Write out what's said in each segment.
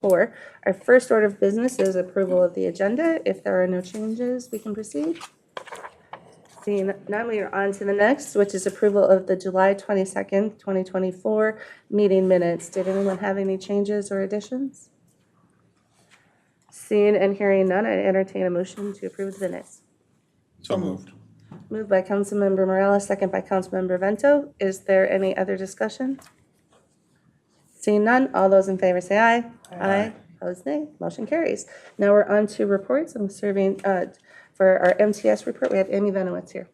2024. Our first order of business is approval of the agenda. If there are no changes, we can proceed. Seeing none, we are on to the next, which is approval of the July 22nd, 2024 meeting minutes. Did anyone have any changes or additions? Seeing and hearing none, I entertain a motion to approve the minutes. So moved. Moved by Councilmember Morales, second by Councilmember Vento. Is there any other discussion? Seeing none, all those in favor say aye. Aye. Opposed, nay. Motion carries. Now we're on to reports. I'm serving for our MTS report. We have Amy Venowitz here.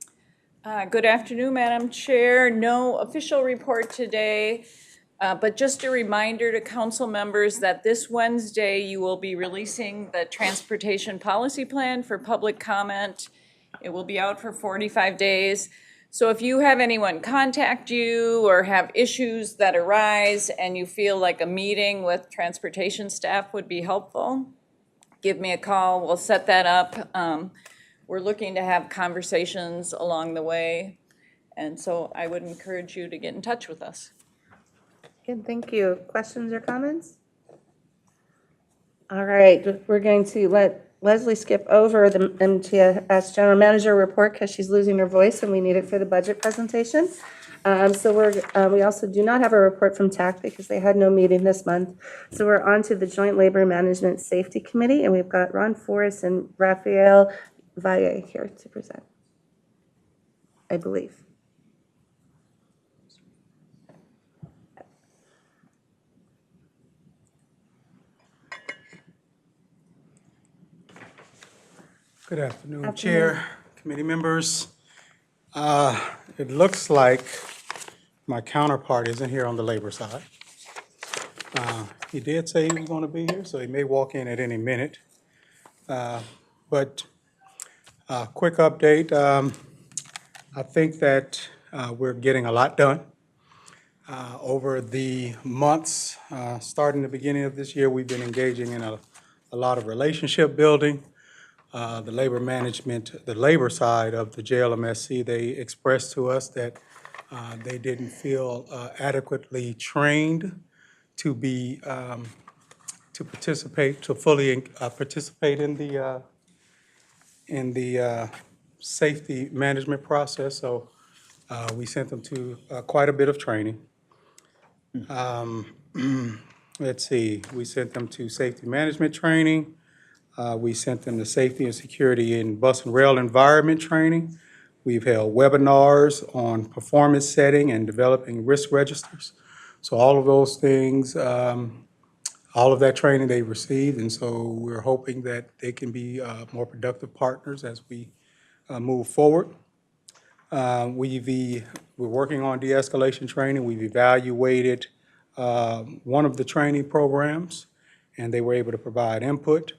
Good afternoon, Madam Chair. No official report today, but just a reminder to council members that this Wednesday you will be releasing the Transportation Policy Plan for public comment. It will be out for 45 days. So if you have anyone contact you or have issues that arise and you feel like a meeting with transportation staff would be helpful, give me a call. We'll set that up. We're looking to have conversations along the way. And so I would encourage you to get in touch with us. Good, thank you. Questions or comments? All right, we're going to let Leslie skip over the MTS General Manager report because she's losing her voice and we need it for the budget presentation. We also do not have a report from TAAC because they had no meeting this month. So we're on to the Joint Labor Management Safety Committee, and we've got Ron Forrest and Raphael Valle here to present, I believe. Good afternoon, Chair, committee members. It looks like my counterpart isn't here on the labor side. He did say he was going to be here, so he may walk in at any minute. But quick update, I think that we're getting a lot done. Over the months, starting the beginning of this year, we've been engaging in a lot of relationship building. The labor management, the labor side of the JLMSC, they expressed to us that they didn't feel adequately trained to be to participate, to fully participate in the safety management process. So we sent them to quite a bit of training. Let's see, we sent them to safety management training. We sent them to safety and security in bus and rail environment training. We've held webinars on performance setting and developing risk registers. So all of those things, all of that training they received, and so we're hoping that they can be more productive partners as we move forward. We're working on de-escalation training. We've evaluated one of the training programs, and they were able to provide input.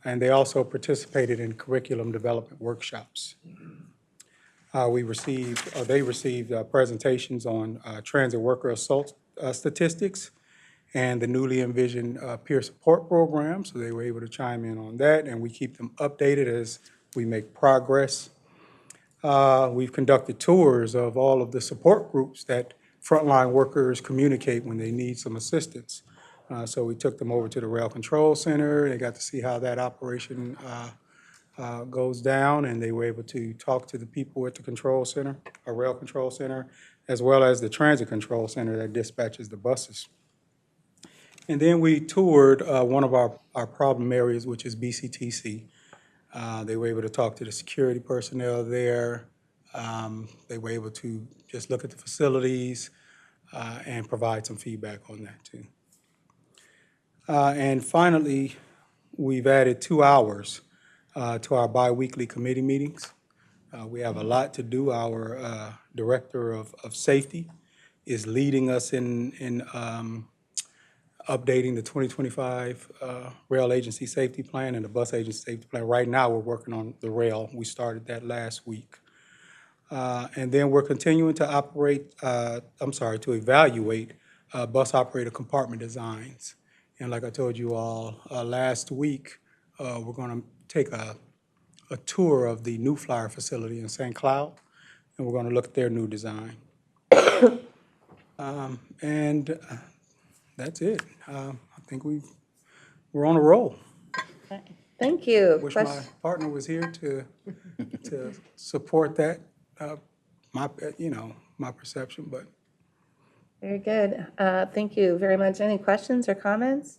And they also participated in curriculum development workshops. They received presentations on transit worker assault statistics and the newly envisioned peer support program, so they were able to chime in on that, and we keep them updated as we make progress. We've conducted tours of all of the support groups that frontline workers communicate when they need some assistance. So we took them over to the Rail Control Center. They got to see how that operation goes down, and they were able to talk to the people at the control center, or Rail Control Center, as well as the Transit Control Center that dispatches the buses. And then we toured one of our problem areas, which is BCTC. They were able to talk to the security personnel there. They were able to just look at the facilities and provide some feedback on that too. And finally, we've added 2 hours to our biweekly committee meetings. We have a lot to do. Our Director of Safety is leading us in updating the 2025 Rail Agency Safety Plan and the Bus Agency Safety Plan. Right now, we're working on the rail. We started that last week. And then we're continuing to evaluate bus operator compartment designs. And like I told you all last week, we're going to take a tour of the New Flyer facility in St. Cloud, and we're going to look at their new design. And that's it. I think we've we're on a roll. Thank you. Wish my partner was here to support that, my, my perception, but. Very good. Thank you very much. Any questions or comments?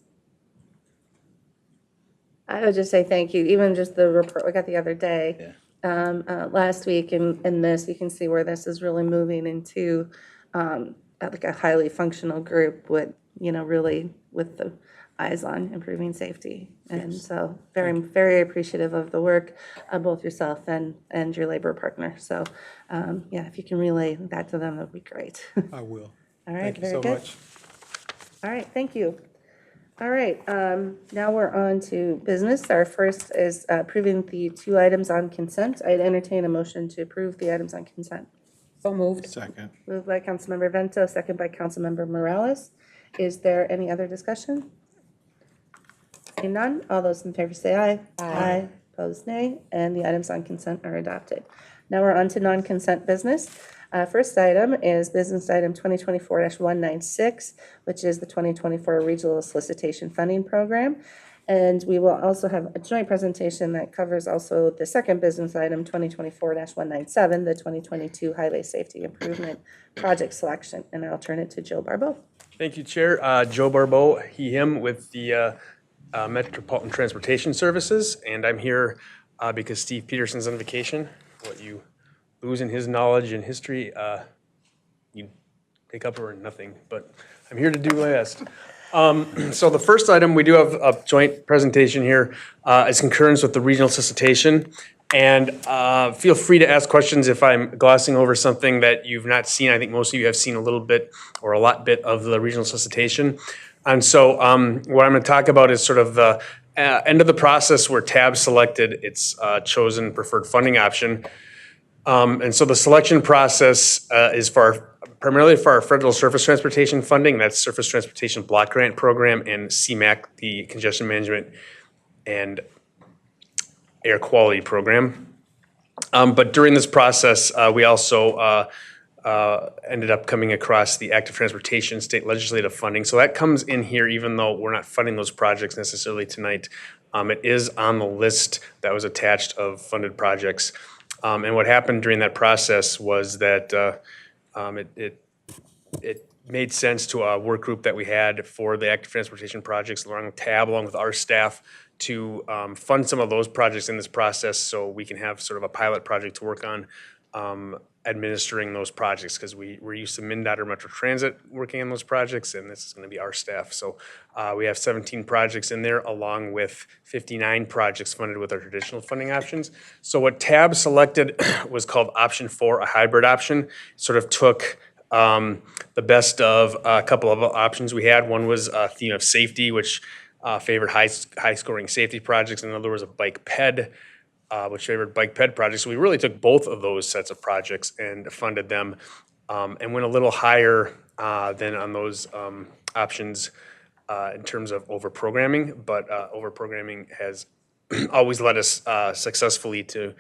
I would just say thank you. Even just the report we got the other day, last week, and this, you can see where this is really moving into like a highly functional group with, really with the eyes on improving safety. And so very, very appreciative of the work of both yourself and your labor partner. So, yeah, if you can relay that to them, that'd be great. I will. All right, Thank you very so good. much. All right, thank you. All right, now we're on to business. Our first is approving the 2 items on consent. I'd entertain a motion to approve the items on consent. So moved. Second. Moved by Councilmember Vento, second by Councilmember Morales. Is there any other discussion? Seeing none, all those in favor say aye. Aye. Opposed, nay, and the items on consent are adopted. Now we're on to non-consent business. First item is business item 2024-196, which is the 2024 Regional Solicitation Funding Program. And we will also have a joint presentation that covers also the second business item, 2024-197, the 2022 Highway Safety Improvement Project Selection. And I'll turn it to Joe Barbeau. Thank you, Chair. Joe Barbeau, him with the Metropolitan Transportation Services, and I'm here because Steve Peterson's on vacation. What you lose in his knowledge and history, you pick up or nothing, but I'm here to do my best. So the first item, we do have a joint presentation here, is concurrence with the regional solicitation. And feel free to ask questions if I'm glossing over something that you've not seen. I think most of you have seen a little bit or a lot bit of the regional solicitation. And so what I'm going to talk about is sort of the end of the process where TAAB selected its chosen preferred funding option. And so the selection process is primarily for our federal surface transportation funding. That's Surface Transportation Block Grant Program, and CMAQ, the Congestion Management and Air Quality Program. But during this process, we also ended up coming across the active transportation state legislative funding. So that comes in here, even though we're not funding those projects necessarily tonight. It is on the list that was attached of funded projects. And what happened during that process was that it made sense to a work group that we had for the active transportation projects, along with TAAB, along with our staff, to fund some of those projects in this process so we can have sort of a pilot project to work on administering those projects, because we're used to MnDOT or Metro Transit working on those projects, and this is going to be our staff. So we have 17 projects in there, along with 59 projects funded with our traditional funding options. So what TAAB selected was called Option 4, a hybrid option. Sort of took the best of a couple of options we had. One was a theme of safety, which favored high-scoring safety projects. Another was a bike ped, which favored bike ped projects. So we really took both of those sets of projects and funded them, and went a little higher than on those options in terms of over-programming. But over-programming has always led us successfully to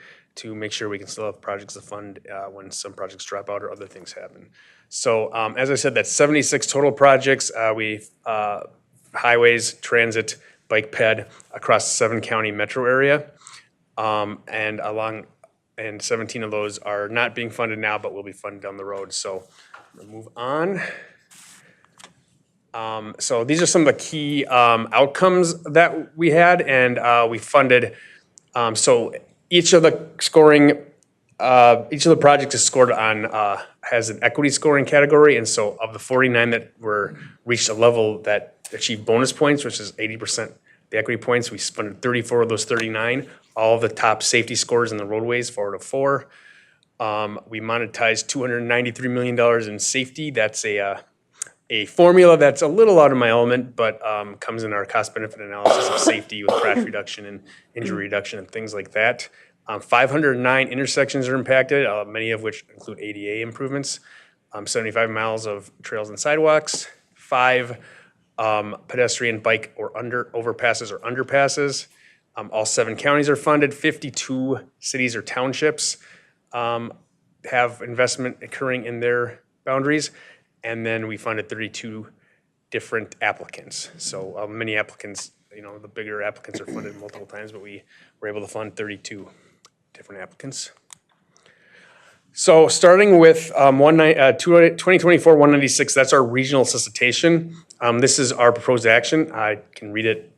make sure we can still have projects to fund when some projects drop out or other things happen. So as I said, that's 76 total projects. We highways, transit, bike ped across the 7-county metro area. And 17 of those are not being funded now, but will be funded down the road. So I'm gonna move on. So these are some of the key outcomes that we had, and we funded. So each of the projects is scored on has an equity scoring category, and so of the 49 that were reached a level that achieved bonus points, which is 80% the equity points, we funded 34 of those 39. All of the top safety scores in the roadways, 4 out of 4. We monetized $293 million in safety. That's a formula that's a little out of my element, but comes in our cost-benefit analysis of safety with crash reduction and injury reduction and things like that. 509 intersections are impacted, many of which include ADA improvements. 75 miles of trails and sidewalks. 5 pedestrian, bike, or overpasses or underpasses. All 7 counties are funded. 52 cities or townships have investment occurring in their boundaries. And then we funded 32 different applicants. So many applicants the bigger applicants are funded multiple times, but we were able to fund 32 different applicants. So starting with 2024-196, that's our regional solicitation. This is our proposed action. I can read it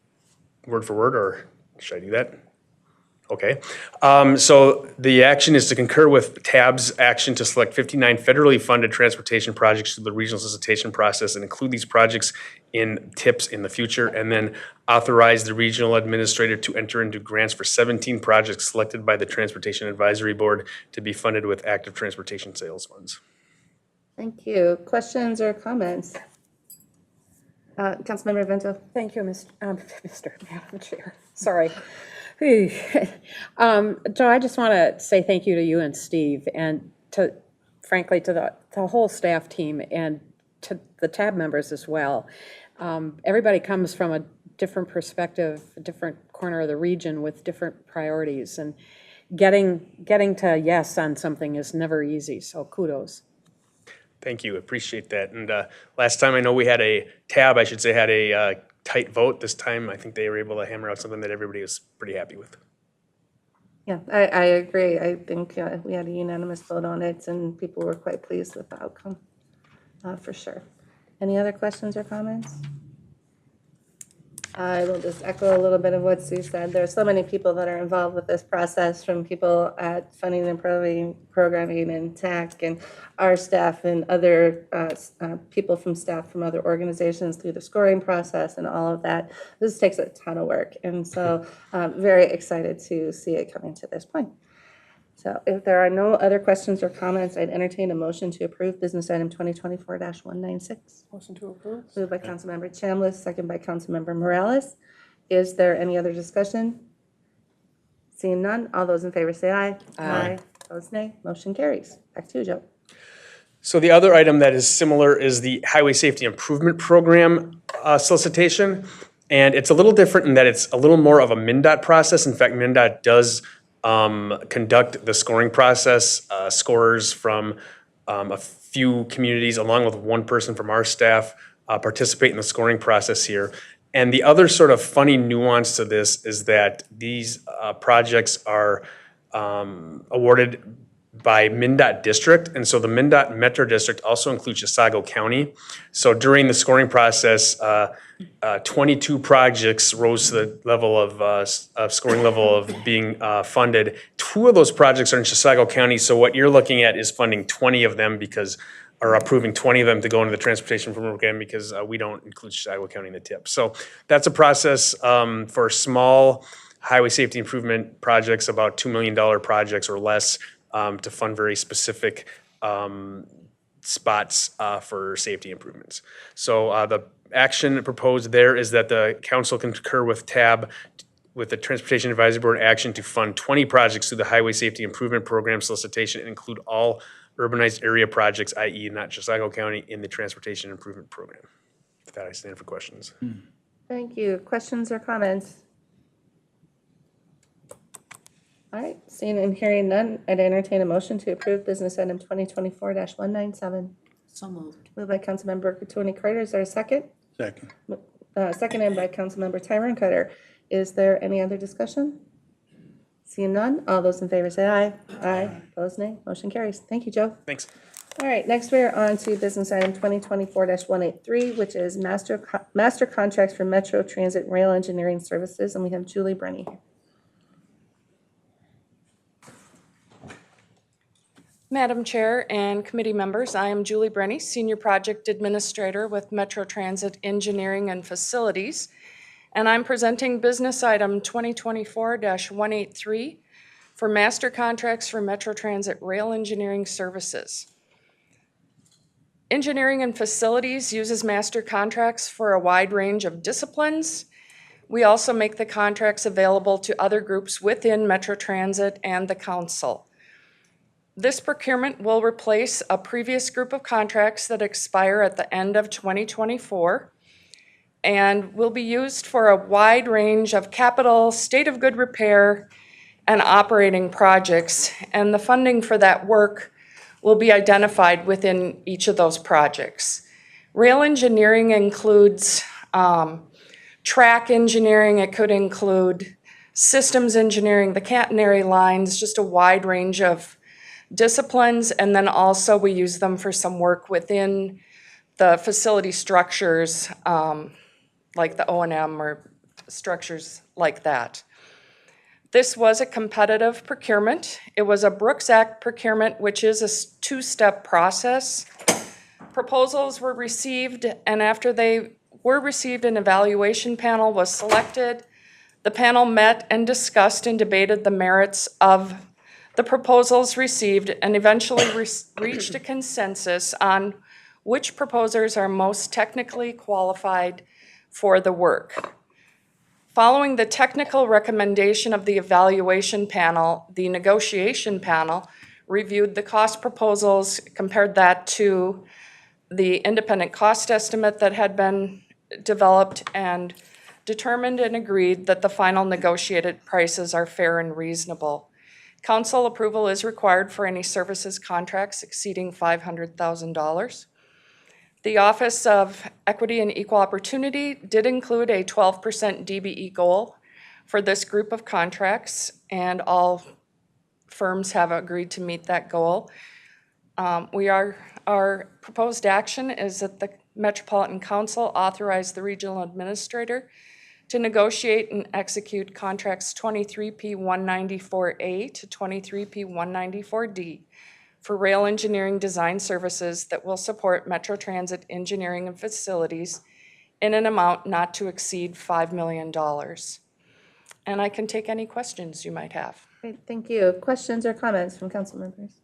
word for word, or should I do that? Okay. So the action is to concur with TAB's action to select 59 federally funded transportation projects through the regional solicitation process and include these projects in TIPs in the future, and then authorize the regional administrator to enter into grants for 17 projects selected by the Transportation Advisory Board to be funded with active transportation sales funds. Thank you. Questions or comments? Councilmember Vento. Thank you, Madam Chair. Sorry. Joe, I just want to say thank you to you and Steve, and frankly, to the whole staff team, and to the TAB members as well. Everybody comes from a different perspective, a different corner of the region with different priorities, and getting to yes on something is never easy, so kudos. Thank you, appreciate that. And last time I know we had a TAB, I should say, had a tight vote. This time I think they were able to hammer out something that everybody was pretty happy with. Yeah, I agree. I think we had a unanimous vote on it, and people were quite pleased with the outcome, for sure. Any other questions or comments? I will just echo a little bit of what Sue said. There are so many people that are involved with this process, from people at Funding and Programming and TAAC and our staff and other people from staff from other organizations through the scoring process and all of that. This takes a ton of work, and so very excited to see it coming to this point. So if there are no other questions or comments, I'd entertain a motion to approve business item 2024-196. Motion to approve. Moved by Councilmember Chambliss, second by Councilmember Morales. Is there any other discussion? Seeing none, all those in favor say aye. Aye. Opposed, nay. Motion carries. Back to you, Joe. So the other item that is similar is the Highway Safety Improvement Program solicitation. And it's a little different in that it's a little more of a MnDOT process. In fact, MnDOT does conduct the scoring process. Scorers from a few communities, along with one person from our staff, participate in the scoring process here. And the other sort of funny nuance to this is that these projects are awarded by MnDOT district, and so the MnDOT Metro District also includes Chisago County. So during the scoring process, 22 projects rose to the level of scoring level of being funded. 2 of those projects are in Chisago County, so what you're looking at is funding 20 of them or approving 20 of them to go into the transportation program because we don't include Chisago County in the TIP. So that's a process for small highway safety improvement projects, about $2 million projects or less, to fund very specific spots for safety improvements. So the action proposed there is that the council concur with TAB, with the Transportation Advisory Board action to fund 20 projects through the Highway Safety Improvement Program solicitation and include all urbanized area projects, i.e. not Chisago County, in the Transportation Improvement Program. With that, I stand for questions. Thank you. Questions or comments? All right, seeing and hearing none, I'd entertain a motion to approve business item 2024-197. So moved. Moved by Councilmember Tony Carter. Is there a second? Second. Seconded by Councilmember Tyrone Cutter. Is there any other discussion? Seeing none, all those in favor say aye. Aye. Opposed, nay. Motion carries. Thank you, Joe. Thanks. All right, next we're on to business item 2024-183, which is master contracts for Metro Transit Rail Engineering Services, and we have Julie Brenny here. Madam Chair and committee members, I am Julie Brenny, Senior Project Administrator with Metro Transit Engineering and Facilities, and I'm presenting business item 2024-183 for master contracts for Metro Transit Rail Engineering Services. Engineering and Facilities uses master contracts for a wide range of disciplines. We also make the contracts available to other groups within Metro Transit and the council. This procurement will replace a previous group of contracts that expire at the end of 2024 and will be used for a wide range of capital, state of good repair, and operating projects. And the funding for that work will be identified within each of those projects. Rail engineering includes track engineering, it could include systems engineering, the catenary lines, just a wide range of disciplines. And then also we use them for some work within the facility structures, like the O&M or structures like that. This was a competitive procurement. It was a Brooks Act procurement, which is a two-step process. Proposals were received, and after they were received, an evaluation panel was selected. The panel met and discussed and debated the merits of the proposals received and eventually reached a consensus on which proposers are most technically qualified for the work. Following the technical recommendation of the evaluation panel, the negotiation panel reviewed the cost proposals, compared that to the independent cost estimate that had been developed, and determined and agreed that the final negotiated prices are fair and reasonable. Council approval is required for any services contracts exceeding $500,000. The Office of Equity and Equal Opportunity did include a 12% DBE goal for this group of contracts, and all firms have agreed to meet that goal. Our proposed action is that the Metropolitan Council authorize the regional administrator to negotiate and execute contracts 23P194A to 23P194D for rail engineering design services that will support Metro Transit engineering and facilities in an amount not to exceed $5 million. And I can take any questions you might have. Great, thank you. Questions or comments from council members?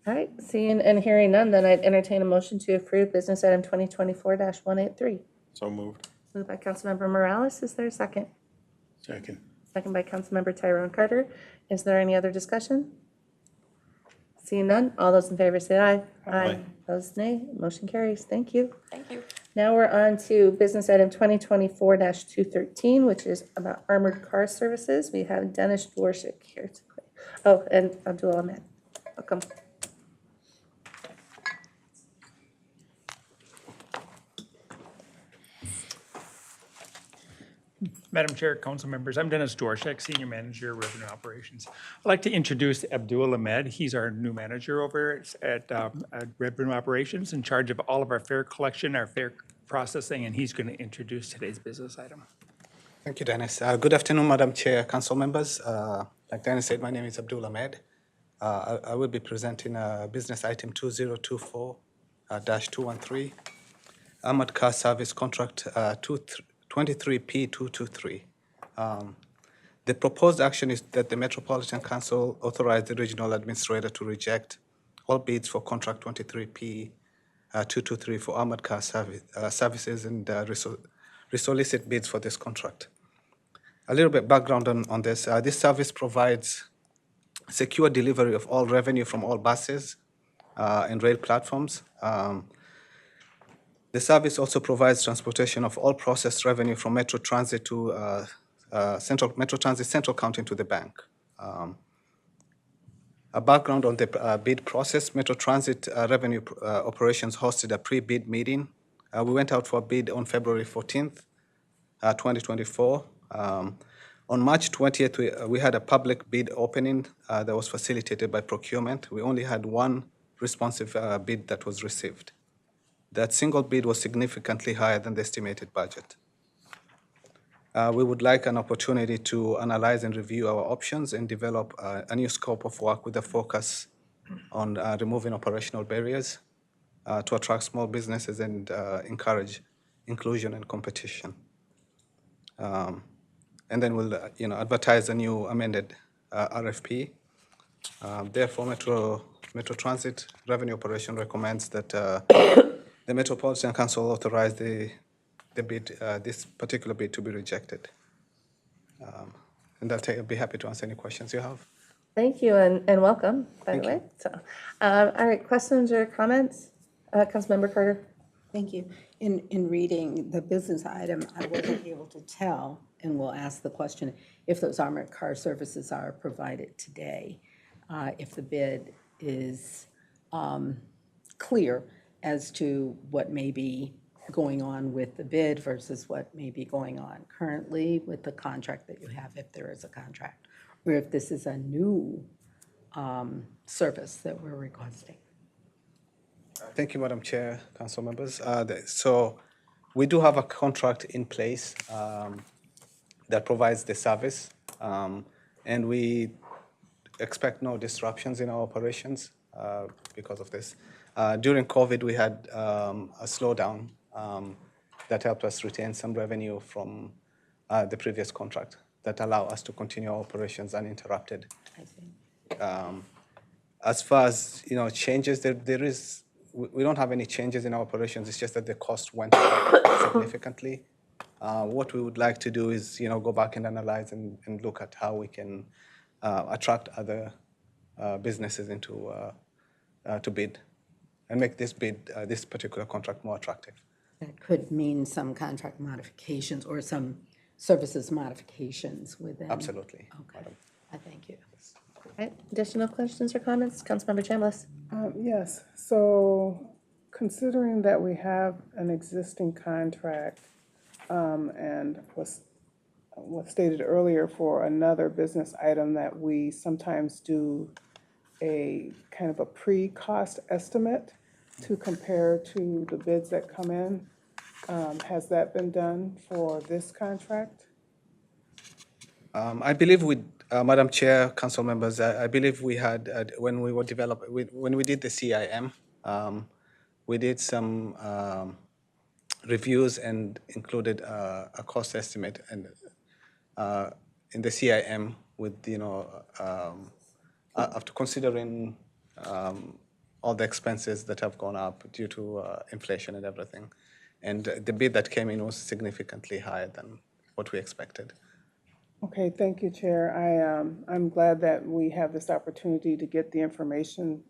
All right, seeing and hearing none, then I'd entertain a motion to approve business item 2024-183. So moved. Moved by Councilmember Morales. Is there a second? Second. Second by Councilmember Tyrone Carter. Is there any other discussion? Seeing none, all those in favor say aye. Aye. Opposed, nay. Motion carries. Thank you. Thank you. Now we're on to business item 2024-213, which is about armored car services. We have Dennis Dworshik here today. Oh, and Abdul Ahmed. Welcome. Madam Chair, council members, I'm Dennis Dworshak, Senior Manager, Revenue Operations. I'd like to introduce Abdul Ahmed. He's our new manager over at Revenue Operations, in charge of all of our fare collection, our fare processing, and he's going to introduce today's business item. Thank you, Dennis. Good afternoon, Madam Chair, council members. Like Dennis said, my name is Abdul Ahmed. I will be presenting business item 2024-213, Armored Car Service Contract 23P223. The proposed action is that the Metropolitan Council authorize the regional administrator to reject all bids for contract 23P223 for armored car services and resolicit bids for this contract. A little bit background on this. This service provides secure delivery of all revenue from all buses and rail platforms. The service also provides transportation of all processed revenue from Metro Transit to Metro Transit Central County to the bank. A background on the bid process: Metro Transit Revenue Operations hosted a pre-bid meeting. We went out for a bid on February 14th, 2024. On March 20th, we had a public bid opening that was facilitated by procurement. We only had one responsive bid that was received. That single bid was significantly higher than the estimated budget. We would like an opportunity to analyze and review our options and develop a new scope of work with a focus on removing operational barriers to attract small businesses and encourage inclusion and competition. And then we'll advertise a new amended RFP. Therefore, Metro Transit Revenue Operation recommends that the Metropolitan Council authorize the bid, this particular bid, to be rejected. And I'll be happy to answer any questions you have. Thank you, and welcome, by the way. So, all right, questions or comments? Councilmember Carter. Thank you. In reading the business item, I wasn't able to tell, and we'll ask the question, if those armored car services are provided today, if the bid is clear as to what may be going on with the bid versus what may be going on currently with the contract that you have, if there is a contract, or if this is a new service that we're requesting. Thank you, Madam Chair, council members. So we do have a contract in place that provides the service, and we expect no disruptions in our operations because of this. During COVID, we had a slowdown that helped us retain some revenue from the previous contract that allow us to continue our operations uninterrupted. I see. As far as changes, we don't have any changes in our operations. It's just that the cost went up significantly. What we would like to do is go back and analyze and look at how we can attract other businesses into to bid and make this particular contract more attractive. That could mean some contract modifications or some services modifications within. Absolutely. Okay, Madam. I thank you. All right, additional questions or comments? Councilmember Chambliss? Yes, so considering that we have an existing contract and was stated earlier for another business item that we sometimes do a kind of a pre-cost estimate to compare to the bids that come in. Has that been done for this contract? I believe Madam Chair, council members, I believe we had, when we were when we did the CIM, we did some reviews and included a cost estimate and in the CIM with, after considering all the expenses that have gone up due to inflation and everything. And the bid that came in was significantly higher than what we expected. Okay, thank you, Chair. I'm glad that we have this opportunity to get the information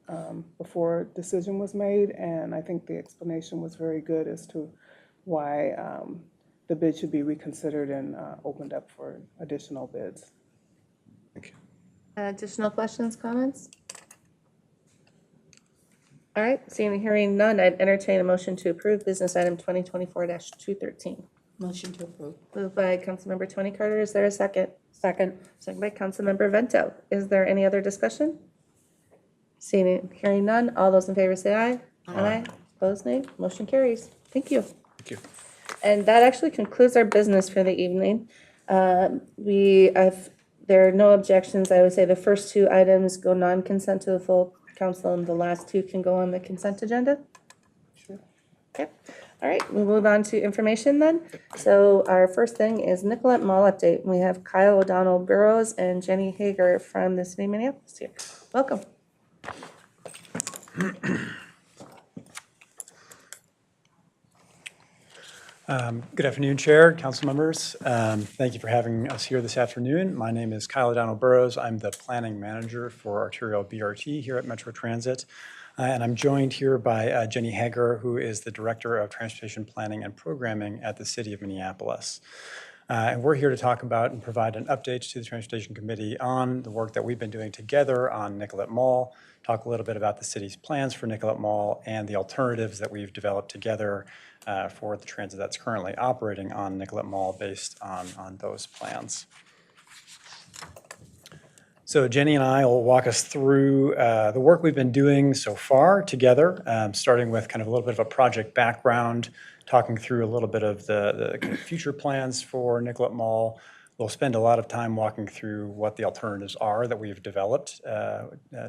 before decision was made, and I think the explanation was very good as to why the bid should be reconsidered and opened up for additional bids. Thank you. Additional questions, comments? All right, seeing and hearing none, I'd entertain a motion to approve business item 2024-213. Motion to approve. Moved by Councilmember Tony Carter. Is there a second? Second. Second by Councilmember Vento. Is there any other discussion? Seeing and hearing none, all those in favor say aye. Aye. Opposed, nay. Motion carries. Thank you. Thank you. And that actually concludes our business for the evening. There are no objections. I would say the first two items go non-consent to the full council, and the last two can go on the consent agenda. Sure. Okay. All right, we'll move on to information then. So our first thing is Nicollet Mall update. We have Kyle O'Donnell Burrows and Jenny Hager from the city of Minneapolis here. Welcome. Good afternoon, Chair, council members. Thank you for having us here this afternoon. My name is Kyle O'Donnell Burrows. I'm the planning manager for arterial BRT here at Metro Transit. And I'm joined here by Jenny Hager, who is the Director of Transportation Planning and Programming at the City of Minneapolis. And we're here to talk about and provide an update to the Transportation Committee on the work that we've been doing together on Nicollet Mall, talk a little bit about the city's plans for Nicollet Mall and the alternatives that we've developed together for the transit that's currently operating on Nicollet Mall based on those plans. So Jenny and I will walk us through the work we've been doing so far together, starting with kind of a little bit of a project background, talking through a little bit of the kind of future plans for Nicollet Mall. We'll spend a lot of time walking through what the alternatives are that we've developed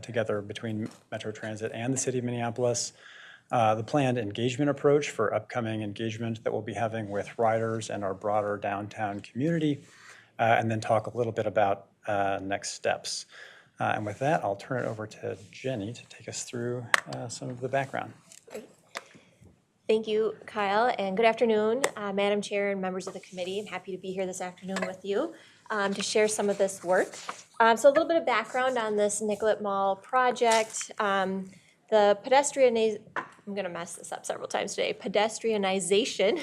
together between Metro Transit and the City of Minneapolis, the planned engagement approach for upcoming engagement that we'll be having with riders and our broader downtown community, and then talk a little bit about next steps. And with that, I'll turn it over to Jenny to take us through some of the background. Great. Thank you, Kyle, and good afternoon, Madam Chair and members of the committee. I'm happy to be here this afternoon with you to share some of this work. So a little bit of background on this Nicollet Mall project. The I'm going to mess this up several times today, pedestrianization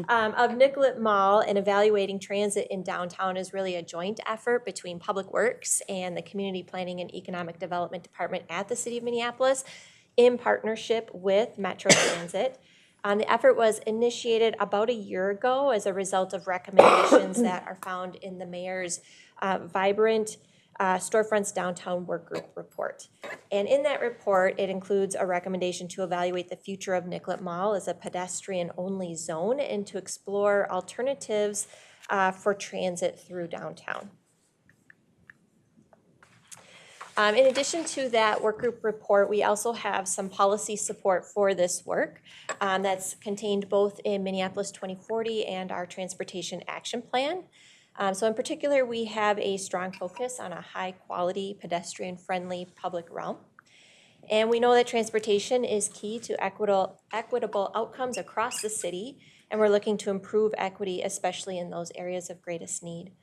of Nicollet Mall and evaluating transit in downtown is really a joint effort between Public Works and the Community Planning and Economic Development Department at the City of Minneapolis. in partnership with Metro Transit. The effort was initiated about a year ago as a result of recommendations that are found in the mayor's Vibrant Storefronts Downtown Work Group report. And in that report, it includes a recommendation to evaluate the future of Nicollet Mall as a pedestrian-only zone and to explore alternatives for transit through downtown. In addition to that work group report, we also have some policy support for this work that's contained both in Minneapolis 2040 and our Transportation Action Plan. So in particular, we have a strong focus on a high-quality, pedestrian-friendly public realm. And we know that transportation is key to equitable outcomes across the city, and we're looking to improve equity, especially in those areas of greatest need.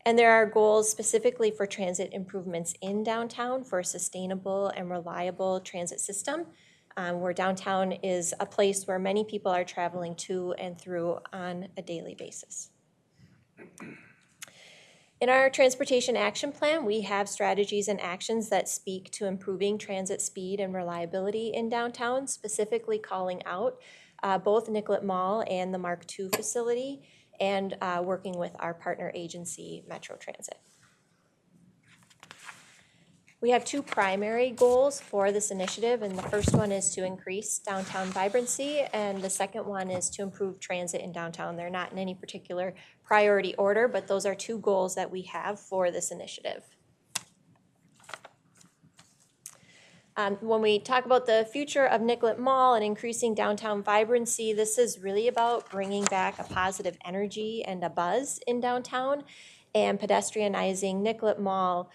And there are goals specifically for transit improvements in downtown for a sustainable and reliable transit system, where downtown is a place where many people are traveling to and through on a daily basis. In our Transportation Action Plan, we have strategies and actions that speak to improving transit speed and reliability in downtown, specifically calling out both Nicollet Mall and the Mark II facility, and working with our partner agency, Metro Transit. We have two primary goals for this initiative, and the first one is to increase downtown vibrancy, and the second one is to improve transit in downtown. They're not in any particular priority order, but those are two goals that we have for this initiative. When we talk about the future of Nicollet Mall and increasing downtown vibrancy, this is really about bringing back a positive energy and a buzz in downtown, and pedestrianizing Nicollet Mall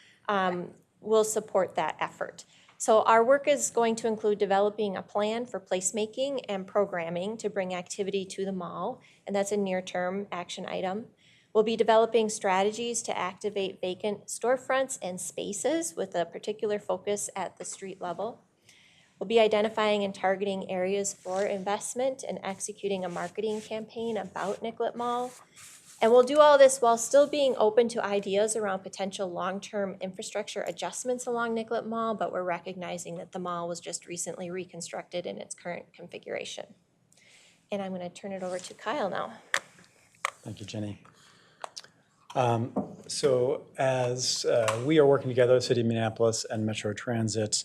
will support that effort. So our work is going to include developing a plan for placemaking and programming to bring activity to the mall, and that's a near-term action item. We'll be developing strategies to activate vacant storefronts and spaces with a particular focus at the street level. We'll be identifying and targeting areas for investment and executing a marketing campaign about Nicollet Mall. And we'll do all this while still being open to ideas around potential long-term infrastructure adjustments along Nicollet Mall, but we're recognizing that the mall was just recently reconstructed in its current configuration. And I'm going to turn it over to Kyle now. Thank you, Jenny. So as we are working together, the City of Minneapolis and Metro Transit,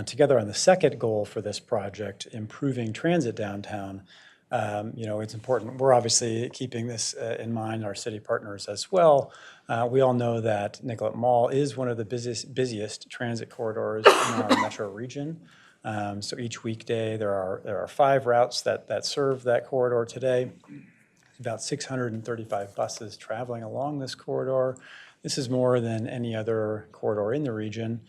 together on the second goal for this project, improving transit downtown, it's important. We're obviously keeping this in mind, our city partners as well. We all know that Nicollet Mall is one of the busiest transit corridors in our metro region. So each weekday, there are 5 routes that serve that corridor today. About 635 buses traveling along this corridor. This is more than any other corridor in the region.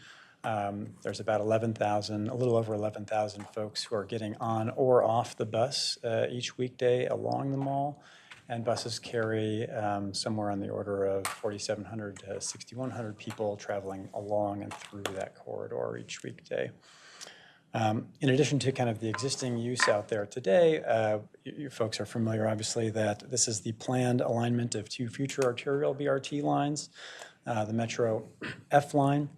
There's about a little over 11,000 folks who are getting on or off the bus each weekday along the mall. And buses carry somewhere on the order of 4,700 to 6,100 people traveling along and through that corridor each weekday. In addition to kind of the existing use out there today, you folks are familiar, obviously, that this is the planned alignment of 2 future arterial BRT lines, the Metro F line,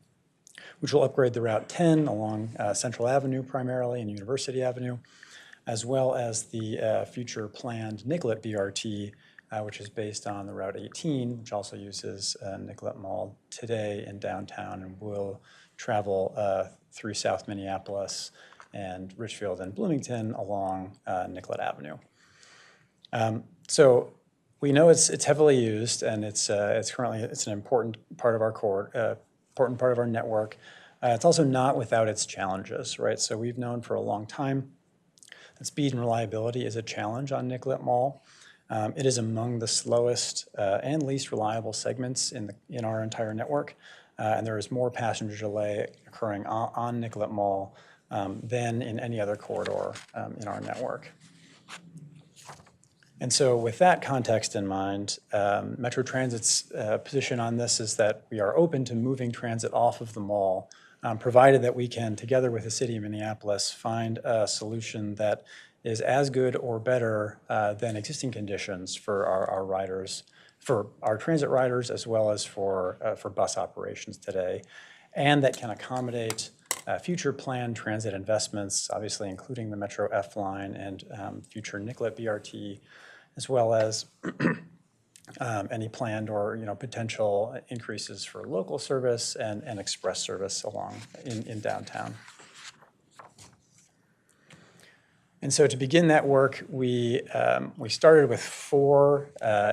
which will upgrade the Route 10 along Central Avenue primarily and University Avenue, as well as the future planned Nicollet BRT, which is based on the Route 18, which also uses Nicollet Mall today in downtown and will travel through South Minneapolis and Richfield and Bloomington along Nicollet Avenue. So we know it's heavily used, and it's an important part of our important part of our network. It's also not without its challenges, right? So we've known for a long time that speed and reliability is a challenge on Nicollet Mall. It is among the slowest and least reliable segments in our entire network. And there is more passenger delay occurring on Nicollet Mall than in any other corridor in our network. And so with that context in mind, Metro Transit's position on this is that we are open to moving transit off of the mall, provided that we can, together with the City of Minneapolis, find a solution that is as good or better than existing conditions for our riders, for our transit riders, as well as for bus operations today, and that can accommodate future planned transit investments, obviously including the Metro F line and future Nicollet BRT, as well as any planned or potential increases for local service and express service along in downtown. And so to begin that work, we started with 4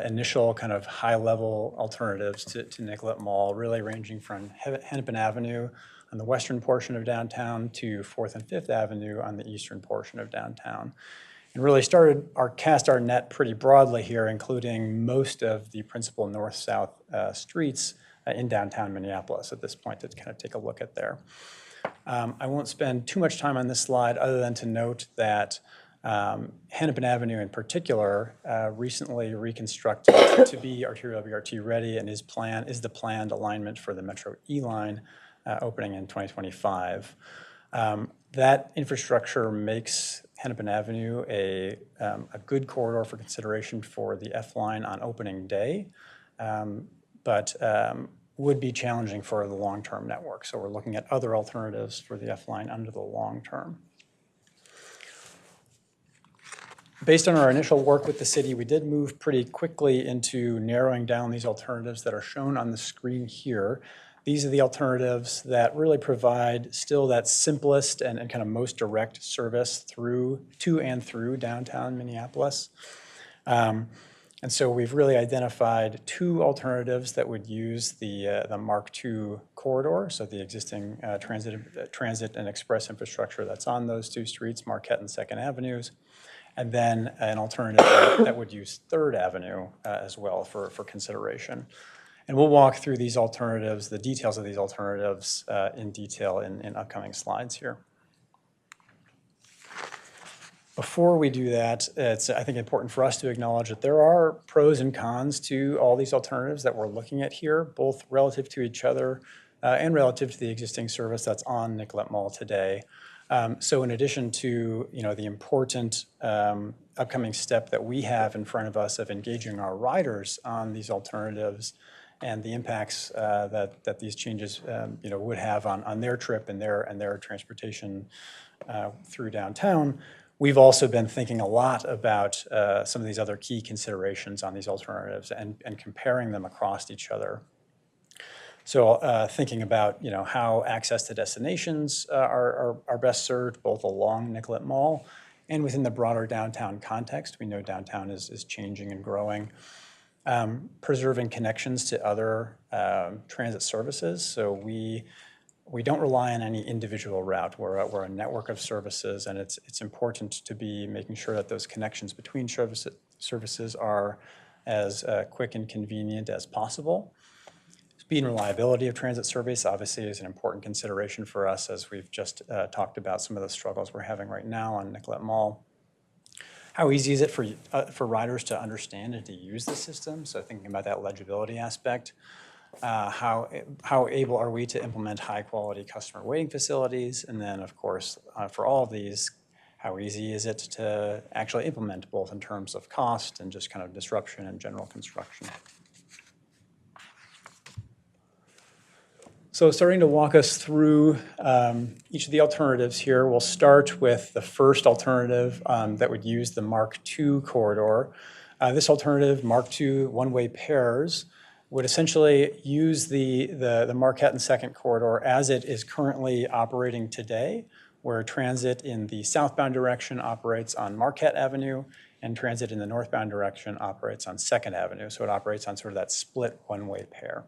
initial kind of high-level alternatives to Nicollet Mall, really ranging from Hennepin Avenue on the western portion of downtown to 4th and 5th Avenue on the eastern portion of downtown. And really cast our net pretty broadly here, including most of the principal north-south streets in downtown Minneapolis at this point to kind of take a look at there. I won't spend too much time on this slide other than to note that Hennepin Avenue in particular recently reconstructed to be arterial BRT ready and is the planned alignment for the Metro E line opening in 2025. That infrastructure makes Hennepin Avenue a good corridor for consideration for the F line on opening day, but would be challenging for the long-term network. So we're looking at other alternatives for the F line under the long term. Based on our initial work with the city, we did move pretty quickly into narrowing down these alternatives that are shown on the screen here. These are the alternatives that really provide still that simplest and kind of most direct service to and through downtown Minneapolis. And so we've really identified 2 alternatives that would use the Mark II corridor, so the existing transit and express infrastructure that's on those 2 streets, Marquette and 2nd Avenues, and then an alternative that would use 3rd Avenue as well for consideration. And we'll walk through these alternatives, the details of these alternatives in detail in upcoming slides here. Before we do that, it's, I think, important for us to acknowledge that there are pros and cons to all these alternatives that we're looking at here, both relative to each other and relative to the existing service that's on Nicollet Mall today. So in addition to the important upcoming step that we have in front of us of engaging our riders on these alternatives and the impacts that these changes would have on their trip and their transportation through downtown, we've also been thinking a lot about some of these other key considerations on these alternatives and comparing them across each other. So thinking about how access to destinations are best served both along Nicollet Mall and within the broader downtown context. We know downtown is changing and growing. Preserving connections to other transit services. So we don't rely on any individual route. We're a network of services, and it's important to be making sure that those connections between services are as quick and convenient as possible. Speed and reliability of transit service obviously is an important consideration for us, as we've just talked about some of the struggles we're having right now on Nicollet Mall. How easy is it for riders to understand and to use the system? So thinking about that legibility aspect. How able are we to implement high-quality customer waiting facilities? And then, of course, for all of these, how easy is it to actually implement, both in terms of cost and just kind of disruption and general construction? So starting to walk us through each of the alternatives here, we'll start with the first alternative that would use the Mark II corridor. This alternative, Mark II one-way pairs, would essentially use the Marquette and 2nd corridor as it is currently operating today, where transit in the southbound direction operates on Marquette Avenue and transit in the northbound direction operates on 2nd Avenue. So it operates on sort of that split one-way pair.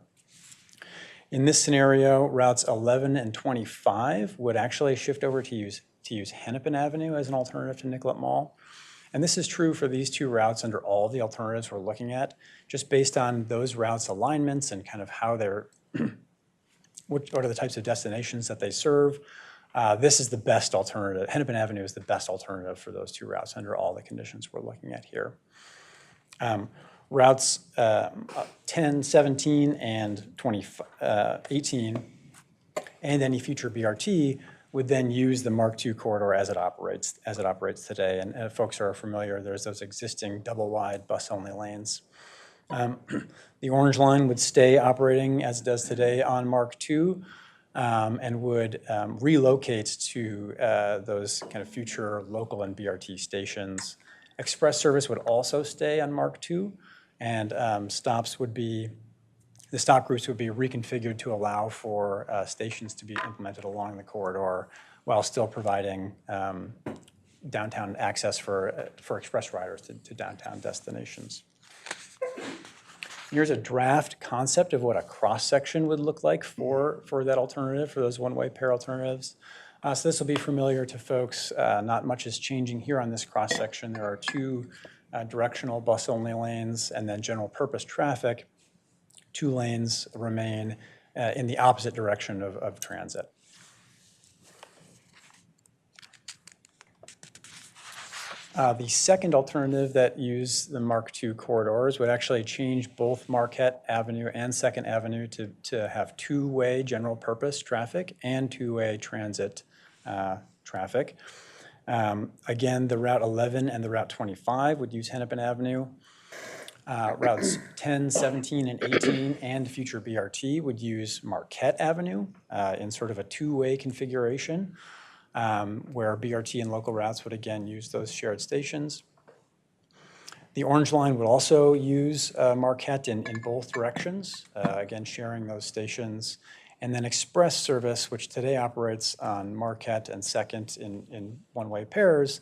In this scenario, routes 11 and 25 would actually shift over to use Hennepin Avenue as an alternative to Nicollet Mall. And this is true for these 2 routes under all of the alternatives we're looking at, just based on those routes' alignments and kind of how they're, what are the types of destinations that they serve. This is the best alternative. Hennepin Avenue is the best alternative for those 2 routes under all the conditions we're looking at here. Routes 10, 17, and 18, and any future BRT would then use the Mark II corridor as it operates today. And if folks are familiar, there's those existing double-wide bus-only lanes. The Orange Line would stay operating as it does today on Mark II. and would relocate to those kind of future local and BRT stations. Express service would also stay on Mark II, and the stop groups would be reconfigured to allow for stations to be implemented along the corridor while still providing downtown access for express riders to downtown destinations. Here's a draft concept of what a cross-section would look like for that alternative, for those one-way pair alternatives. So this will be familiar to folks. Not much is changing here on this cross-section. There are two directional bus-only lanes and then general purpose traffic. 2 lanes remain in the opposite direction of transit. The second alternative that use the Mark II corridors would actually change both Marquette Avenue and 2nd Avenue to have 2-way general purpose traffic and 2-way transit traffic. Again, the Route 11 and the Route 25 would use Hennepin Avenue. Routes 10, 17, and 18 and future BRT would use Marquette Avenue in sort of a 2-way configuration, where BRT and local routes would again use those shared stations. The Orange Line would also use Marquette in both directions, again sharing those stations. And then Express service, which today operates on Marquette and 2nd in one-way pairs,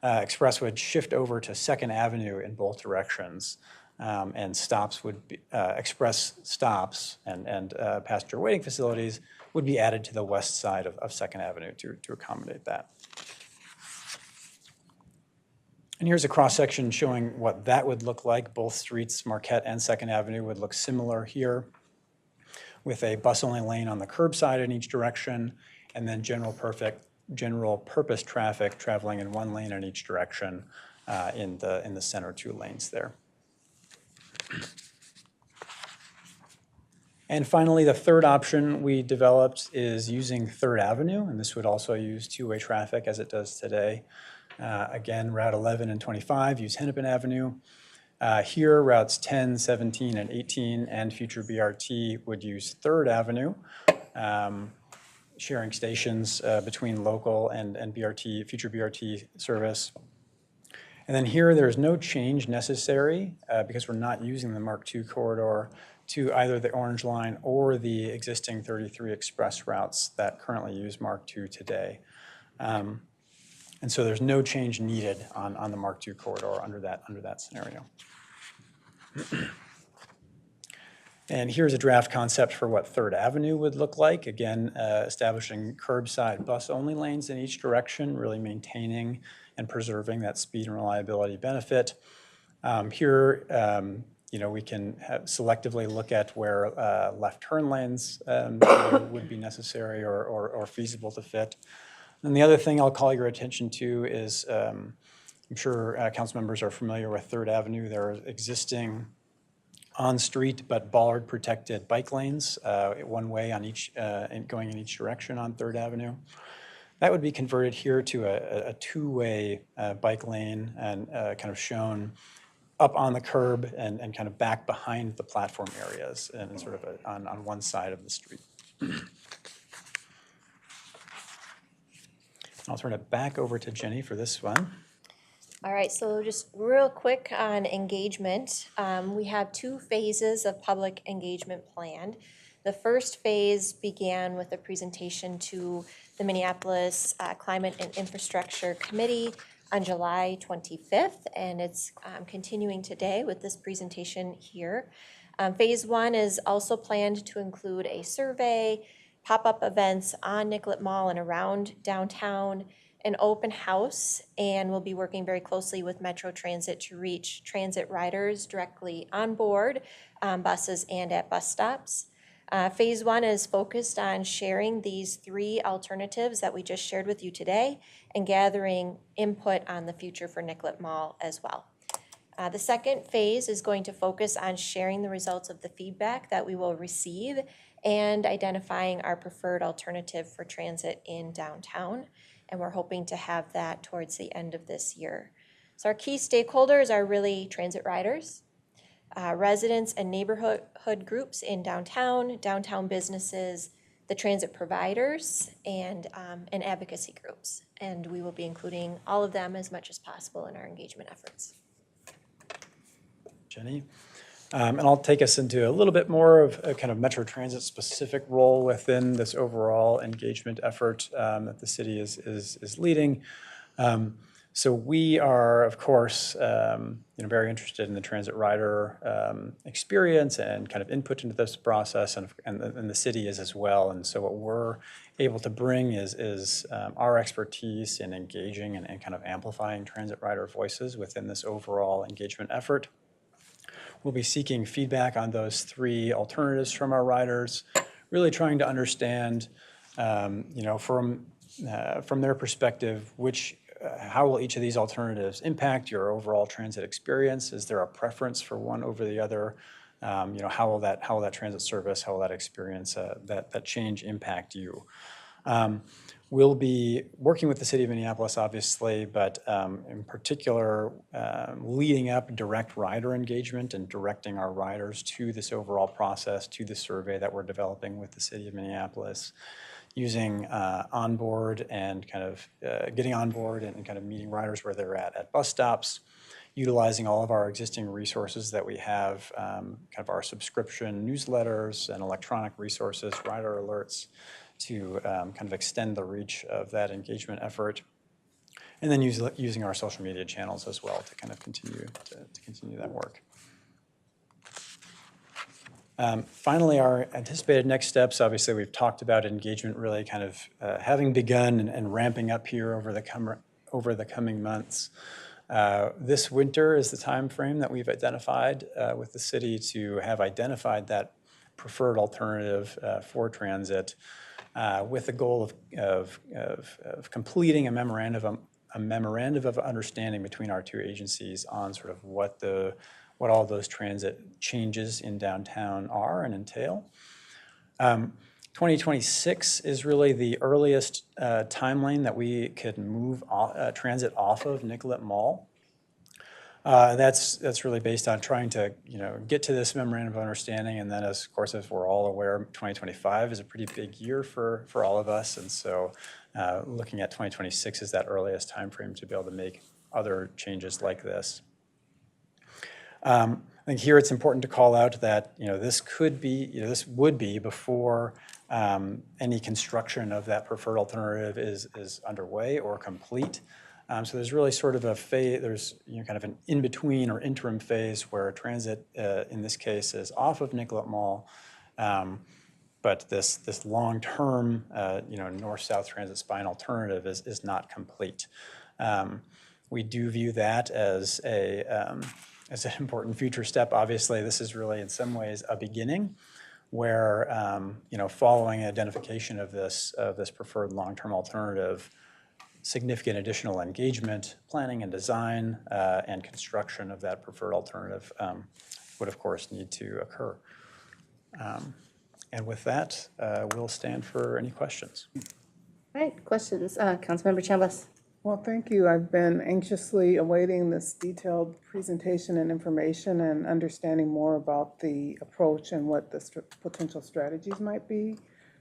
Express would shift over to 2nd Avenue in both directions. And stops would be, Express stops and passenger waiting facilities would be added to the west side of 2nd Avenue to accommodate that. And here's a cross-section showing what that would look like. Both streets, Marquette and 2nd Avenue, would look similar here, with a bus-only lane on the curbside in each direction, and then general purpose traffic traveling in 1 lane in each direction in the center 2 lanes there. And finally, the third option we developed is using 3rd Avenue, and this would also use 2-way traffic as it does today. Again, Route 11 and 25 use Hennepin Avenue. Here, routes 10, 17, and 18 and future BRT would use 3rd Avenue, sharing stations between local and BRT, future BRT service. And then here, there's no change necessary because we're not using the Mark II corridor to either the Orange Line or the existing 33 express routes that currently use Mark II today. And so there's no change needed on the Mark II corridor under that scenario. And here's a draft concept for what 3rd Avenue would look like. Again, establishing curbside bus-only lanes in each direction, really maintaining and preserving that speed and reliability benefit. Here, we can selectively look at where left turn lanes would be necessary or feasible to fit. And the other thing I'll call your attention to is, I'm sure council members are familiar with 3rd Avenue. There are existing on-street but bollard-protected bike lanes, 1 way on each, going in each direction on 3rd Avenue. That would be converted here to a 2-way bike lane and kind of shown up on the curb and kind of back behind the platform areas and sort of on one side of the street. I'll turn it back over to Jenny for this one. All right, so just real quick on engagement. We have 2 phases of public engagement planned. The first phase began with a presentation to the Minneapolis Climate and Infrastructure Committee on July 25th, and it's continuing today with this presentation here. Phase 1 is also planned to include a survey, pop-up events on Nicollet Mall and around downtown, an open house, and we'll be working very closely with Metro Transit to reach transit riders directly on board buses and at bus stops. Phase 1 is focused on sharing these 3 alternatives that we just shared with you today and gathering input on the future for Nicollet Mall as well. The second phase is going to focus on sharing the results of the feedback that we will receive and identifying our preferred alternative for transit in downtown. And we're hoping to have that towards the end of this year. So our key stakeholders are really transit riders, residents and neighborhood groups in downtown businesses, the transit providers, and advocacy groups. And we will be including all of them as much as possible in our engagement efforts. Jenny. And I'll take us into a little bit more of a kind of Metro Transit specific role within this overall engagement effort that the city is leading. So we are, of course, very interested in the transit rider experience and kind of input into this process, and the city is as well. And so what we're able to bring is our expertise in engaging and kind of amplifying transit rider voices within this overall engagement effort. We'll be seeking feedback on those three alternatives from our riders, really trying to understand, from their perspective, how will each of these alternatives impact your overall transit experience? Is there a preference for one over the other? How will that transit service, how will that experience, that change impact you? We'll be working with the City of Minneapolis, obviously, but in particular, leading up direct rider engagement and directing our riders to this overall process, to the survey that we're developing with the City of Minneapolis, using onboard and kind of getting on board and kind of meeting riders where they're at bus stops, utilizing all of our existing resources that we have, kind of our subscription newsletters and electronic resources, rider alerts, to kind of extend the reach of that engagement effort, and then using our social media channels as well to kind of continue that work. Finally, our anticipated next steps, obviously we've talked about engagement really kind of having begun and ramping up here over the coming months. This winter is the time frame that we've identified with the city to have identified that preferred alternative for transit, with the goal of completing a memorandum of understanding between our two agencies on sort of what all those transit changes in downtown are and entail. 2026 is really the earliest timeline that we could move transit off of Nicollet Mall. That's really based on trying to get to this memorandum of understanding, and then of course, as we're all aware, 2025 is a pretty big year for all of us, and so looking at 2026 is that earliest time frame to be able to make other changes like this. I think here it's important to call out that this would be before any construction of that preferred alternative is underway or complete. So there's really sort of a phase, there's kind of an in-between or interim phase where transit, in this case, is off of Nicollet Mall, but this long-term, north-south transit spine alternative is not complete. We do view that as an important future step. Obviously, this is really in some ways a beginning where, following identification of this preferred long-term alternative, significant additional engagement, planning and design, and construction of that preferred alternative would of course need to occur. And with that, we'll stand for any questions. All right, questions, Councilmember Chambliss. Well, thank you. I've been anxiously awaiting this detailed presentation and information and understanding more about the approach and what the potential strategies might be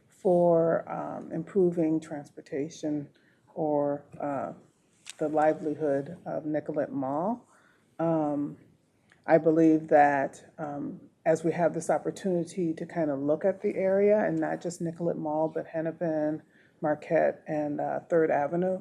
for improving transportation or the livelihood of Nicollet Mall. I believe that as we have this opportunity to kind of look at the area, and not just Nicollet Mall, but Hennepin, Marquette, and 3rd Avenue,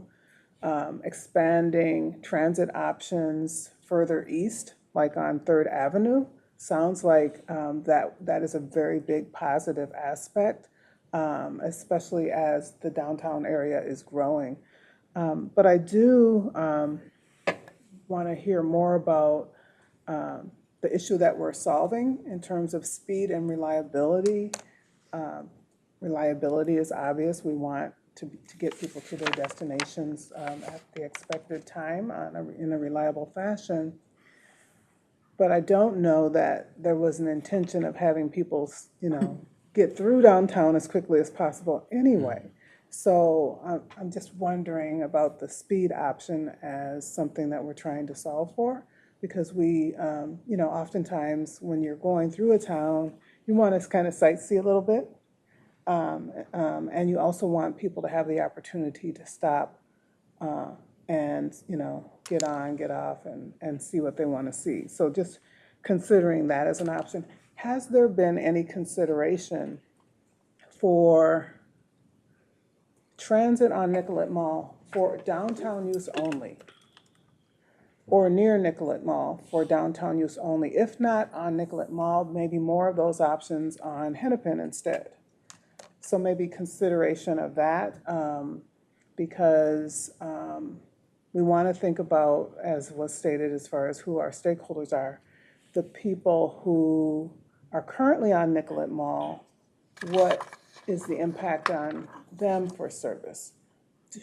expanding transit options further east, like on 3rd Avenue, sounds like that is a very big positive aspect, especially as the downtown area is growing. But I do want to hear more about the issue that we're solving in terms of speed and reliability. Reliability is obvious. We want to get people to their destinations at the expected time in a reliable fashion. But I don't know that there was an intention of having people, get through downtown as quickly as possible anyway. So I'm just wondering about the speed option as something that we're trying to solve for, because we, oftentimes when you're going through a town, you want to kind of sightsee a little bit. And you also want people to have the opportunity to stop and, get on, get off, and see what they want to see. So just considering that as an option. Has there been any consideration for transit on Nicollet Mall for downtown use only? Or near Nicollet Mall for downtown use only? If not on Nicollet Mall, maybe more of those options on Hennepin instead. So maybe consideration of that, because we want to think about, as was stated, as far as who our stakeholders are, the people who are currently on Nicollet Mall, what is the impact on them for service?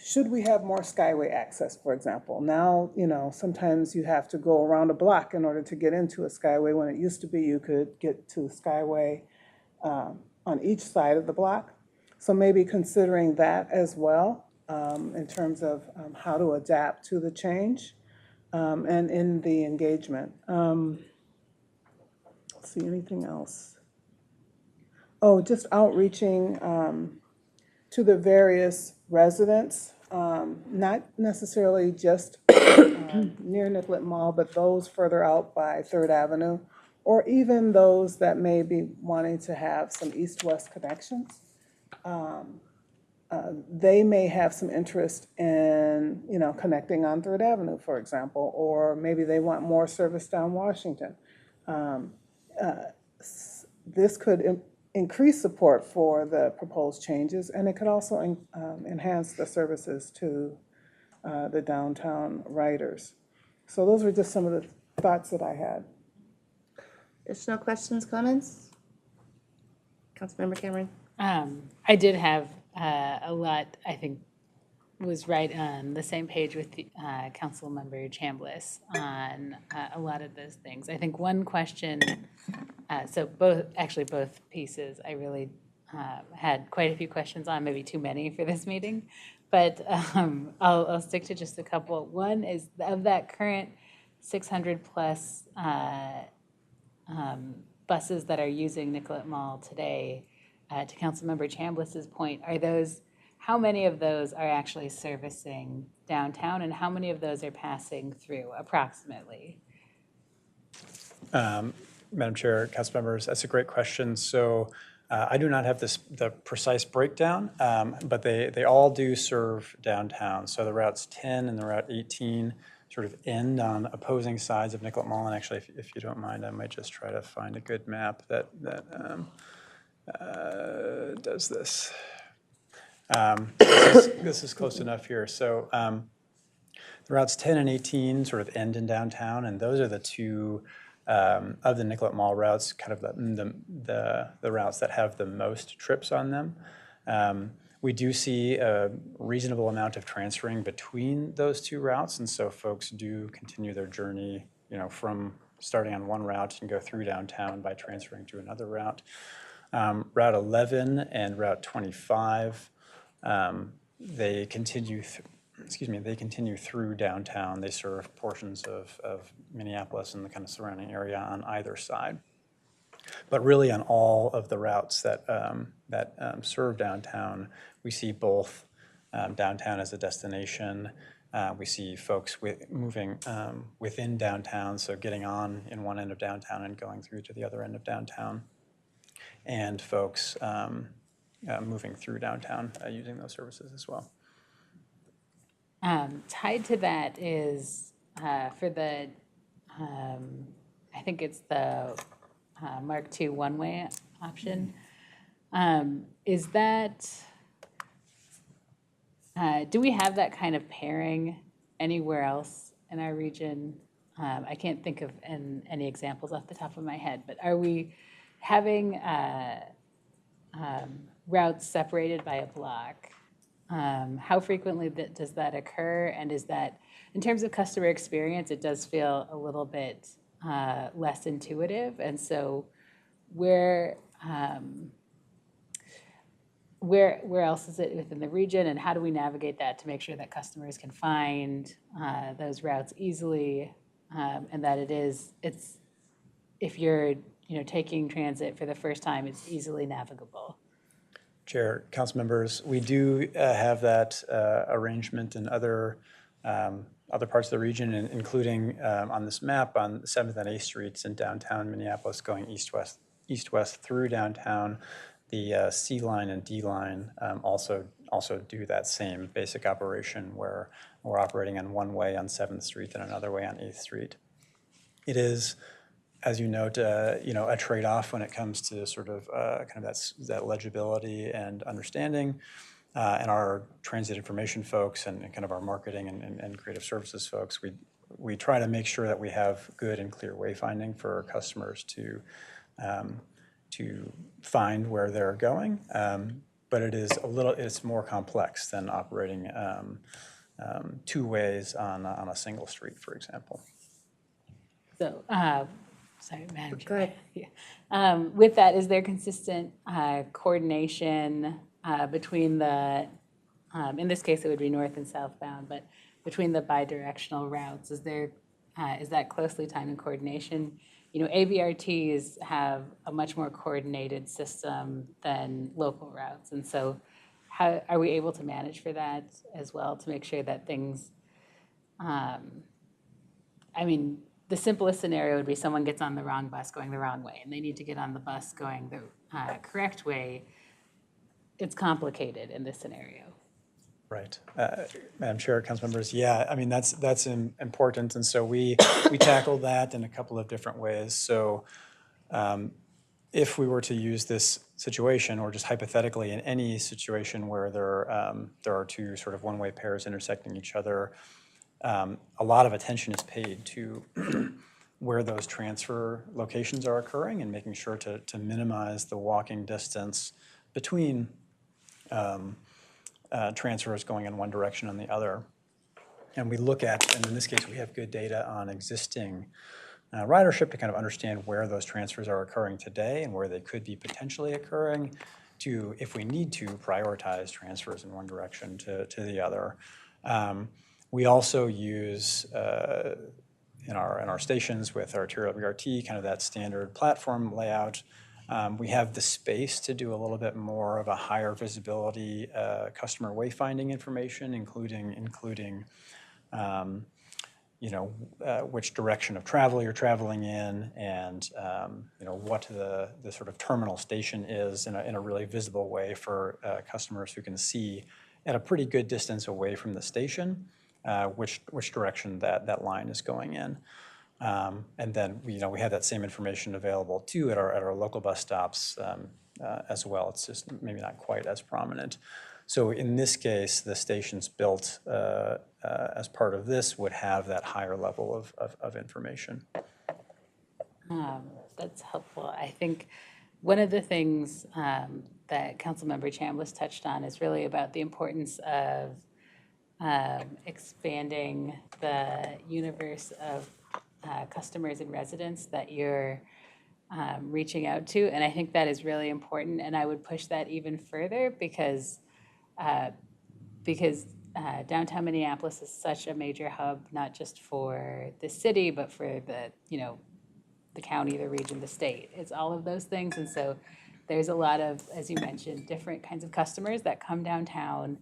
Should we have more Skyway access, for example? Now, sometimes you have to go around a block in order to get into a Skyway, when it used to be you could get to Skyway on each side of the block. So maybe considering that as well, in terms of how to adapt to the change and in the engagement. Let's see, anything else? Oh, just outreaching to the various residents, not necessarily just near Nicollet Mall, but those further out by 3rd Avenue, or even those that may be wanting to have some east-west connections. They may have some interest in, connecting on 3rd Avenue, for example, or maybe they want more service down Washington. This could increase support for the proposed changes, and it could also enhance the services to the downtown riders. So those were just some of the thoughts that I had. Additional questions, comments? Councilmember Cameron. I did have a lot, I think, was right on the same page with Councilmember Chambliss on a lot of those things. I think one question, so both pieces, I really had quite a few questions on, maybe too many for this meeting, but I'll stick to just a couple. One is, of that current 600 plus buses that are using Nicollet Mall today, to Councilmember Chambliss's point, how many of those are actually servicing downtown, and how many of those are passing through approximately? Madam Chair, council members, that's a great question. So I do not have the precise breakdown, but they all do serve downtown. So the routes 10 and the route 18 sort of end on opposing sides of Nicollet Mall. And actually, if you don't mind, I might just try to find a good map that does this. This is close enough here. So the routes 10 and 18 sort of end in downtown, and those are the two of the Nicollet Mall routes, kind of the routes that have the most trips on them. We do see a reasonable amount of transferring between those two routes, and so folks do continue their journey, from starting on one route and go through downtown by transferring to another route. Route 11 and Route 25, they continue through downtown. They serve portions of Minneapolis and the kind of surrounding area on either side. But really, on all of the routes that serve downtown, we see both downtown as a destination. We see folks moving within downtown, so getting on in one end of downtown and going through to the other end of downtown, and folks moving through downtown using those services as well. Tied to that is for the, I think it's the Mark II one-way option. Is that, do we have that kind of pairing anywhere else in our region? I can't think of any examples off the top of my head, but are we having routes separated by a block? How frequently does that occur? And is that, in terms of customer experience, it does feel a little bit less intuitive. And so where else is it within the region, and how do we navigate that to make sure that customers can find those routes easily, and that it's if you're taking transit for the first time, it's easily navigable? Chair, council members, we do have that arrangement in other parts of the region, including on this map on 7th and 8th Streets in downtown Minneapolis, going east-west through downtown. The C line and D line also do that same basic operation where we're operating on one way on 7th Street and another way on 8th Street. It is, as you note, a trade-off when it comes to sort of kind of that legibility and understanding. And our transit information folks and kind of our marketing and creative services folks, we try to make sure that we have good and clear wayfinding for our customers to find where they're going. But it's more complex than operating two ways on a single street, for example. So, sorry, Madam Chair. Go ahead. Yeah. With that, is there consistent coordination between in this case, it would be north and southbound, but between the bidirectional routes, is that closely timed in coordination? AVRTs have a much more coordinated system than local routes. And so how are we able to manage for that as well to make sure that things, the simplest scenario would be someone gets on the wrong bus going the wrong way and they need to get on the bus going the correct way. It's complicated in this scenario. Right. Madam Chair, council members, that's important. And so we tackle that in a couple of different ways. So if we were to use this situation, or just hypothetically in any situation where there are two sort of one-way pairs intersecting each other, a lot of attention is paid to where those transfer locations are occurring and making sure to minimize the walking distance between transfers going in one direction and the other. And we look at, and in this case, we have good data on existing ridership to kind of understand where those transfers are occurring today and where they could be potentially occurring to, if we need to, prioritize transfers in one direction to the other. We also use in our stations with arterial BRT, kind of that standard platform layout. We have the space to do a little bit more of a higher visibility customer wayfinding information, including which direction of travel you're traveling in, and what the sort of terminal station is in a really visible way for customers who can see at a pretty good distance away from the station which direction that line is going in. And then we have that same information available too at our local bus stops as well. It's just maybe not quite as prominent. So in this case, the stations built as part of this would have that higher level of information. That's helpful. I think one of the things that Councilmember Chambliss touched on is really about the importance of expanding the universe of customers and residents that you're reaching out to. And I think that is really important. And I would push that even further because downtown Minneapolis is such a major hub, not just for the city, but for the county, the region, the state. It's all of those things. And so there's a lot of, as you mentioned, different kinds of customers that come downtown.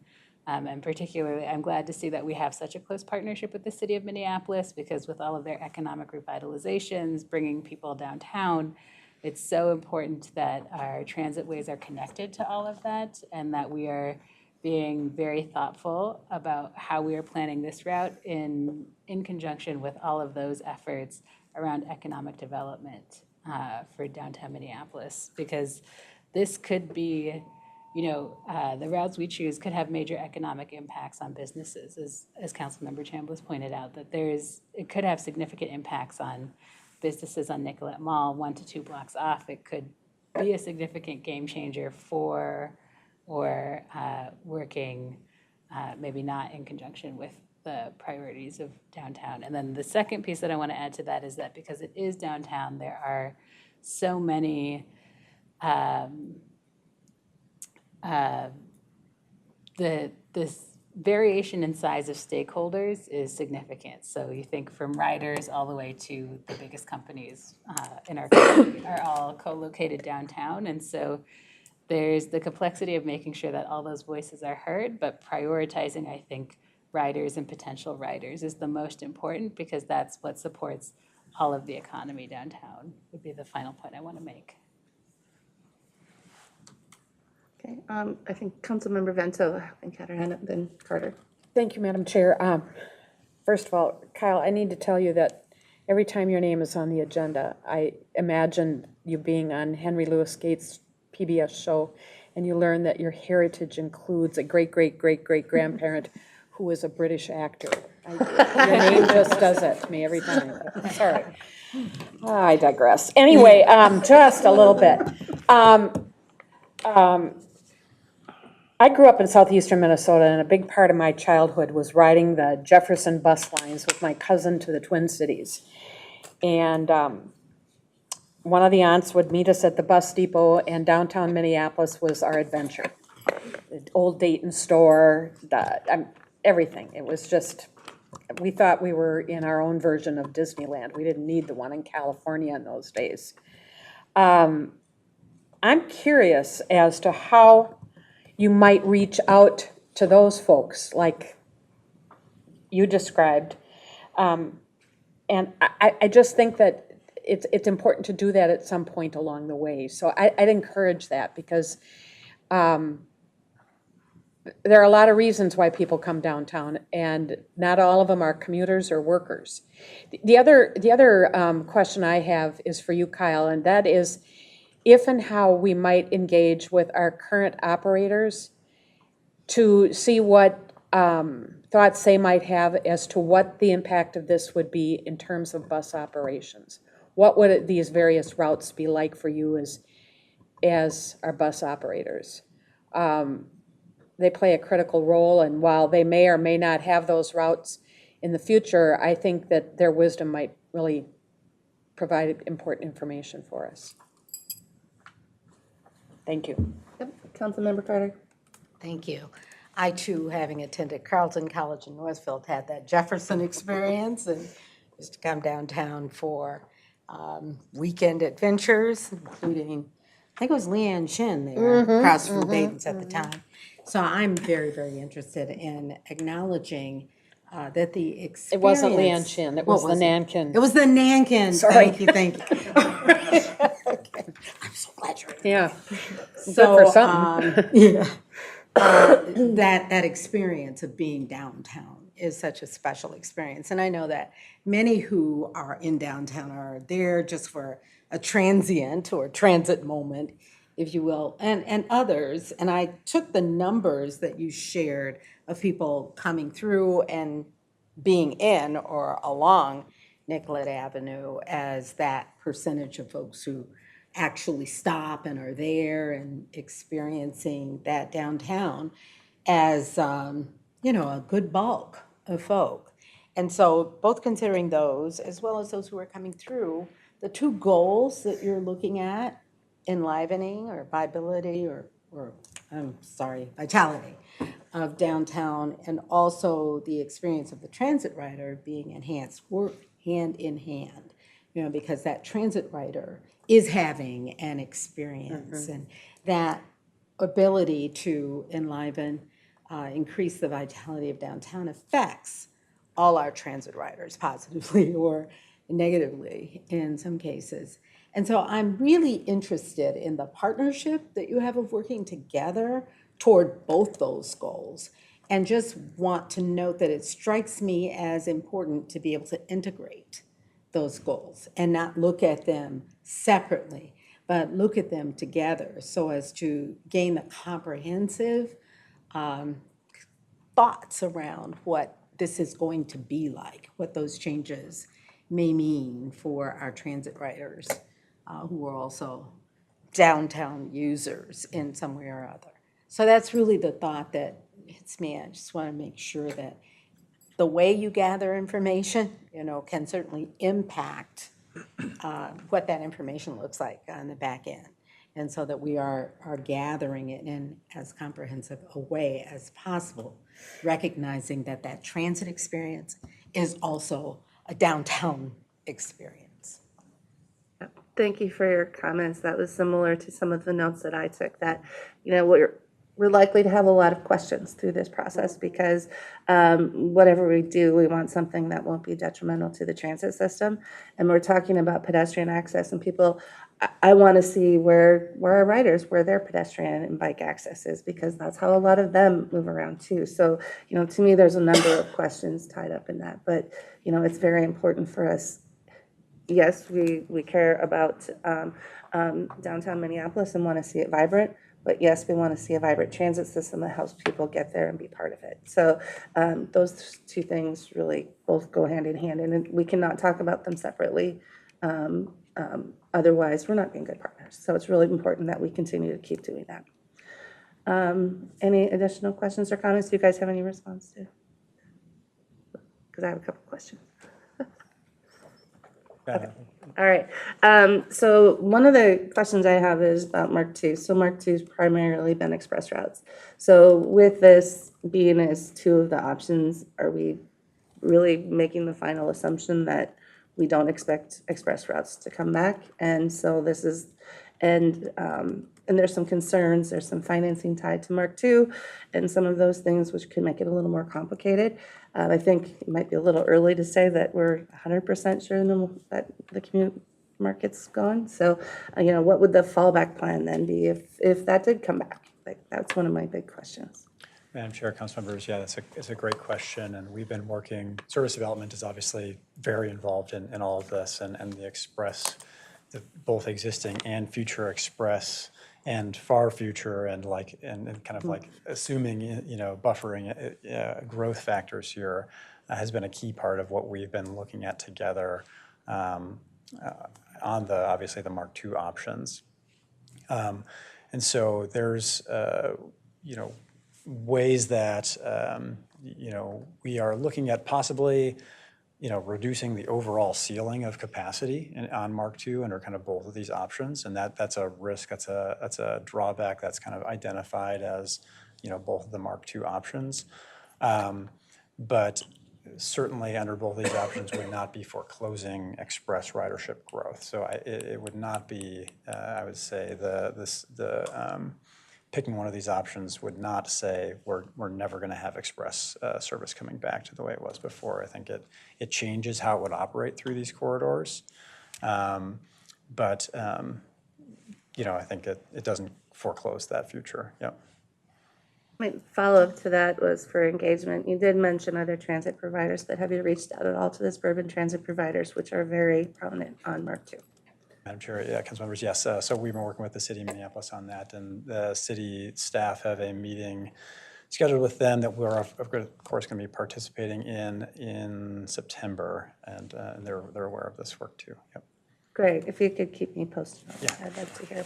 And particularly, I'm glad to see that we have such a close partnership with the city of Minneapolis, because with all of their economic revitalizations, bringing people downtown, it's so important that our transit ways are connected to all of that, and that we are being very thoughtful about how we are planning this route in conjunction with all of those efforts around economic development for downtown Minneapolis, because this could be, the routes we choose could have major economic impacts on businesses, as Councilmember Chambliss pointed out, that it could have significant impacts on businesses on Nicollet Mall, 1 to 2 blocks off. It could be a significant game changer for working maybe not in conjunction with the priorities of downtown. And then the second piece that I want to add to that is that because it is downtown, there are so many this variation in size of stakeholders is significant. So you think from riders all the way to the biggest companies in our country are all co-located downtown. And so there's the complexity of making sure that all those voices are heard, but prioritizing, I think, riders and potential riders is the most important, because that's what supports all of the economy downtown, would be the final point I want to make. Okay, I think Councilmember Vento, I think, had her hand up, then Carter. Thank you, Madam Chair. First of all, Kyle, I need to tell you that every time your name is on the agenda, I imagine you being on Henry Louis Gates' PBS show, and you learn that your heritage includes a great-great-great-great-grandparent who was a British actor. Your name just does that to me every time. Sorry. I digress. Anyway, just a little bit. I grew up in southeastern Minnesota, and a big part of my childhood was riding the Jefferson bus lines with my cousin to the Twin Cities. And one of the aunts would meet us at the bus depot, and downtown Minneapolis was our adventure. The old Dayton store, everything. It was just, we thought we were in our own version of Disneyland. We didn't need the one in California in those days. I'm curious as to how you might reach out to those folks like you described. And I just think that it's important to do that at some point along the way. So I'd encourage that, because there are a lot of reasons why people come downtown, and not all of them are commuters or workers. The other question I have is for you, Kyle, and that is if and how we might engage with our current operators to see what thoughts they might have as to what the impact of this would be in terms of bus operations. What would these various routes be like for you as our bus operators? They play a critical role, and while they may or may not have those routes in the future, I think that their wisdom might really provide important information for us. Thank you. Yep, Councilmember Carter. Thank you. I too, having attended Carleton College in Northfield, had that Jefferson experience and used to come downtown for weekend adventures, including, I think it was Leanne Shin there, across from Dayton's at the time. So I'm very, very interested in acknowledging that the experience. It wasn't Leanne Shin, it was the Nankin. It was the Nankin. Sorry. Thank you. Okay. I'm so glad you're here. Yeah. So, Good for something. yeah. That experience of being downtown is such a special experience. And I know that many who are in downtown are there just for a transient or transit moment, if you will, and others. And I took the numbers that you shared of people coming through and being in or along Nicollet Avenue as that percentage of folks who actually stop and are there and experiencing that downtown as, a good bulk of folk. And so both considering those, as well as those who are coming through, the two goals that you're looking at, enlivening or viability or vitality of downtown, and also the experience of the transit rider being enhanced, work hand in hand, because that transit rider is having an experience, and that ability to enliven, increase the vitality of downtown affects all our transit riders positively or negatively in some cases. And so I'm really interested in the partnership that you have of working together toward both those goals, and just want to note that it strikes me as important to be able to integrate those goals and not look at them separately, but look at them together so as to gain the comprehensive thoughts around what this is going to be like, what those changes may mean for our transit riders who are also downtown users in some way or other. So that's really the thought that hits me. I just want to make sure that the way you gather information, can certainly impact what that information looks like on the back end. And so that we are gathering it in as comprehensive a way as possible, recognizing that that transit experience is also a downtown experience. Thank you for your comments. That was similar to some of the notes that I took, that, we're likely to have a lot of questions through this process because whatever we do, we want something that won't be detrimental to the transit system. And we're talking about pedestrian access, and people, I want to see where our riders, where their pedestrian and bike access is, because that's how a lot of them move around too. So, to me, there's a number of questions tied up in that. But, it's very important for us. Yes, we care about downtown Minneapolis and want to see it vibrant. But yes, we want to see a vibrant transit system that helps people get there and be part of it. So those two things really both go hand in hand, and we cannot talk about them separately. Otherwise, we're not being good partners. So it's really important that we continue to keep doing that. Any additional questions or comments? Do you guys have any response to? Because I have a couple questions. Okay. All right. So one of the questions I have is about Mark II. So Mark II has primarily been express routes. So with this being as two of the options, are we really making the final assumption that we don't expect express routes to come back? And so this is, and there's some concerns, there's some financing tied to Mark II and some of those things which could make it a little more complicated. I think it might be a little early to say that we're 100% sure that the commute market's gone. So, what would the fallback plan then be if that did come back? Like, that's one of my big questions. Madam Chair, council members, yeah, it's a great question, and we've been working, service development is obviously very involved in all of this, and the express, both existing and future express and far future, and kind of like assuming, buffering growth factors here has been a key part of what we've been looking at together on obviously the Mark II options. And so there's, ways that, we are looking at possibly, reducing the overall ceiling of capacity on Mark II under kind of both of these options. And that's a risk, that's a drawback that's kind of identified as, both of the Mark II options. But certainly under both of these options would not be foreclosing express ridership growth. So it would not be, I would say, picking one of these options would not say we're never going to have express service coming back to the way it was before. I think it changes how it would operate through these corridors. But I think it doesn't foreclose that future. Yep. My follow-up to that was for engagement. You did mention other transit providers, but have you reached out at all to the suburban transit providers, which are very prominent on Mark II? Madam Chair, yeah, council members, yes. So we've been working with the city of Minneapolis on that, and the city staff have a meeting scheduled with them that we're of course going to be participating in September, and they're aware of this work too. Yep. Great. If you could keep me posted on that, Yeah. I'd like to hear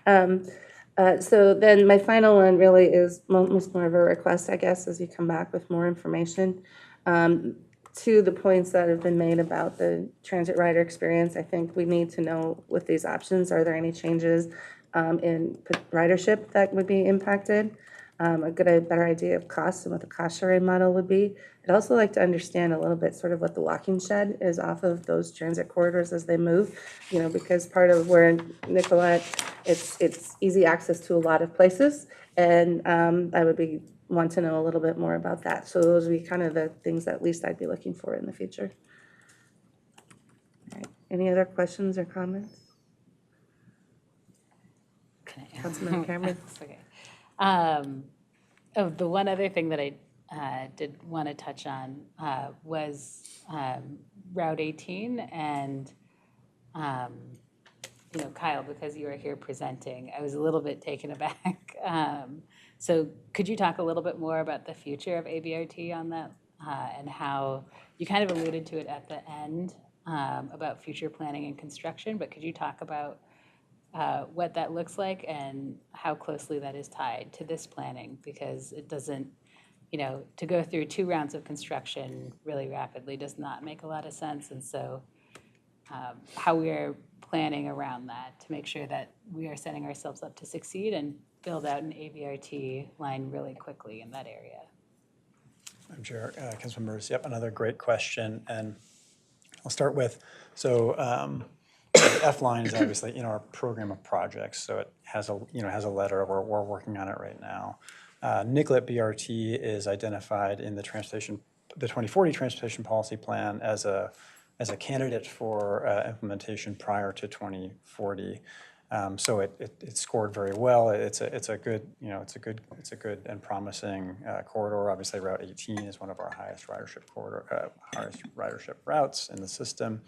about it. So then my final one really is almost more of a request, I guess, as you come back with more information. To the points that have been made about the transit rider experience, I think we need to know with these options, are there any changes in ridership that would be impacted? A better idea of costs and what the cost sharing model would be. I'd also like to understand a little bit sort of what the walking shed is off of those transit corridors as they move, because part of where Nicollet, it's easy access to a lot of places, and I would want to know a little bit more about that. So those would be kind of the things that at least I'd be looking for in the future. All right. Any other questions or comments? Councilman Cameron? Okay. The one other thing that I did want to touch on was Route 18, and Kyle, because you are here presenting, I was a little bit taken aback. So could you talk a little bit more about the future of ABRT on that, and how you kind of alluded to it at the end about future planning and construction, but could you talk about what that looks like and how closely that is tied to this planning? Because it doesn't, to go through 2 rounds of construction really rapidly does not make a lot of sense. And so how we are planning around that to make sure that we are setting ourselves up to succeed and build out an ABRT line really quickly in that area. Madam Chair, council members, yep, another great question. And I'll start with, so The F line is obviously in our program of projects, so it has a letter. We're working on it right now. Nicollet BRT is identified in the 2040 Transportation Policy Plan as a candidate for implementation prior to 2040. So it scored very well. It's a good and promising corridor. Obviously, Route 18 is one of our highest ridership routes in the system.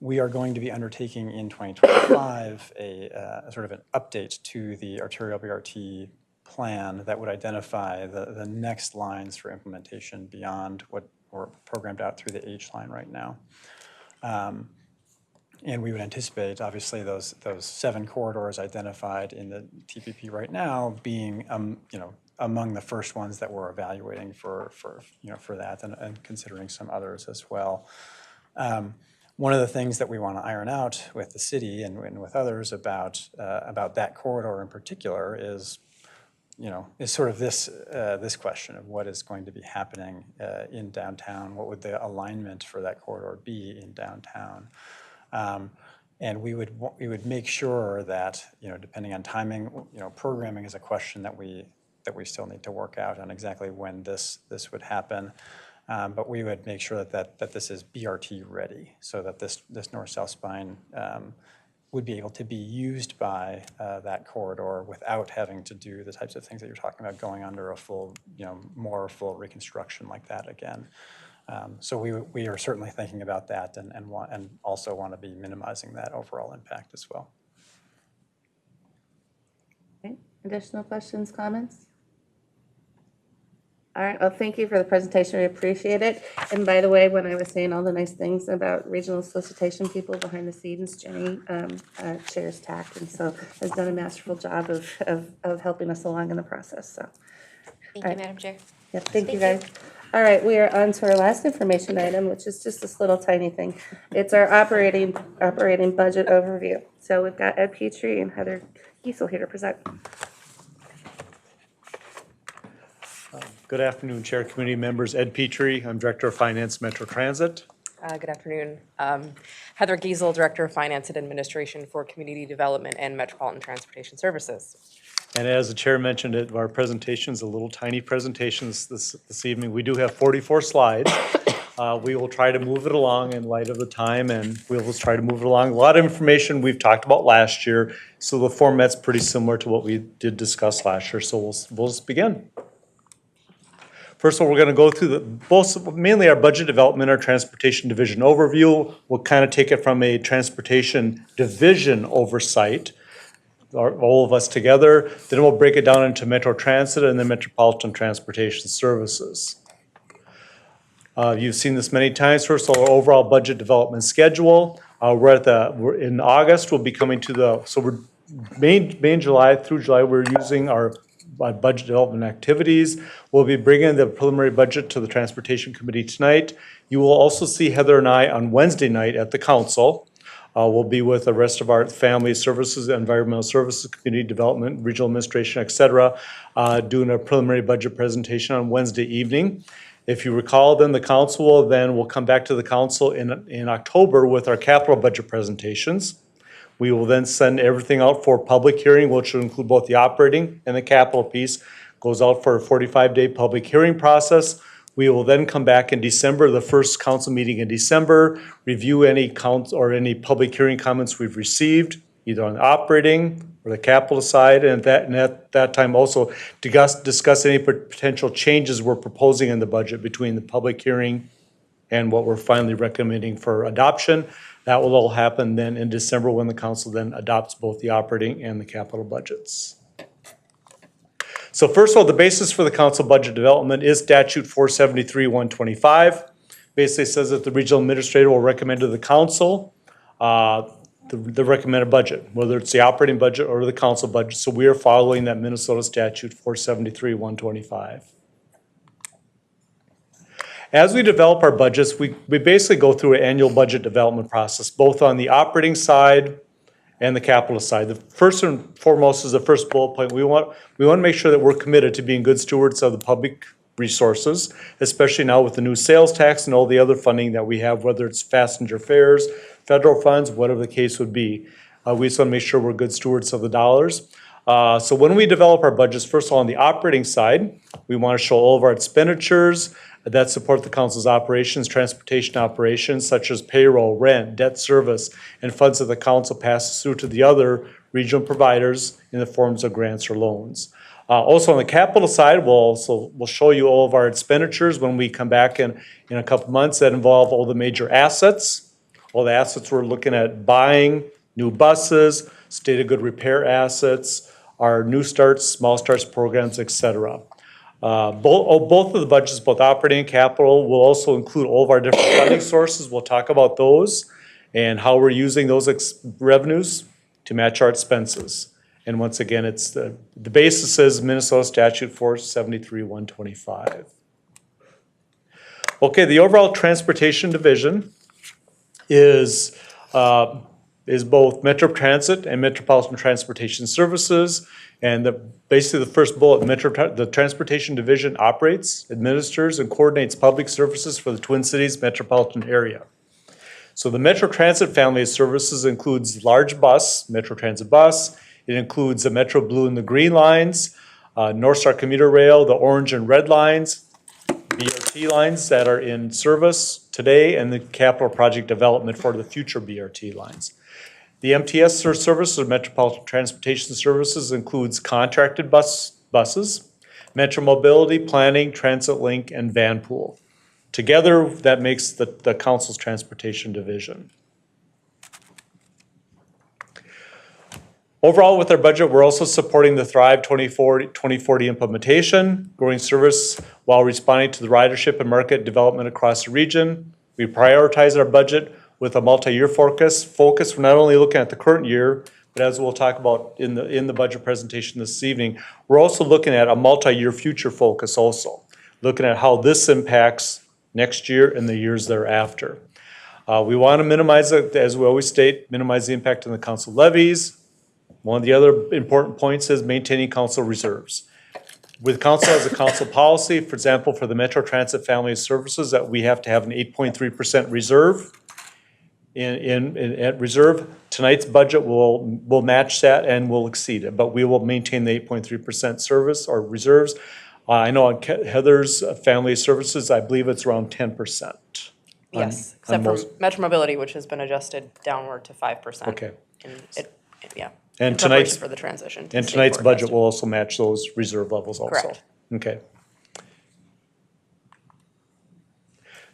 We are going to be undertaking in 2025 a sort of an update to the arterial BRT plan that would identify the next lines for implementation beyond what we're programmed out through the H line right now. And we would anticipate, obviously, those 7 corridors identified in the TPP right now being, among the first ones that we're evaluating for that, and considering some others as well. One of the things that we want to iron out with the city and with others about that corridor in particular is sort of this question of what is going to be happening in downtown. What would the alignment for that corridor be in downtown? And we would make sure that, depending on timing, programming is a question that we still need to work out on exactly when this would happen. But we would make sure that this is BRT ready, so that this north-south spine would be able to be used by that corridor without having to do the types of things that you're talking about, going under a full, more full reconstruction like that again. So we are certainly thinking about that and also want to be minimizing that overall impact as well. Okay. Additional questions, comments? All right, well, thank you for the presentation. We appreciate it. And by the way, when I was saying all the nice things about regional solicitation people behind the scenes, Jenny chairs TAAC, and so has done a masterful job of helping us along in the process. So, Thank you, Madam Chair. yeah, thank you guys. All right, we are on to our last information item, which is just this little tiny thing. It's our operating budget overview. So we've got Ed Petrie and Heather Giesel here to present. Good afternoon, Chair, community members. Ed Petrie, I'm Director of Finance, Metro Transit. Good afternoon. Heather Giesel, Director of Finance and Administration for Community Development and Metropolitan Transportation Services. And as the Chair mentioned at our presentations, a little tiny presentations this evening, we do have 44 slides. We will try to move it along in light of the time, and we will try to move it along. A lot of information we've talked about last year, so the format's pretty similar to what we did discuss last year, so we'll just begin. First of all, we're going to go through mainly our budget development, our transportation division overview. We'll kind of take it from a transportation division oversight, all of us together. Then we'll break it down into Metro Transit and then Metropolitan Transportation Services. You've seen this many times. First of all, our overall budget development schedule. We're in August. We'll be coming to we're May and July through July. We're using our budget development activities. We'll be bringing the preliminary budget to the Transportation Committee tonight. You will also see Heather and I on Wednesday night at the council. We'll be with the rest of our family services, environmental services, community development, regional administration, et cetera, doing a preliminary budget presentation on Wednesday evening. If you recall, then the council will come back to the council in October with our capital budget presentations. We will then send everything out for public hearing, which will include both the operating and the capital piece. Goes out for a 45-day public hearing process. We will then come back in December, the first council meeting in December, review any public hearing comments we've received, either on the operating or the capital side, and at that time also discuss any potential changes we're proposing in the budget between the public hearing and what we're finally recommending for adoption. That will all happen then in December when the council then adopts both the operating and the capital budgets. So first of all, the basis for the council budget development is statute 473-125. Basically says that the regional administrator will recommend to the council the recommended budget, whether it's the operating budget or the council budget. So we are following that Minnesota statute 473-125. As we develop our budgets, we basically go through an annual budget development process, both on the operating side and the capital side. The first and foremost is the first bullet point. We want to make sure that we're committed to being good stewards of the public resources, especially now with the new sales tax and all the other funding that we have, whether it's passenger fares, federal funds, whatever the case would be. We just want to make sure we're good stewards of the dollars. So when we develop our budgets, first of all, on the operating side, we want to show all of our expenditures that support the council's operations, transportation operations, such as payroll, rent, debt service, and funds that the council passes through to the other regional providers in the forms of grants or loans. Also on the capital side, we'll show you all of our expenditures when we come back in a couple months that involve all the major assets. All the assets we're looking at buying, new buses, state of good repair assets, our new starts, small starts programs, et cetera. Both of the budgets, both operating and capital, will also include all of our different funding sources. We'll talk about those and how we're using those revenues to match our expenses. And once again, it's the basis is Minnesota Statute 473-125. Okay, the overall transportation division is both Metro Transit and Metropolitan Transportation Services. And basically the first bullet, the Transportation Division operates, administers, and coordinates public services for the Twin Cities metropolitan area. So the Metro Transit family of services includes large bus, Metro Transit bus. It includes the Metro Blue and the Green lines, North Star Commuter Rail, the orange and red lines, BRT lines that are in service today, and the capital project development for the future BRT lines. The MTS service, or Metropolitan Transportation Services, includes contracted buses, Metro Mobility, Planning, Transit Link, and Van Pool. Together, that makes the council's transportation division. Overall, with our budget, we're also supporting the Thrive 2040 implementation, growing service while responding to the ridership and market development across the region. We prioritize our budget with a multi-year focus. We're not only looking at the current year, but as we'll talk about in the budget presentation this evening, we're also looking at a multi-year future focus also, looking at how this impacts next year and the years thereafter. We want to minimize it, as we always state, minimize the impact on the council levies. One of the other important points is maintaining council reserves. With council as a council policy, for example, for the Metro Transit family of services, that we have to have an 8.3% reserve. At reserve, tonight's budget will match that and will exceed it, but we will maintain the 8.3% service or reserves. I know on Heather's family services, I believe it's around 10%. Yes, except for Metro Mobility, which has been adjusted downward to 5%. Okay. Yeah. And tonight's for the transition. And tonight's budget will also match those reserve levels also. Correct. Okay.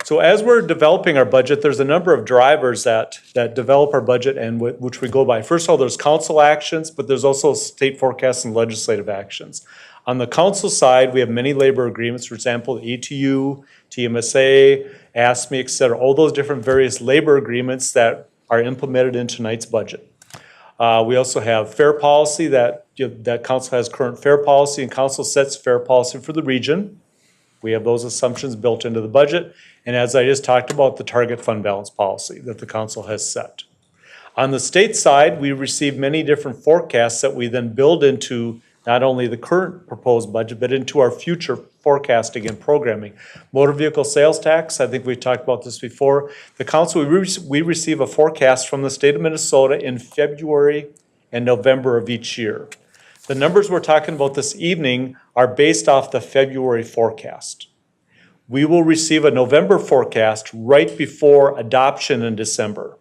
So as we're developing our budget, there's a number of drivers that develop our budget and which we go by. First of all, there's council actions, but there's also state forecasts and legislative actions. On the council side, we have many labor agreements, for example, the ETU, TMSA, ASME, et cetera, all those different various labor agreements that are implemented in tonight's budget. We also have fair policy that council has current fair policy, and council sets fair policy for the region. We have those assumptions built into the budget. And as I just talked about, the target fund balance policy that the council has set. On the state side, we receive many different forecasts that we then build into not only the current proposed budget, but into our future forecasting and programming. Motor vehicle sales tax, I think we talked about this before. The council, we receive a forecast from the state of Minnesota in February and November of each year. The numbers we're talking about this evening are based off the February forecast. We will receive a November forecast right before adoption in December.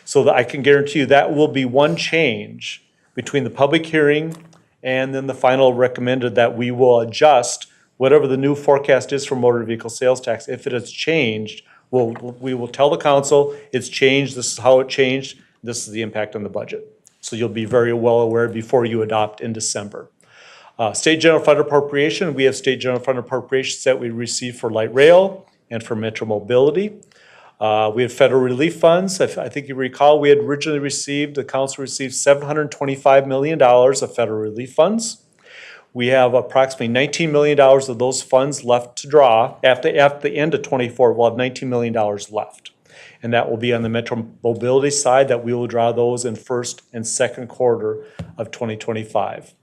So that I can guarantee you that will be one change between the public hearing and then the final recommended, that we will adjust whatever the new forecast is for motor vehicle sales tax. If it has changed, we will tell the council it's changed, this is how it changed, this is the impact on the budget. So you'll be very well aware before you adopt in December. State general fund appropriation, we have state general fund appropriations that we receive for light rail and for Metro Mobility. We have federal relief funds. I think you recall, we had originally received, the council received $725 million of federal relief funds. We have approximately $19 million of those funds left to draw. At the end of 24, we'll have $19 million left. And that will be on the Metro Mobility side, that we will draw those in first and second quarter of 2025.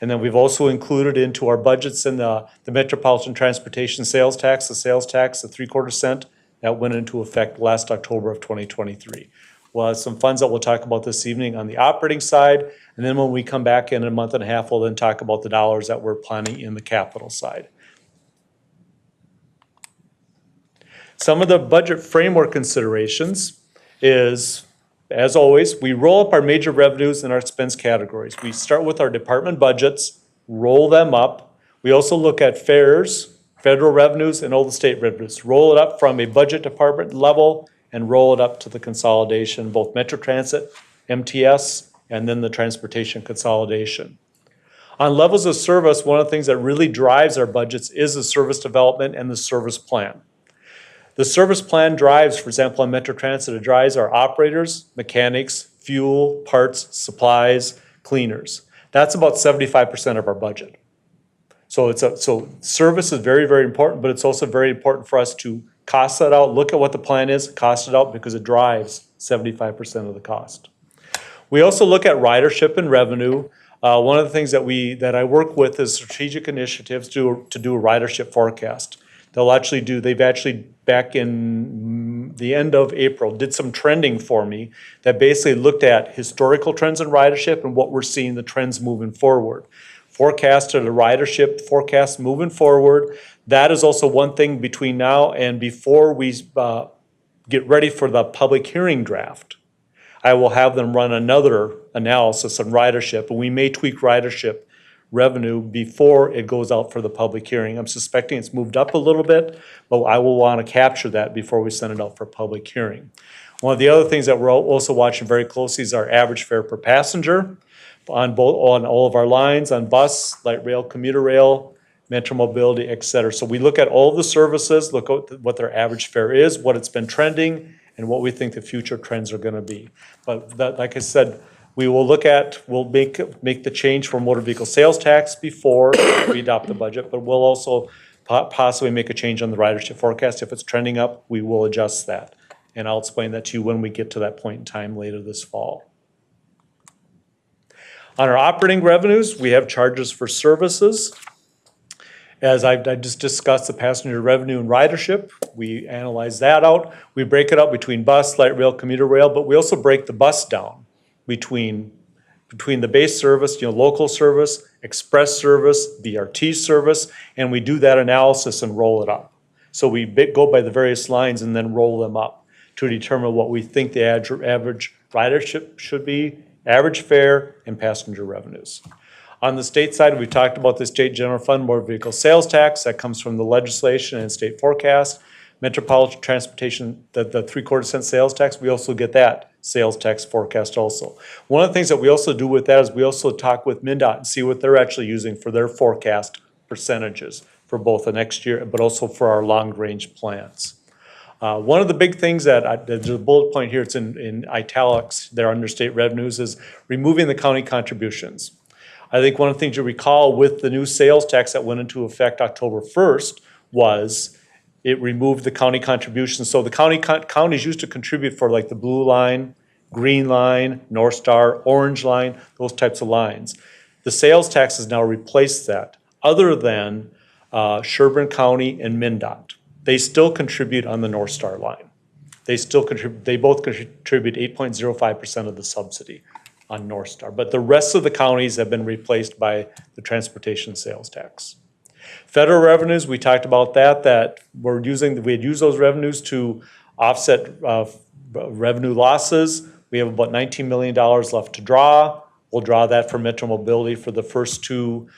And then we've also included into our budgets in the Metropolitan Transportation Sales Tax, the 3/4 cent, that went into effect last October of 2023. We'll have some funds that we'll talk about this evening on the operating side, and then when we come back in a month and a half, we'll then talk about the dollars that we're planning in the capital side. Some of the budget framework considerations is, as always, we roll up our major revenues and our expense categories. We start with our department budgets, roll them up. We also look at fares, federal revenues, and all the state revenues. Roll it up from a budget department level and roll it up to the consolidation, both Metro Transit, MTS, and then the transportation consolidation. On levels of service, one of the things that really drives our budgets is the service development and the service plan. The service plan drives, for example, on Metro Transit, it drives our operators, mechanics, fuel, parts, supplies, cleaners. That's about 75% of our budget. So service is very, very important, but it's also very important for us to cost that out, look at what the plan is, cost it out, because it drives 75% of the cost. We also look at ridership and revenue. One of the things that I work with is strategic initiatives to do a ridership forecast. They've actually back in the end of April, did some trending for me that basically looked at historical trends in ridership and what we're seeing the trends moving forward. Forecasted a ridership forecast moving forward. That is also one thing between now and before we get ready for the public hearing draft. I will have them run another analysis on ridership, and we may tweak ridership revenue before it goes out for the public hearing. I'm suspecting it's moved up a little bit, but I will want to capture that before we send it out for public hearing. One of the other things that we're also watching very closely is our average fare per passenger on all of our lines, on bus, light rail, commuter rail, Metro Mobility, et cetera. So we look at all the services, look at what their average fare is, what it's been trending, and what we think the future trends are going to be. But that, like I said, we'll make the change for motor vehicle sales tax before we adopt the budget, but we'll also possibly make a change on the ridership forecast. If it's trending up, we will adjust that. And I'll explain that to you when we get to that point in time later this fall. On our operating revenues, we have charges for services. As I just discussed, the passenger revenue and ridership, we analyze that out. We break it up between bus, light rail, commuter rail, but we also break the bus down between the base service, local service, express service, BRT service, and we do that analysis and roll it up. So we go by the various lines and then roll them up to determine what we think the average ridership should be, average fare, and passenger revenues. On the state side, we talked about the state general fund motor vehicle sales tax that comes from the legislation and state forecast. Metropolitan Transportation, the 3/4 cent sales tax, we also get that sales tax forecast also. One of the things that we also do with that is we also talk with MnDOT and see what they're actually using for their forecast percentages for both the next year, but also for our long-range plans. One of the big things that there's a bullet point here, it's in italics there under state revenues, is removing the county contributions. I think one of the things you recall with the new sales tax that went into effect October 1st was it removed the county contributions. So the counties used to contribute for like the blue line, green line, North Star, orange line, those types of lines. The sales tax has now replaced that, other than Sherburne County and MnDOT. They still contribute on the North Star line. They both contribute 8.05% of the subsidy on North Star. But the rest of the counties have been replaced by the transportation sales tax. Federal revenues, we talked about that we had used those revenues to offset revenue losses. We have about $19 million left to draw. We'll draw that for Metro Mobility for the first two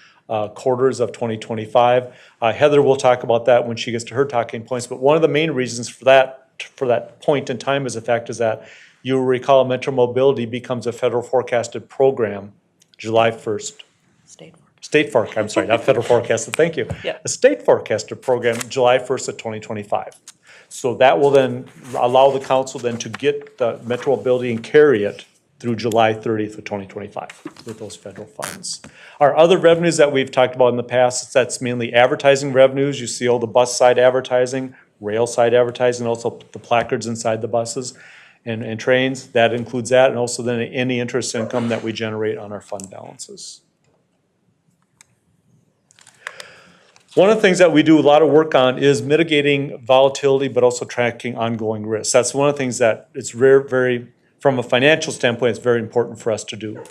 quarters of 2025. Heather will talk about that when she gets to her talking points, but one of the main reasons for that point in time is the fact is that you'll recall Metro Mobility becomes a federal forecasted program July 1st. State forecast, I'm sorry, not federal forecasted, thank you. Yeah. A state forecasted program July 1st of 2025. So that will then allow the council then to get the Metro Mobility and carry it through July 30th of 2025 with those federal funds. Our other revenues that we've talked about in the past, that's mainly advertising revenues. You see all the bus side advertising, rail side advertising, also the placards inside the buses and trains. That includes that, and also then any interest income that we generate on our fund balances. One of the things that we do a lot of work on is mitigating volatility, but also tracking ongoing risks. That's one of the things that it's very, from a financial standpoint, it's very important for us to do.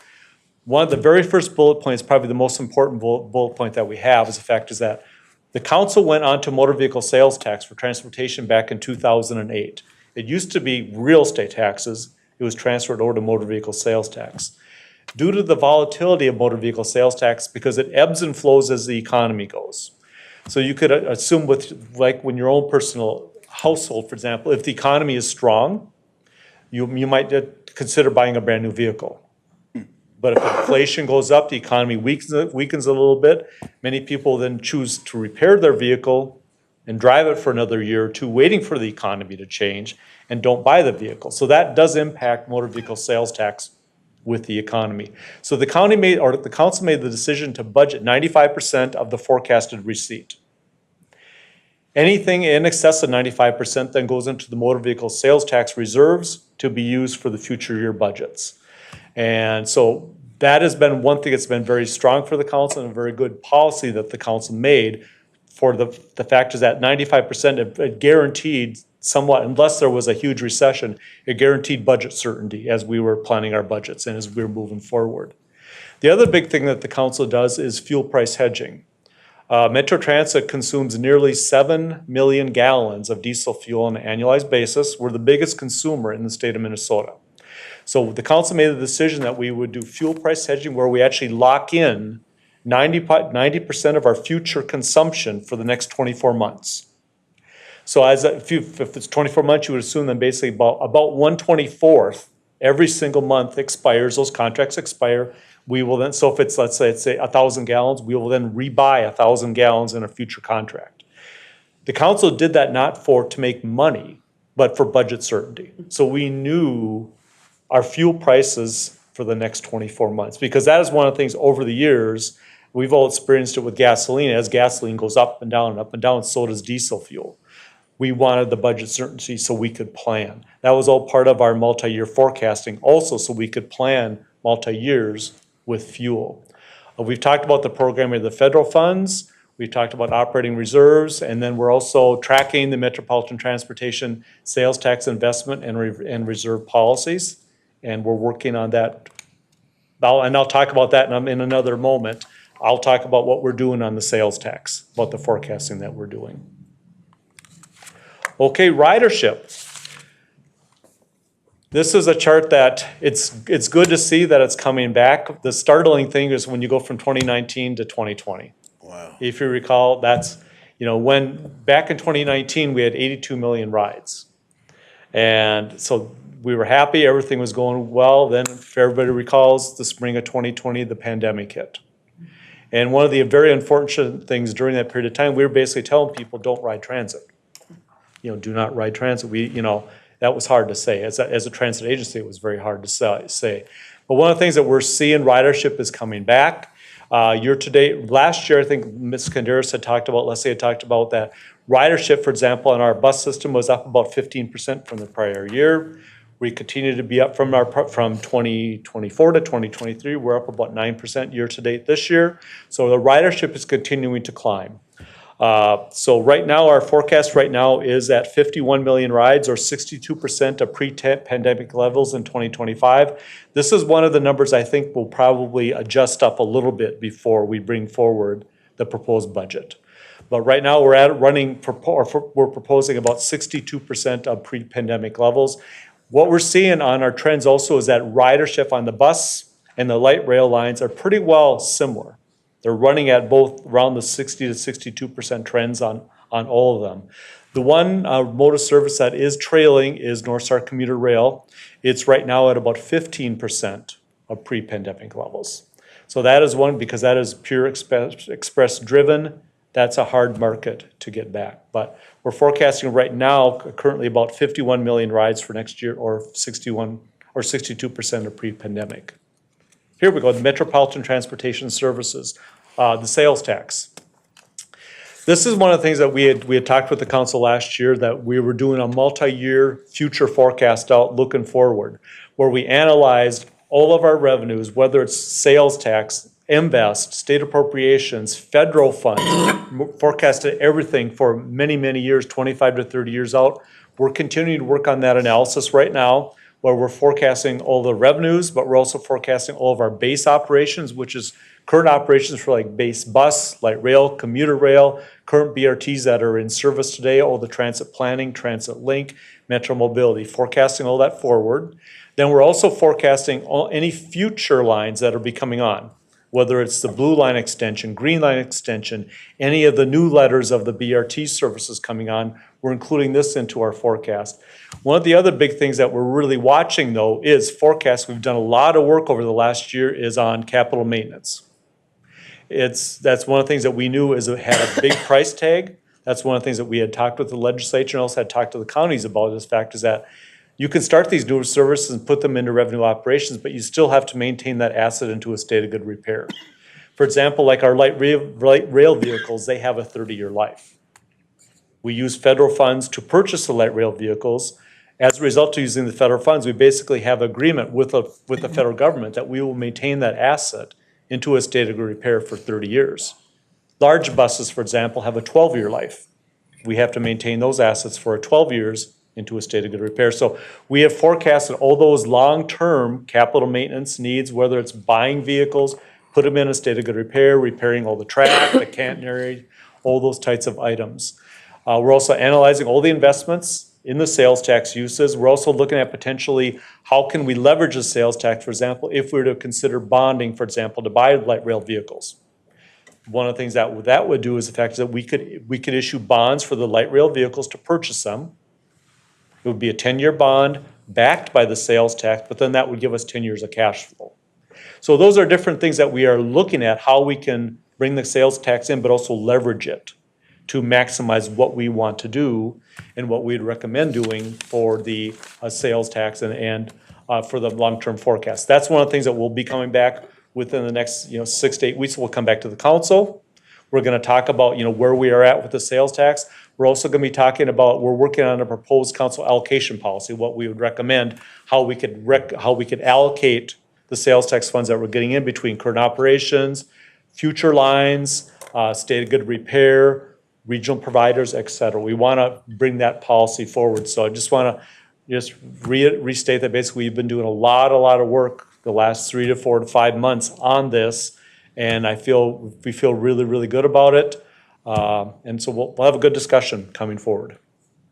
One of the very first bullet points, probably the most important bullet point that we have, is the fact is that the council went on to motor vehicle sales tax for transportation back in 2008. It used to be real estate taxes. It was transferred over to motor vehicle sales tax. Due to the volatility of motor vehicle sales tax, because it ebbs and flows as the economy goes. So you could assume with, like when your own personal household, for example, if the economy is strong, you might consider buying a brand new vehicle. But if inflation goes up, the economy weakens a little bit, many people then choose to repair their vehicle and drive it for another year or two, waiting for the economy to change, and don't buy the vehicle. So that does impact motor vehicle sales tax with the economy. So the council made the decision to budget 95% of the forecasted receipt. Anything in excess of 95% then goes into the motor vehicle sales tax reserves to be used for the future year budgets. And so that has been one thing that's been very strong for the council and a very good policy that the council made for the fact is that 95% it guaranteed somewhat, unless there was a huge recession, it guaranteed budget certainty as we were planning our budgets and as we were moving forward. The other big thing that the council does is fuel price hedging. Metro Transit consumes nearly 7 million gallons of diesel fuel on an annualized basis. We're the biggest consumer in the state of Minnesota. So the council made the decision that we would do fuel price hedging where we actually lock in 90% of our future consumption for the next 24 months. So if it's 24 months, you would assume then basically about 1/24th every single month expires, those contracts expire. We will then, so if it's, let's say 1,000 gallons, we will then rebuy 1,000 gallons in a future contract. The council did that not to make money, but for budget certainty. So we knew our fuel prices for the next 24 months, because that is one of the things over the years, we've all experienced it with gasoline. As gasoline goes up and down, so does diesel fuel. We wanted the budget certainty so we could plan. That was all part of our multi-year forecasting also, so we could plan multi-years with fuel. We've talked about the programming of the federal funds. We've talked about operating reserves, and then we're also tracking the Metropolitan Transportation sales tax investment and reserve policies, and we're working on that. I'll talk about that in another moment. I'll talk about what we're doing on the sales tax, about the forecasting that we're doing. Okay, ridership. This is a chart that it's good to see that it's coming back. The startling thing is when you go from 2019 to 2020. Wow. If you recall, that's, when back in 2019, we had 82 million rides. And so we were happy, everything was going well. Then if everybody recalls, the spring of 2020, the pandemic hit. And one of the very unfortunate things during that period of time, we were basically telling people, don't ride transit. Do not ride transit. That was hard to say. As a transit agency, it was very hard to say. But one of the things that we're seeing, ridership is coming back. Year to date, last year, I think Ms. Kandaris had talked about, Leslie had talked about that ridership, for example, in our bus system was up about 15% from the prior year. We continue to be up from 2024 to 2023. We're up about 9% year to date this year. So the ridership is continuing to climb. So right now, our forecast right now is at 51 million rides, or 62% of pre-pandemic levels in 2025. This is one of the numbers I think will probably adjust up a little bit before we bring forward the proposed budget. But right now, we're proposing about 62% of pre-pandemic levels. What we're seeing on our trends also is that ridership on the bus and the light rail lines are pretty well similar. They're running at both around the 60 to 62% trends on all of them. The one mode of service that is trailing is North Star Commuter Rail. It's right now at about 15% of pre-pandemic levels. So that is one, because that is pure express driven. That's a hard market to get back. But we're forecasting right now currently about 51 million rides for next year, or 61 or 62% of pre-pandemic. Here we go, the Metropolitan Transportation Services, the sales tax. This is one of the things that we had talked with the council last year, that we were doing a multi-year future forecast out looking forward, where we analyzed all of our revenues, whether it's sales tax, invest, state appropriations, federal funds, forecasted everything for many, many years, 25 to 30 years out. We're continuing to work on that analysis right now, where we're forecasting all the revenues, but we're also forecasting all of our base operations, which is current operations for like base bus, light rail, commuter rail, current BRTs that are in service today, all the transit planning, transit link, metro mobility, forecasting all that forward. Then we're also forecasting any future lines that are be coming on, whether it's the blue line extension, green line extension, any of the new letters of the BRT services coming on. We're including this into our forecast. One of the other big things that we're really watching, though, is forecast. We've done a lot of work over the last year is on capital maintenance. That's one of the things that we knew had a big price tag. That's one of the things that we had talked with the legislature and also had talked to the counties about. This fact is that you can start these new services and put them into revenue operations, but you still have to maintain that asset into a state of good repair. For example, like our light rail vehicles, they have a 30-year life. We use federal funds to purchase the light rail vehicles. As a result of using the federal funds, we basically have agreement with the federal government that we will maintain that asset into a state of good repair for 30 years. Large buses, for example, have a 12-year life. We have to maintain those assets for 12 years into a state of good repair. So we have forecasted all those long-term capital maintenance needs, whether it's buying vehicles, put them in a state of good repair, repairing all the track, the catenary, all those types of items. We're also analyzing all the investments in the sales tax uses. We're also looking at potentially how can we leverage the sales tax, for example, if we were to consider bonding, for example, to buy light rail vehicles. One of the things that would do is the fact that we could issue bonds for the light rail vehicles to purchase them. It would be a 10-year bond backed by the sales tax, but then that would give us 10 years of cash flow. So those are different things that we are looking at, how we can bring the sales tax in, but also leverage it to maximize what we want to do and what we'd recommend doing for the sales tax and for the long-term forecast. That's one of the things that we'll be coming back within the next 6 to 8 weeks. We'll come back to the council. We're going to talk about where we are at with the sales tax. We're also going to be talking about, we're working on a proposed council allocation policy, what we would recommend, how we could allocate the sales tax funds that we're getting in between current operations, future lines, state of good repair, regional providers, et cetera. We want to bring that policy forward. So I just want to restate that basically we've been doing a lot of work the last 3 to 4 to 5 months on this, and we feel really, really good about it. And so we'll have a good discussion coming forward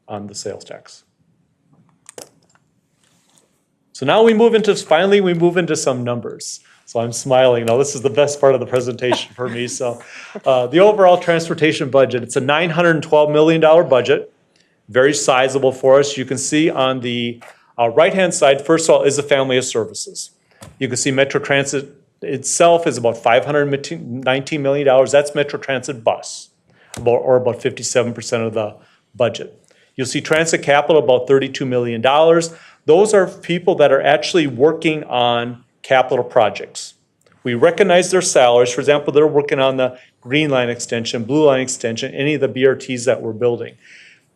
on the sales tax. So now we move into some numbers. So I'm smiling. Now this is the best part of the presentation for me. So the overall transportation budget, it's a $912 million budget, very sizable for us. You can see on the right-hand side, first of all, is the family of services. You can see Metro Transit itself is about $519 million. That's Metro Transit bus, or about 57% of the budget. You'll see Transit Capital, about $32 million. Those are people that are actually working on capital projects. We recognize their salaries. For example, they're working on the green line extension, blue line extension, any of the BRTs that we're building.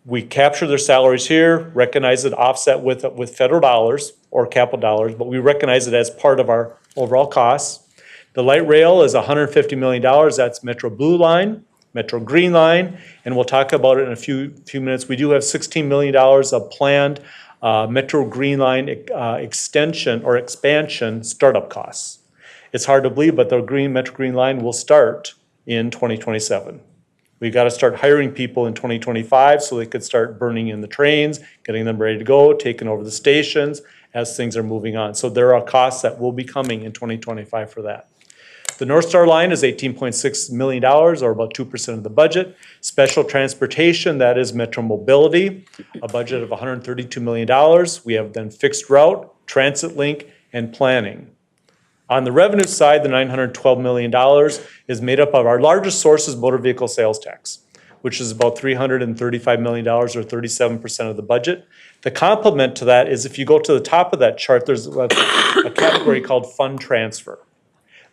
We capture their salaries here, recognize it offset with federal dollars or capital dollars, but we recognize it as part of our overall costs. The light rail is $150 million. That's Metro Blue Line, Metro Green Line, and we'll talk about it in a few minutes. We do have $16 million of planned Metro Green Line extension or expansion startup costs. It's hard to believe, but the Metro Green Line will start in 2027. We've got to start hiring people in 2025 so they could start burning in the trains, getting them ready to go, taking over the stations as things are moving on. So there are costs that will be coming in 2025 for that. The North Star line is $18.6 million, or about 2% of the budget. Special transportation, that is Metro Mobility, a budget of $132 million. We have then fixed route, transit link, and planning. On the revenue side, the $912 million is made up of our largest source is motor vehicle sales tax, which is about $335 million, or 37% of the budget. The complement to that is if you go to the top of that chart, there's a category called fund transfer.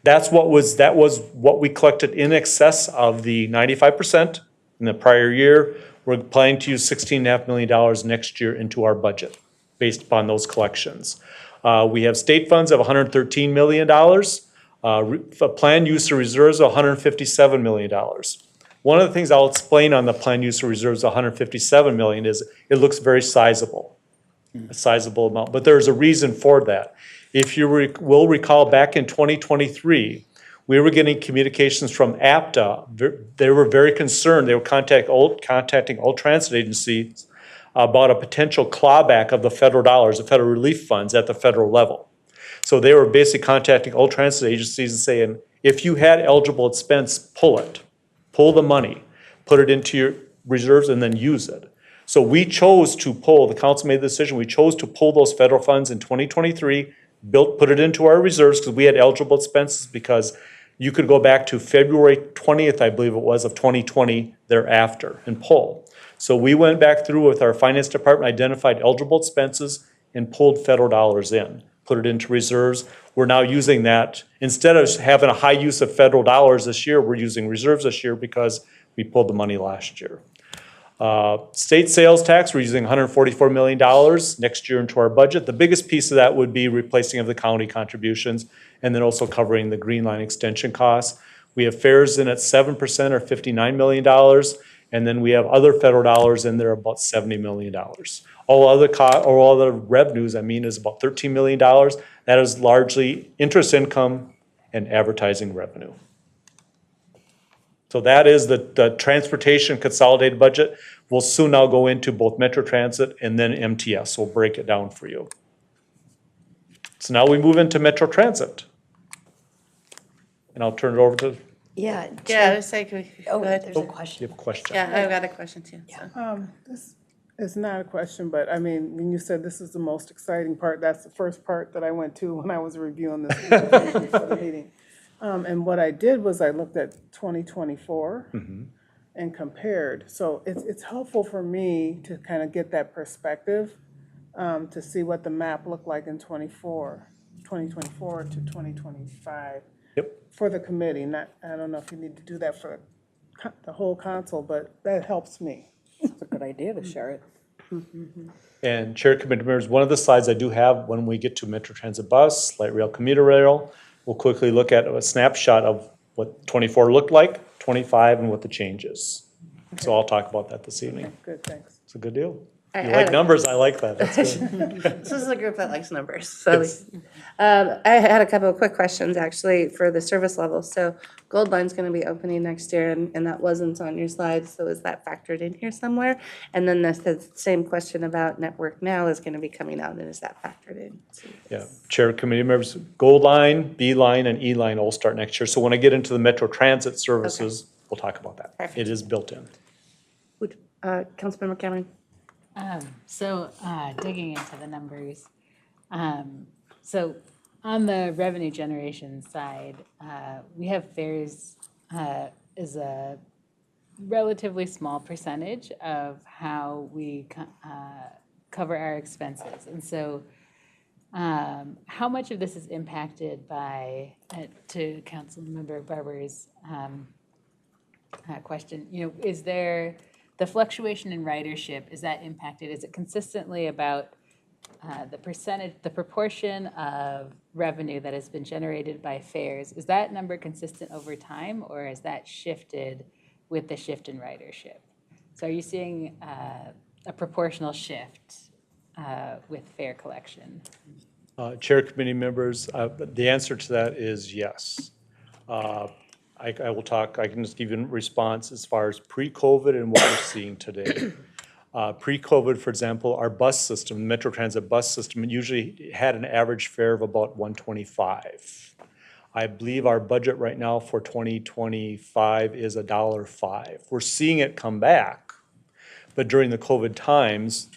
That was what we collected in excess of the 95% in the prior year. We're planning to use $16.5 million next year into our budget based upon those collections. We have state funds of $113 million. Planned use of reserves, $157 million. One of the things I'll explain on the planned use of reserves, $157 million, is it looks very sizable, a sizable amount, but there's a reason for that. If you will recall, back in 2023, we were getting communications from APTA. They were very concerned. They were contacting all transit agencies about a potential clawback of the federal dollars, the federal relief funds at the federal level. So they were basically contacting all transit agencies and saying, if you had eligible expense, pull it. Pull the money, put it into your reserves, and then use it. So we chose to pull, the council made the decision, we chose to pull those federal funds in 2023, put it into our reserves because we had eligible expenses, because you could go back to February 20th, I believe it was, of 2020 thereafter and pull. So we went back through with our finance department, identified eligible expenses, and pulled federal dollars in, put it into reserves. We're now using that. Instead of having a high use of federal dollars this year, we're using reserves this year because we pulled the money last year. State sales tax, we're using $144 million next year into our budget. The biggest piece of that would be replacing of the county contributions, and then also covering the Green Line extension costs. We have fares in at 7% or $59 million, and then we have other federal dollars in there, about $70 million. All other revenues, is about $13 million. That is largely interest income and advertising revenue. So that is the transportation consolidated budget. We'll soon now go into both Metro Transit and then MTS. We'll break it down for you. So now we move into Metro Transit. And I'll turn it over to, Yeah, there's a question. you have a question. Yeah, I've got a question too. So. This is not a question, but when you said this is the most exciting part, that's the first part that I went to when I was reviewing this for the meeting. And what I did was I looked at 2024 and compared. So it's helpful for me to kind of get that perspective to see what the map looked like in 2024 to 2025. Yep. For the committee. I don't know if you need to do that for the whole council, but that helps me. It's a good idea to share it. And Chair, committee members, one of the slides I do have when we get to Metro Transit bus, light rail, commuter rail, we'll quickly look at a snapshot of what 24 looked like, 25, and what the change is. Okay. So I'll talk about that this evening. Good, thanks. It's a good deal. You like numbers? I like that. That's good. This is a group that likes numbers. So I had a couple of quick questions actually for the service level. So Gold Line's going to be opening next year, and that wasn't on your slides. So is that factored in here somewhere? And then the same question about Network Now is going to be coming out, and is that factored in? Yeah, Chair, committee members, Gold Line, B Line, and E Line all start next year. So when I get into the Metro Transit services, we'll talk about that. Perfect. It is built in. Councilmember Cameron. Digging into the numbers. So on the revenue generation side, we have fares is a relatively small percentage of how we cover our expenses. And so how much of this is impacted by, to Councilmember Barber's question, is there the fluctuation in ridership, is that impacted? Is it consistently about the proportion of revenue that has been generated by fares? Is that number consistent over time, or is that shifted with the shift in ridership? So are you seeing a proportional shift with fare collection? Chair, committee members, the answer to that is yes. I will talk, I can just give you a response as far as pre-COVID and what we're seeing today. Pre-COVID, for example, our bus system, the Metro Transit bus system, usually had an average fare of about $1.25. I believe our budget right now for 2025 is $1.05. We're seeing it come back, but during the COVID times,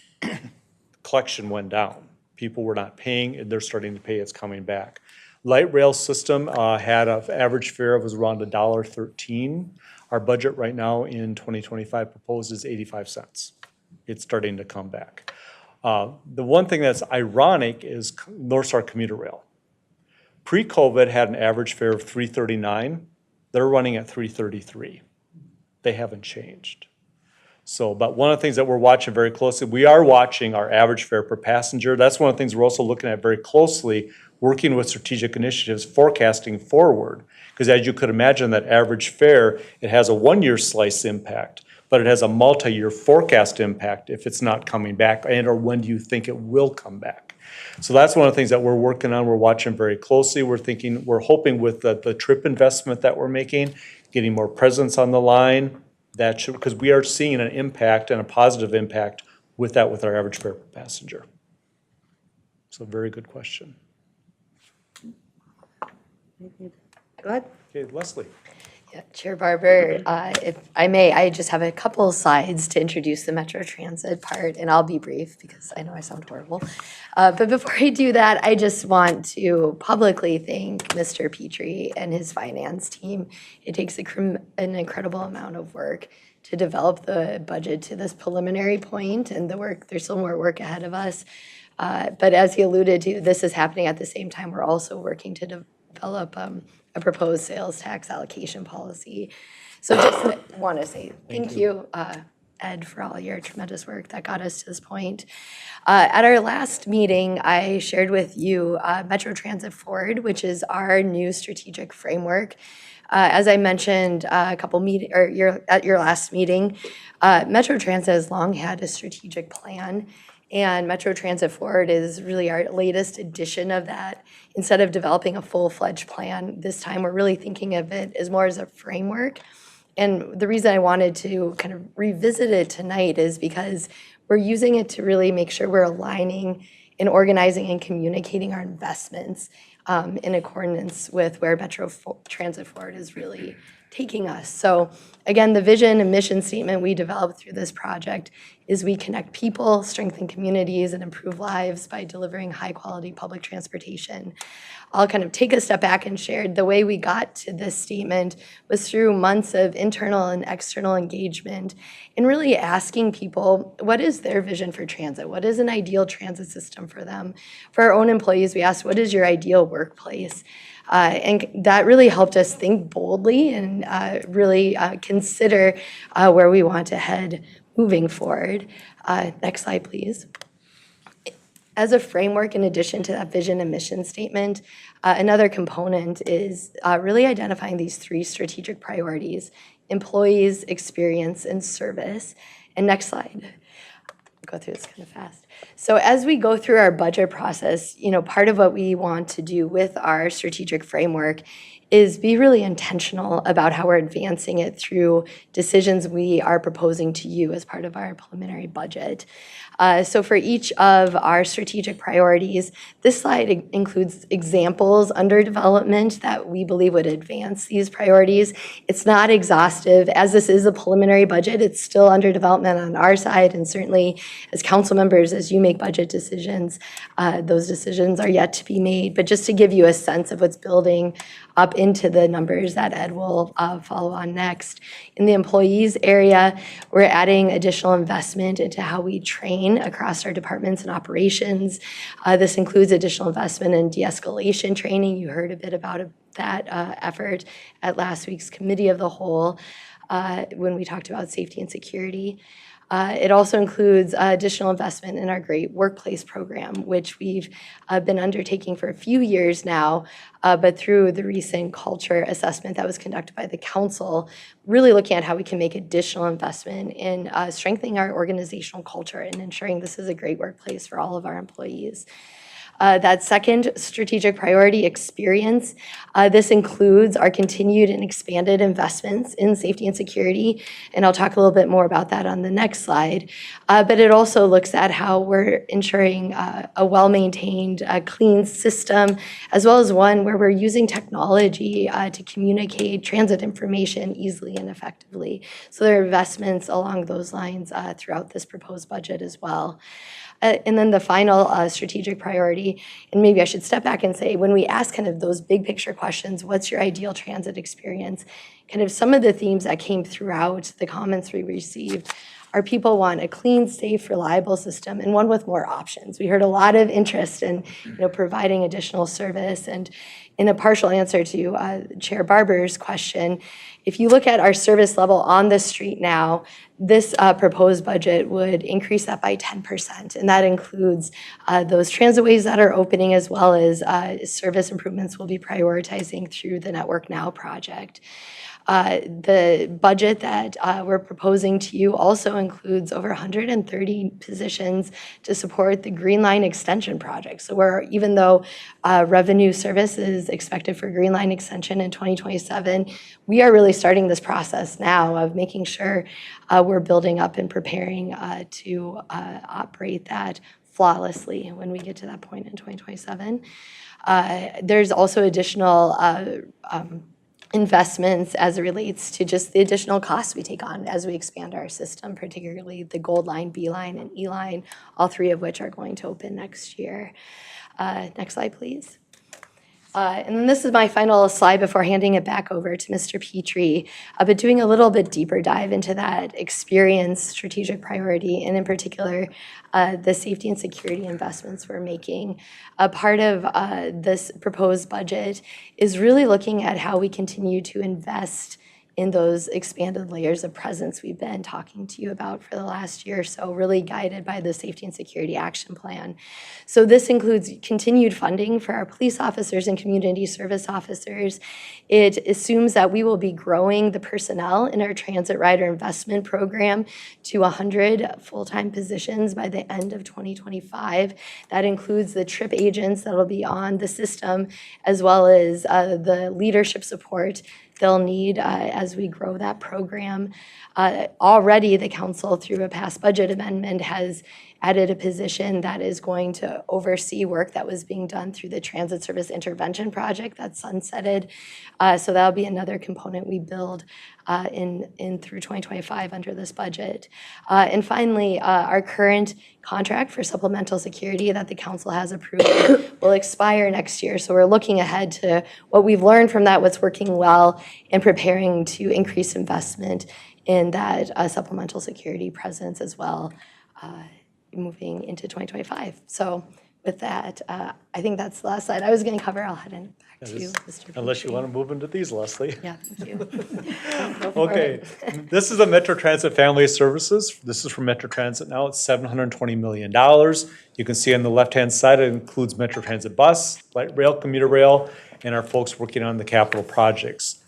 collection went down. People were not paying, and they're starting to pay, it's coming back. Light rail system had an average fare of around $1.13. Our budget right now in 2025 proposed is 85 cents. It's starting to come back. The one thing that's ironic is North Star Commuter Rail. Pre-COVID had an average fare of $3.39. They're running at $3.33. They haven't changed. So, but one of the things that we're watching very closely, we are watching our average fare per passenger. That's one of the things we're also looking at very closely working with strategic initiatives, forecasting forward. Because as you could imagine, that average fare, it has a one-year slice impact, but it has a multi-year forecast impact if it's not coming back, and or when do you think it will come back. So that's one of the things that we're working on. We're watching very closely. We're hoping with the trip investment that we're making, getting more presence on the line, that should, because we are seeing an impact and a positive impact with that with our average fare per passenger. So very good question. Go ahead. Okay, Leslie. Yeah, Chair Barber, if I may, I just have a couple slides to introduce the Metro Transit part, and I'll be brief because I know I sound horrible. But before I do that, I just want to publicly thank Mr. Petrie and his finance team. It takes an incredible amount of work to develop the budget to this preliminary point, and there's still more work ahead of us. But as he alluded to, this is happening at the same time we're also working to develop a proposed sales tax allocation policy. So just want to say thank you, Ed, for all your tremendous work that got us to this point. At our last meeting, I shared with you Metro Transit Forward, which is our new strategic framework. As I mentioned at your last meeting, Metro Transit has long had a strategic plan, and Metro Transit Forward is really our latest edition of that. Instead of developing a full-fledged plan, this time we're really thinking of it as more as a framework. And the reason I wanted to kind of revisit it tonight is because we're using it to really make sure we're aligning and organizing and communicating our investments in accordance with where Metro Transit Forward is really taking us. So again, the vision and mission statement we developed through this project is we connect people, strengthen communities, and improve lives by delivering high-quality public transportation. I'll kind of take a step back and share the way we got to this statement was through months of internal and external engagement and really asking people, what is their vision for transit? What is an ideal transit system for them? For our own employees, we asked, what is your ideal workplace? And that really helped us think boldly and really consider where we want to head moving forward. Next slide, please. As a framework, in addition to that vision and mission statement, another component is really identifying these three strategic priorities: employees, experience, and service. And next slide. Go through this kind of fast. So as we go through our budget process, part of what we want to do with our strategic framework is be really intentional about how we're advancing it through decisions we are proposing to you as part of our preliminary budget. So for each of our strategic priorities, this slide includes examples under development that we believe would advance these priorities. It's not exhaustive. As this is a preliminary budget, it's still under development on our side, and certainly as council members, as you make budget decisions, those decisions are yet to be made. But just to give you a sense of what's building up into the numbers that Ed will follow on next. In the employees area, we're adding additional investment into how we train across our departments and operations. This includes additional investment in de-escalation training. You heard a bit about that effort at last week's Committee of the Whole when we talked about safety and security. It also includes additional investment in our Great Workplace program, which we've been undertaking for a few years now, but through the recent culture assessment that was conducted by the council, really looking at how we can make additional investment in strengthening our organizational culture and ensuring this is a great workplace for all of our employees. That second strategic priority, experience, this includes our continued and expanded investments in safety and security, and I'll talk a little bit more about that on the next slide. But it also looks at how we're ensuring a well-maintained, clean system, as well as one where we're using technology to communicate transit information easily and effectively. So there are investments along those lines throughout this proposed budget as well. And then the final strategic priority, and maybe I should step back and say, when we ask kind of those big picture questions, what's your ideal transit experience? Kind of some of the themes that came throughout the comments we received are people want a clean, safe, reliable system and one with more options. We heard a lot of interest in providing additional service, and in a partial answer to Chair Barber's question, if you look at our service level on the street now, this proposed budget would increase that by 10%. And that includes those transitways that are opening, as well as service improvements we'll be prioritizing through the Network Now project. The budget that we're proposing to you also includes over 130 positions to support the Green Line Extension project. So even though revenue service is expected for Green Line Extension in 2027, we are really starting this process now of making sure we're building up and preparing to operate that flawlessly when we get to that point in 2027. There's also additional investments as it relates to just the additional costs we take on as we expand our system, particularly the Gold Line, B Line, and E Line, all three of which are going to open next year. Next slide, please. And then this is my final slide before handing it back over to Mr. Petrie, but doing a little bit deeper dive into that experience strategic priority, and in particular, the safety and security investments we're making. A part of this proposed budget is really looking at how we continue to invest in those expanded layers of presence we've been talking to you about for the last year or so, really guided by the Safety and Security Action Plan. So this includes continued funding for our police officers and community service officers. It assumes that we will be growing the personnel in our transit rider investment program to 100 full-time positions by the end of 2025. That includes the trip agents that will be on the system, as well as the leadership support they'll need as we grow that program. Already, the council, through a past budget amendment, has added a position that is going to oversee work that was being done through the Transit Service Intervention Project that's sunsetted. So that'll be another component we build in through 2025 under this budget. And finally, our current contract for supplemental security that the council has approved will expire next year. So we're looking ahead to what we've learned from that, what's working well, and preparing to increase investment in that supplemental security presence as well, moving into 2025 So with that, I think that's the last slide I was going to cover. I'll head in back to you, Mr. Unless you want to move into these, Leslie. Yeah, thank you. Okay, this is the Metro Transit Family Services. This is from Metro Transit now. It's $720 million. You can see on the left-hand side, it includes Metro Transit Bus, light rail, commuter rail, and our folks working on the capital projects.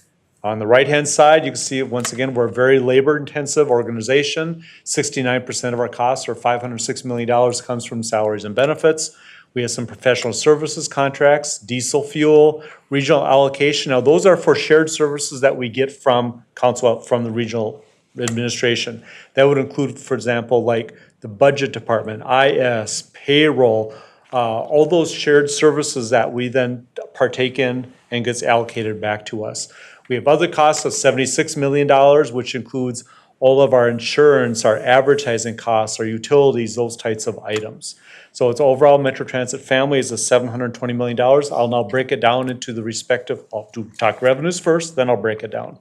On the right-hand side, you can see, once again, we're a very labor-intensive organization. 69% of our costs, or $506 million, comes from salaries and benefits. We have some professional services contracts, diesel fuel, regional allocation. Now, those are for shared services that we get from council, from the regional administration. That would include, for example, like the budget department, IS, payroll, all those shared services that we then partake in and gets allocated back to us. We have other costs of $76 million, which includes all of our insurance, our advertising costs, our utilities, those types of items. So it's overall Metro Transit Family is $720 million. I'll now break it down into the respective, I'll talk revenues first, then I'll break it down.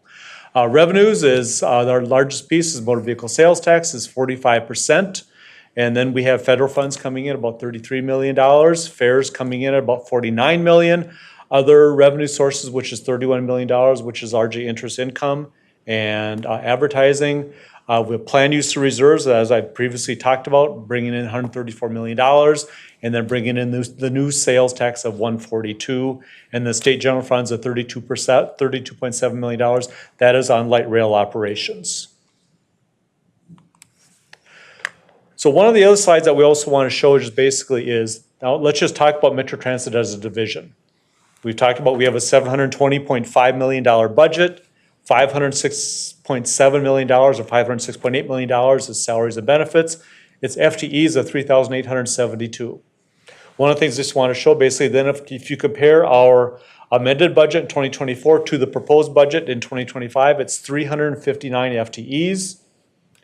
Revenues is, our largest piece is motor vehicle sales tax is 45%. And then we have federal funds coming in about $33 million, fares coming in at about $49 million. Other revenue sources, which is $31 million, which is largely interest income and advertising. We have plan use to reserves, as I previously talked about, bringing in $134 million, and then bringing in the new sales tax of $142, and the state general funds of 32.7 million dollars. That is on light rail operations. So one of the other slides that we also want to show just basically is, now let's just talk about Metro Transit as a division. We've talked about we have a $720.5 million budget, $506.7 million or $506.8 million is salaries and benefits. Its FTEs of 3,872. One of the things I just want to show basically then if you compare our amended budget in 2024 to the proposed budget in 2025, it's 359 FTEs.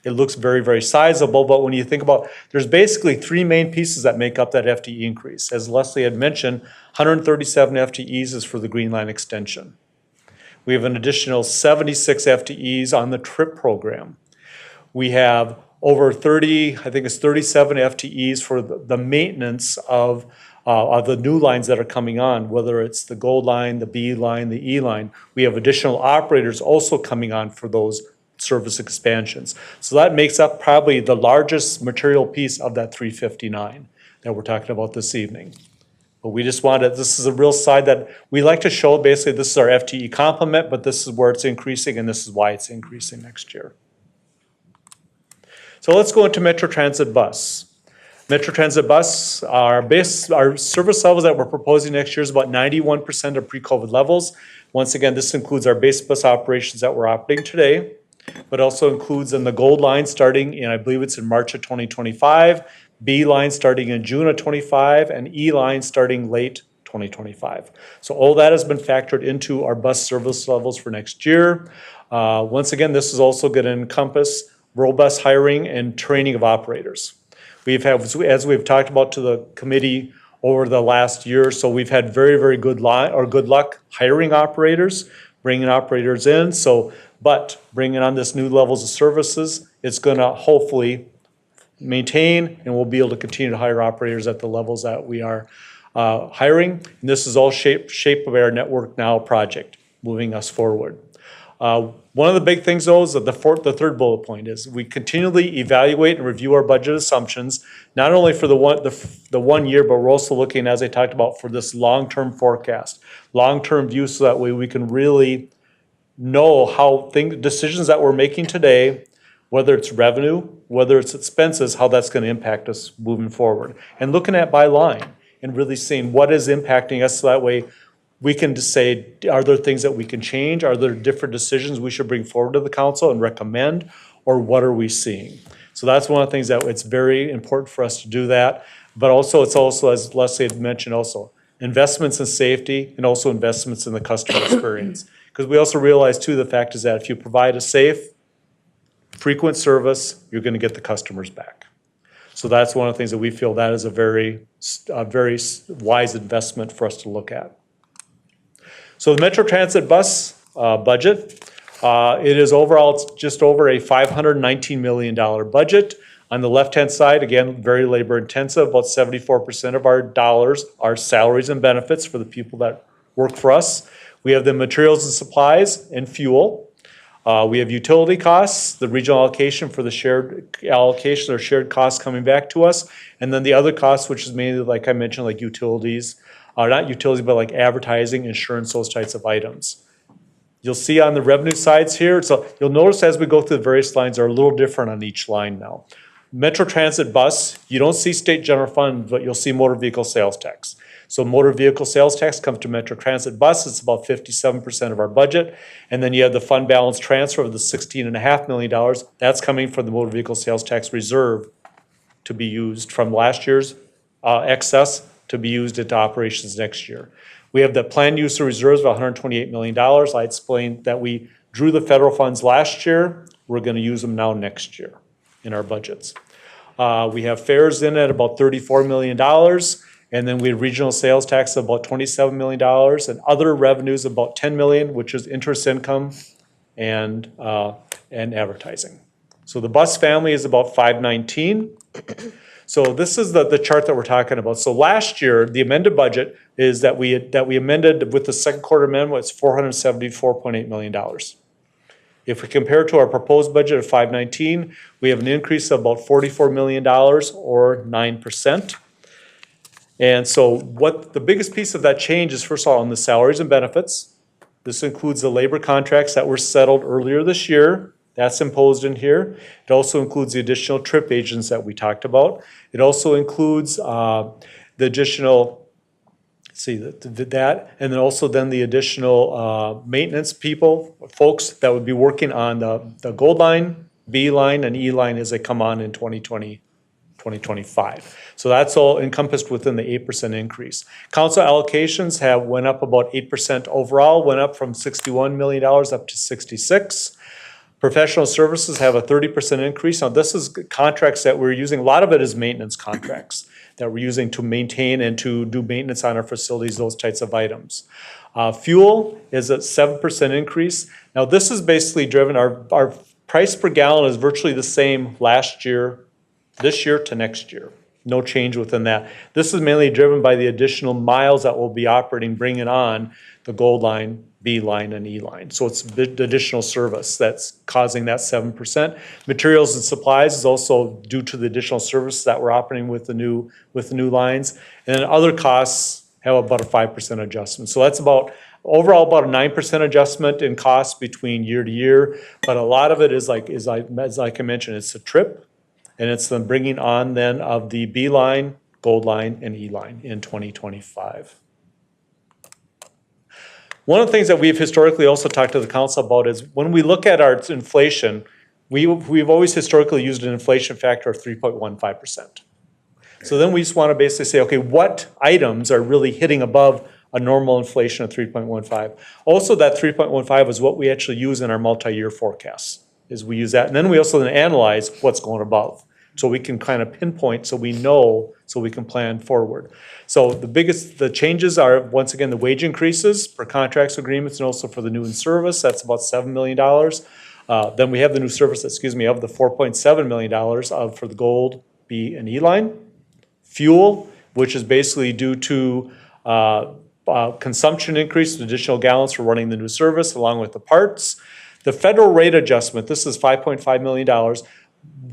It looks very, very sizable, but when you think about, there's basically three main pieces that make up that FTE increase. As Leslie had mentioned, 137 FTEs is for the Green Line extension. We have an additional 76 FTEs on the TRIP program. We have over 30, I think it's 37 FTEs for the maintenance of of the new lines that are coming on, whether it's the Gold line, the B line, the E line. We have additional operators also coming on for those service expansions. So that makes up probably the largest material piece of that 359 that we're talking about this evening. But we just wanted, this is a real side that we like to show. Basically, this is our FTE complement, but this is where it's increasing, and this is why it's increasing next year. So let's go into Metro Transit Bus. Metro Transit Bus, our service levels that we're proposing next year is about 91% of pre-COVID levels. Once again, this includes our base bus operations that we're operating today, but also includes in the Gold line starting in, I believe it's in March of 2025, B line starting in June of 25, and E line starting late 2025. So all that has been factored into our bus service levels for next year. Once again, this is also going to encompass robust hiring and training of operators. We've had, as we've talked about to the committee over the last year, so we've had very, very good luck hiring operators, bringing operators in. So, but bringing on this new levels of services, it's going to hopefully maintain, and we'll be able to continue to hire operators at the levels that we are hiring. And this is all shape of our Network Now project, moving us forward. One of the big things, though, is that the third bullet point is we continually evaluate and review our budget assumptions, not only for the 1 year, but we're also looking, as I talked about, for this long-term forecast, long-term view, so that way we can really know how decisions that we're making today, whether it's revenue, whether it's expenses, how that's going to impact us moving forward. And looking at by line and really seeing what is impacting us, so that way we can just say, are there things that we can change? Are there different decisions we should bring forward to the council and recommend? Or what are we seeing? So that's one of the things that it's very important for us to do that. But also, it's also, as Leslie had mentioned also, investments in safety and also investments in the customer experience. Because we also realize too, the fact is that if you provide a safe, frequent service, you're going to get the customers back. So that's one of the things that we feel that is a very wise investment for us to look at. So the Metro Transit Bus budget, it is overall, it's just over a $519 million budget. On the left-hand side, again, very labor intensive, about 74% of our dollars are salaries and benefits for the people that work for us. We have the materials and supplies and fuel. We have utility costs, the regional allocation for the shared allocation or shared costs coming back to us. And then the other costs, which is mainly, like I mentioned, like utilities, not utilities, but like advertising, insurance, those types of items. You'll see on the revenue sides here, so you'll notice as we go through the various lines are a little different on each line now. Metro Transit Bus, you don't see state general fund, but you'll see motor vehicle sales tax. So motor vehicle sales tax comes to Metro Transit Bus. It's about 57% of our budget. And then you have the fund balance transfer of the $16.5 million. That's coming from the motor vehicle sales tax reserve to be used from last year's excess to be used into operations next year. We have the planned use of reserves of $128 million. I explained that we drew the federal funds last year. We're going to use them now next year in our budgets. We have fares in at about $34 million. And then we have regional sales tax of about $27 million and other revenues of about $10 million, which is interest income and advertising. So the bus family is about $519. So this is the chart that we're talking about. So last year, the amended budget is that we amended with the second quarter amendment, it's $474.8 million. If we compare to our proposed budget of $519, we have an increase of about $44 million or 9%. And so what the biggest piece of that change is, first of all, on the salaries and benefits. This includes the labor contracts that were settled earlier this year. That's imposed in here. It also includes the additional trip agents that we talked about. It also includes the additional, that, and then also then the additional maintenance people, folks that would be working on the Gold line, B line, and E line as they come on in 2025. So that's all encompassed within the 8% increase. Council allocations have went up about 8% overall, went up from $61 million up to 66. Professional services have a 30% increase. Now this is contracts that we're using. A lot of it is maintenance contracts that we're using to maintain and to do maintenance on our facilities, those types of items. Fuel is a 7% increase. Now this is basically driven, our price per gallon is virtually the same last year, this year to next year. no change within that. This is mainly driven by the additional miles that will be operating, bringing on the Gold Line, B Line, and E Line. So it's the additional service that's causing that 7%. Materials and supplies is also due to the additional service that we're operating with the new lines. And then other costs have about a 5% adjustment. So that's overall about a 9% adjustment in costs between year to year. But a lot of it is like I mentioned, it's a trip, and it's the bringing on then of the B Line, Gold Line, and E Line in 2025. One of the things that we've historically also talked to the council about is when we look at our inflation, we've always historically used an inflation factor of 3.15%. So then we just want to basically say, okay, what items are really hitting above a normal inflation of 3.15? Also, that 3.15 is what we actually use in our multi-year forecasts, is we use that. And then we also then analyze what's going above. So we can kind of pinpoint, so we know, so we can plan forward. So the changes are, once again, the wage increases for contracts, agreements, and also for the new in service. That's about $7 million. Then we have the new service, of the $4.7 million for the Gold, B, and E Line. Fuel, which is basically due to consumption increase, additional gallons for running the new service, along with the parts. The federal rate adjustment, this is $5.5 million.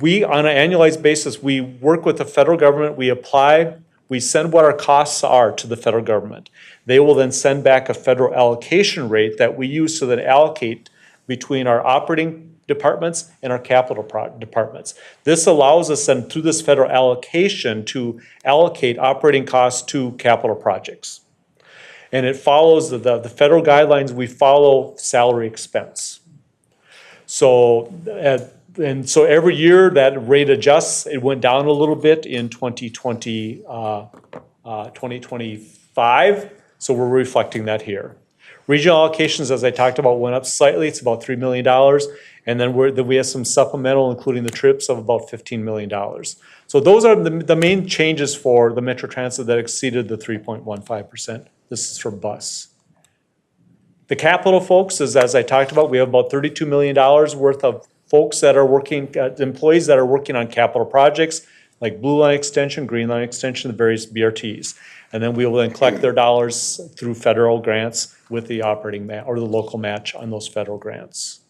We, on an annualized basis, we work with the federal government, we apply, we send what our costs are to the federal government. They will then send back a federal allocation rate that we use to then allocate between our operating departments and our capital departments. This allows us then through this federal allocation to allocate operating costs to capital projects. And it follows the federal guidelines, we follow salary expense. So every year that rate adjusts. It went down a little bit in 2025, so we're reflecting that here. Regional allocations, as I talked about, went up slightly. It's about $3 million. And then we have some supplemental, including the trips, of about $15 million. So those are the main changes for the Metro Transit that exceeded the 3.15%. This is for bus. The capital folks, as I talked about, we have about $32 million worth of folks that are working, employees that are working on capital projects like Blue Line Extension, Green Line Extension, the various BRTs. And then we will then collect their dollars through federal grants with the operating or the local match on those federal grants.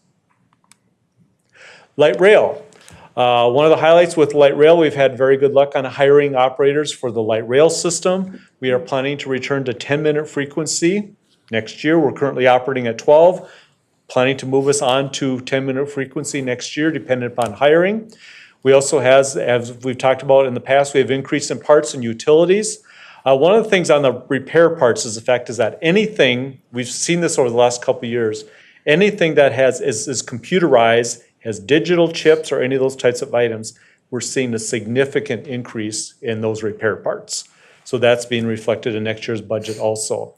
Light rail. One of the highlights with light rail, we've had very good luck on hiring operators for the light rail system. We are planning to return to 10-minute frequency next year. We're currently operating at 12. Planning to move us on to 10-minute frequency next year, dependent upon hiring. We also have, as we've talked about in the past, we have increase in parts and utilities. One of the things on the repair parts is the fact is that anything, we've seen this over the last couple of years, anything that is computerized, has digital chips or any of those types of items, we're seeing a significant increase in those repair parts. So that's being reflected in next year's budget also.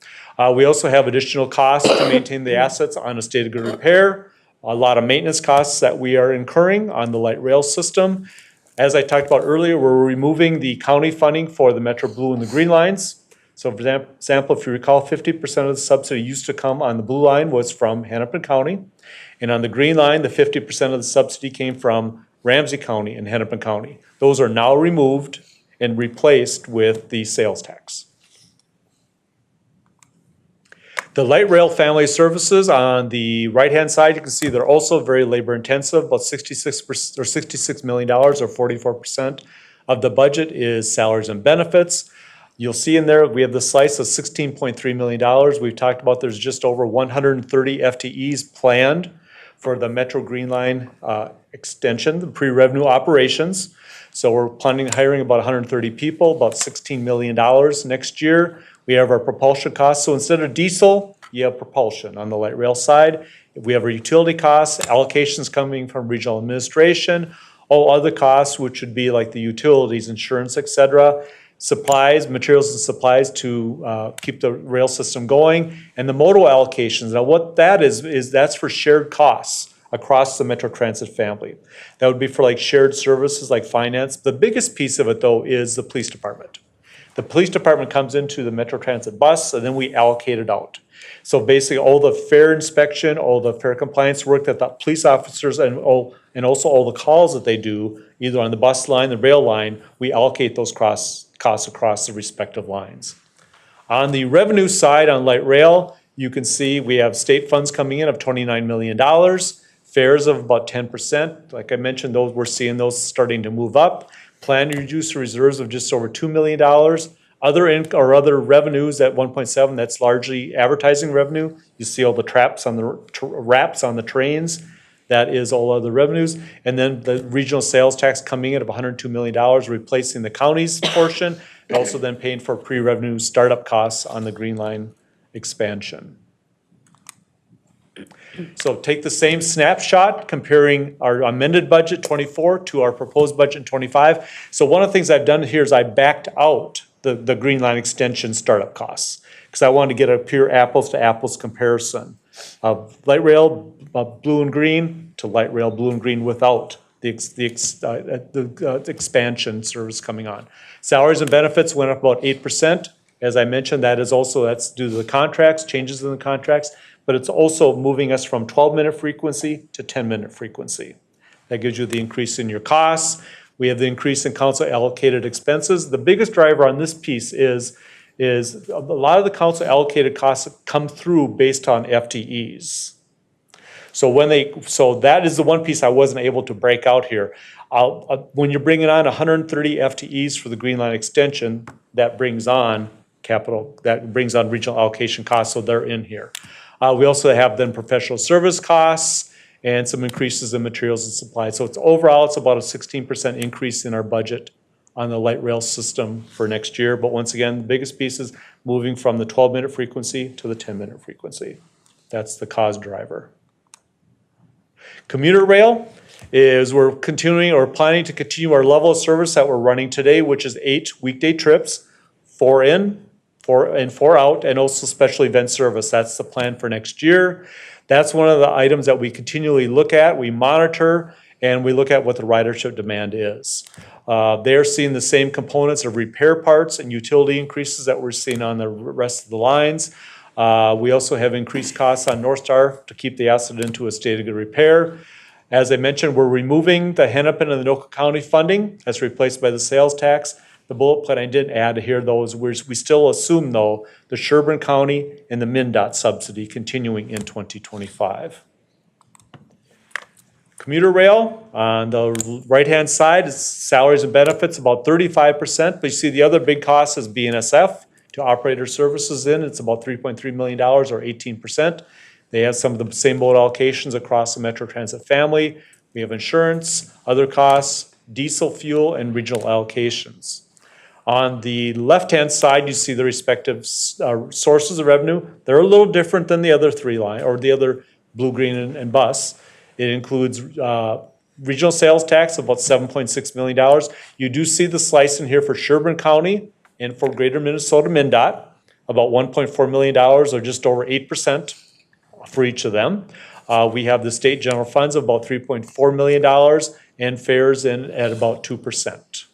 We also have additional costs to maintain the assets on a state of good repair, a lot of maintenance costs that we are incurring on the light rail system. As I talked about earlier, we're removing the county funding for the Metro Blue and the Green Lines. So for example, if you recall, 50% of the subsidy used to come on the Blue Line was from Hennepin County. And on the Green Line, the 50% of the subsidy came from Ramsey County and Hennepin County. Those are now removed and replaced with the sales tax. The light rail family services on the right-hand side, you can see they're also very labor intensive, about $66 million or 44% of the budget is salaries and benefits. You'll see in there, we have the slice of $16.3 million. We've talked about there's just over 130 FTEs planned for the Metro Green Line extension, the pre-revenue operations. So we're planning on hiring about 130 people, about $16 million next year. We have our propulsion costs. So instead of diesel, you have propulsion on the light rail side. We have our utility costs, allocations coming from regional administration, all other costs, which would be like the utilities, insurance, et cetera, supplies, materials and supplies to keep the rail system going, and the modal allocations. Now what that is that's for shared costs across the Metro Transit family. That would be for like shared services like finance. The biggest piece of it though is the police department. The police department comes into the Metro Transit bus, and then we allocate it out. So basically, all the fare inspection, all the fare compliance work that the police officers and also all the calls that they do, either on the bus line, the rail line, we allocate those costs across the respective lines. On the revenue side, on light rail, you can see we have state funds coming in of $29 million, fares of about 10%. Like I mentioned, we're seeing those starting to move up. Plan to reduce reserves of just over $2 million. Other revenues at 1.7, that's largely advertising revenue. You see all the wraps on the trains. That is all other revenues. And then the regional sales tax coming in of $102 million, replacing the county's portion, and also then paying for pre-revenue startup costs on the Green Line expansion. So take the same snapshot comparing our amended budget 24 to our proposed budget 25. So one of the things I've done here is I backed out the Green Line extension startup costs because I wanted to get a pure apples to apples comparison of light rail blue and green to light rail blue and green without the expansion service coming on. Salaries and benefits went up about 8%. As I mentioned, that's due to the contracts, changes in the contracts, but it's also moving us from 12-minute frequency to 10-minute frequency. That gives you the increase in your costs. We have the increase in council allocated expenses. The biggest driver on this piece is a lot of the council allocated costs come through based on FTEs. So that is the one piece I wasn't able to break out here. When you're bringing on 130 FTEs for the Green Line extension, that brings on regional allocation costs, so they're in here. We also have then professional service costs and some increases in materials and supplies. So overall, it's about a 16% increase in our budget on the light rail system for next year. But once again, the biggest piece is moving from the 12-minute frequency to the 10-minute frequency. That's the cost driver. Commuter rail is we're planning to continue our level of service that we're running today, which is 8 weekday trips, 4 in, 4 out, and also special event service. That's the plan for next year. That's one of the items that we continually look at, we monitor, and we look at what the ridership demand is. They're seeing the same components of repair parts and utility increases that we're seeing on the rest of the lines. We also have increased costs on North Star to keep the asset into a state of good repair. As I mentioned, we're removing the Hennepin and the Anoka County funding. That's replaced by the sales tax. The bullet point I didn't add here, though, is we still assume, though, the Sherburne County and the MnDOT subsidy continuing in 2025. Commuter rail, on the right-hand side, is salaries and benefits, about 35%. But you see the other big cost is BNSF to operator services in. It's about $3.3 million or 18%. They have some of the same mode allocations across the Metro Transit family. We have insurance, other costs, diesel fuel, and regional allocations. On the left-hand side, you see the respective sources of revenue. They're a little different than the other three line, or the other blue, green, and bus. It includes regional sales tax of about $7.6 million. You do see the slice in here for Sherburne County and for Greater Minnesota MnDOT, about $1.4 million, or just over 8% for each of them. We have the state general funds of about $3.4 million and fares in at about 2%.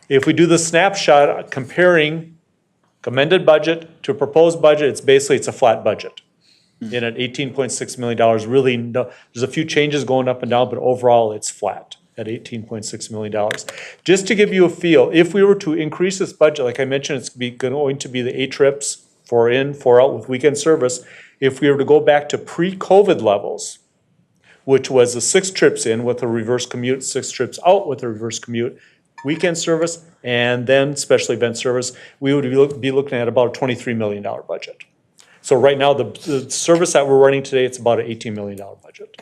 If we do the snapshot comparing amended budget to proposed budget, it's a flat budget. In at $18.6 million, really, there's a few changes going up and down, but overall it's flat at $18.6 million. Just to give you a feel, if we were to increase this budget, like I mentioned, it's going to be the 8 trips, 4 in, 4 out with weekend service. If we were to go back to pre-COVID levels, which was the 6 trips in with a reverse commute, 6 trips out with a reverse commute, weekend service, and then special event service, we would be looking at about a $23 million budget. So right now, the service that we're running today, it's about an $18 million budget.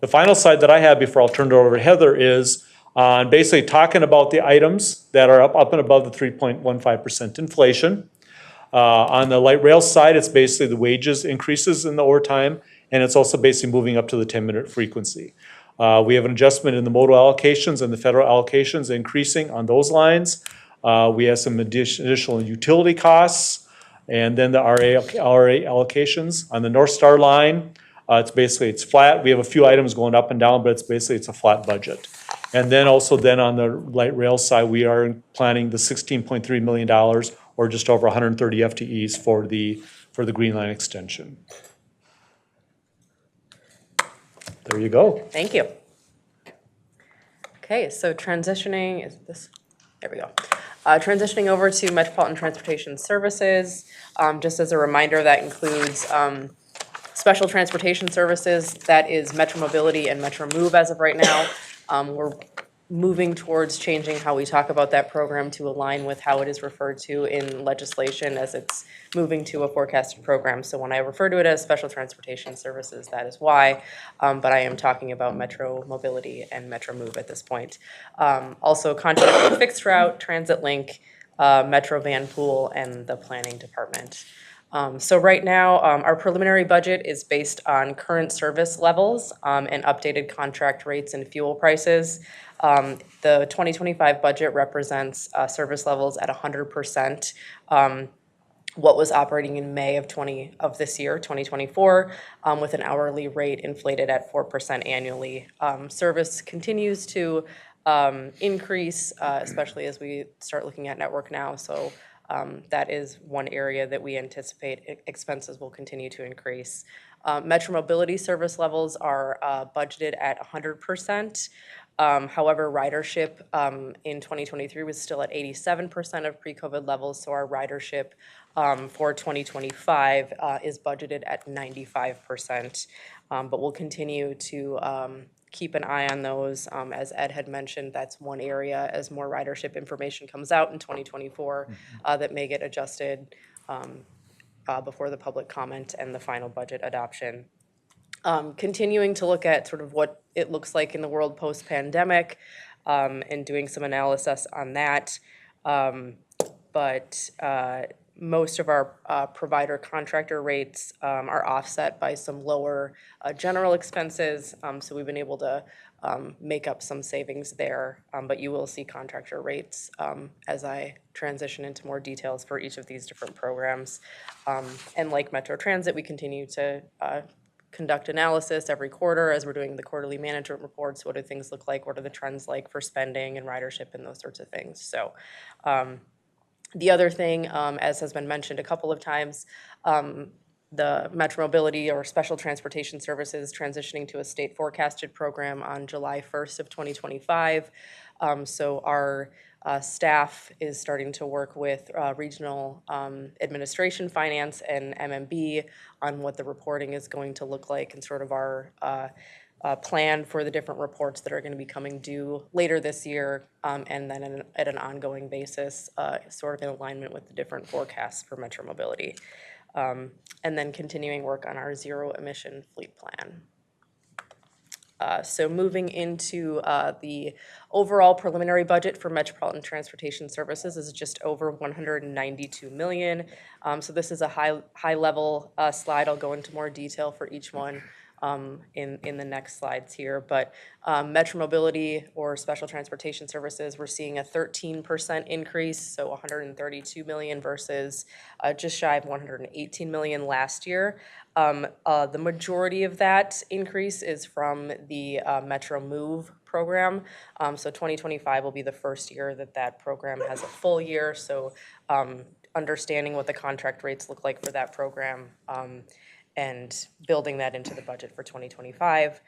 The final slide that I have before I'll turn it over to Heather is on basically talking about the items that are up and above the 3.15% inflation. On the light rail side, it's basically the wages increases in the overtime, and it's also basically moving up to the 10-minute frequency. We have an adjustment in the modal allocations and the federal allocations increasing on those lines. We have some additional utility costs, and then the RA allocations. On the North Star line, It's flat. We have a few items going up and down, but it's a flat budget. And then also then on the light rail side, we are planning the $16.3 million or just over 130 FTEs for the Green Line extension. There you go. Thank you. Okay, so transitioning, there we go. Transitioning over to Metropolitan Transportation Services. Just as a reminder, that includes special transportation services, that is Metro Mobility and Metro Move as of right now. We're moving towards changing how we talk about that program to align with how it is referred to in legislation as it's moving to a forecasted program. So when I refer to it as special transportation services, that is why, but I am talking about Metro Mobility and Metro Move at this point. Also contract with Fixed Route, Transit Link, Metro Van Pool, and the Planning Department. So right now, our preliminary budget is based on current service levels and updated contract rates and fuel prices. The 2025 budget represents service levels at 100%. What was operating in May of this year, 2024, with an hourly rate inflated at 4% annually. Service continues to increase, especially as we start looking at Network Now. So that is one area that we anticipate expenses will continue to increase. Metro Mobility service levels are budgeted at 100%. However, ridership in 2023 was still at 87% of pre-COVID levels, so our ridership for 2025 is budgeted at 95%. But we'll continue to keep an eye on those. As Ed had mentioned, that's one area as more ridership information comes out in 2024 that may get adjusted before the public comment and the final budget adoption. Continuing to look at sort of what it looks like in the world post-pandemic and doing some analysis on that. But most of our provider contractor rates are offset by some lower general expenses. So we've been able to make up some savings there. But you will see contractor rates as I transition into more details for each of these different programs. And like Metro Transit, we continue to conduct analysis every quarter as we're doing the quarterly management reports. What do things look like? What are the trends like for spending and ridership and those sorts of things? So the other thing, as has been mentioned a couple of times, the Metro Mobility or Special Transportation Services transitioning to a state forecasted program on July 1st of 2025. So our staff is starting to work with regional administration, finance, and MMB on what the reporting is going to look like and sort of our plan for the different reports that are going to be coming due later this year, and then at an ongoing basis, sort of in alignment with the different forecasts for Metro Mobility. And then continuing work on our zero emission fleet plan. So moving into the overall preliminary budget for Metropolitan Transportation Services is just over $192 million. So this is a high level slide. I'll go into more detail for each one in the next slides here. But Metro Mobility or Special Transportation Services, we're seeing a 13% increase, so $132 million versus just shy of $118 million last year. The majority of that increase is from the Metro Move program. So 2025 will be the first year that program has a full year. So understanding what the contract rates look like for that program and building that into the budget for 2025.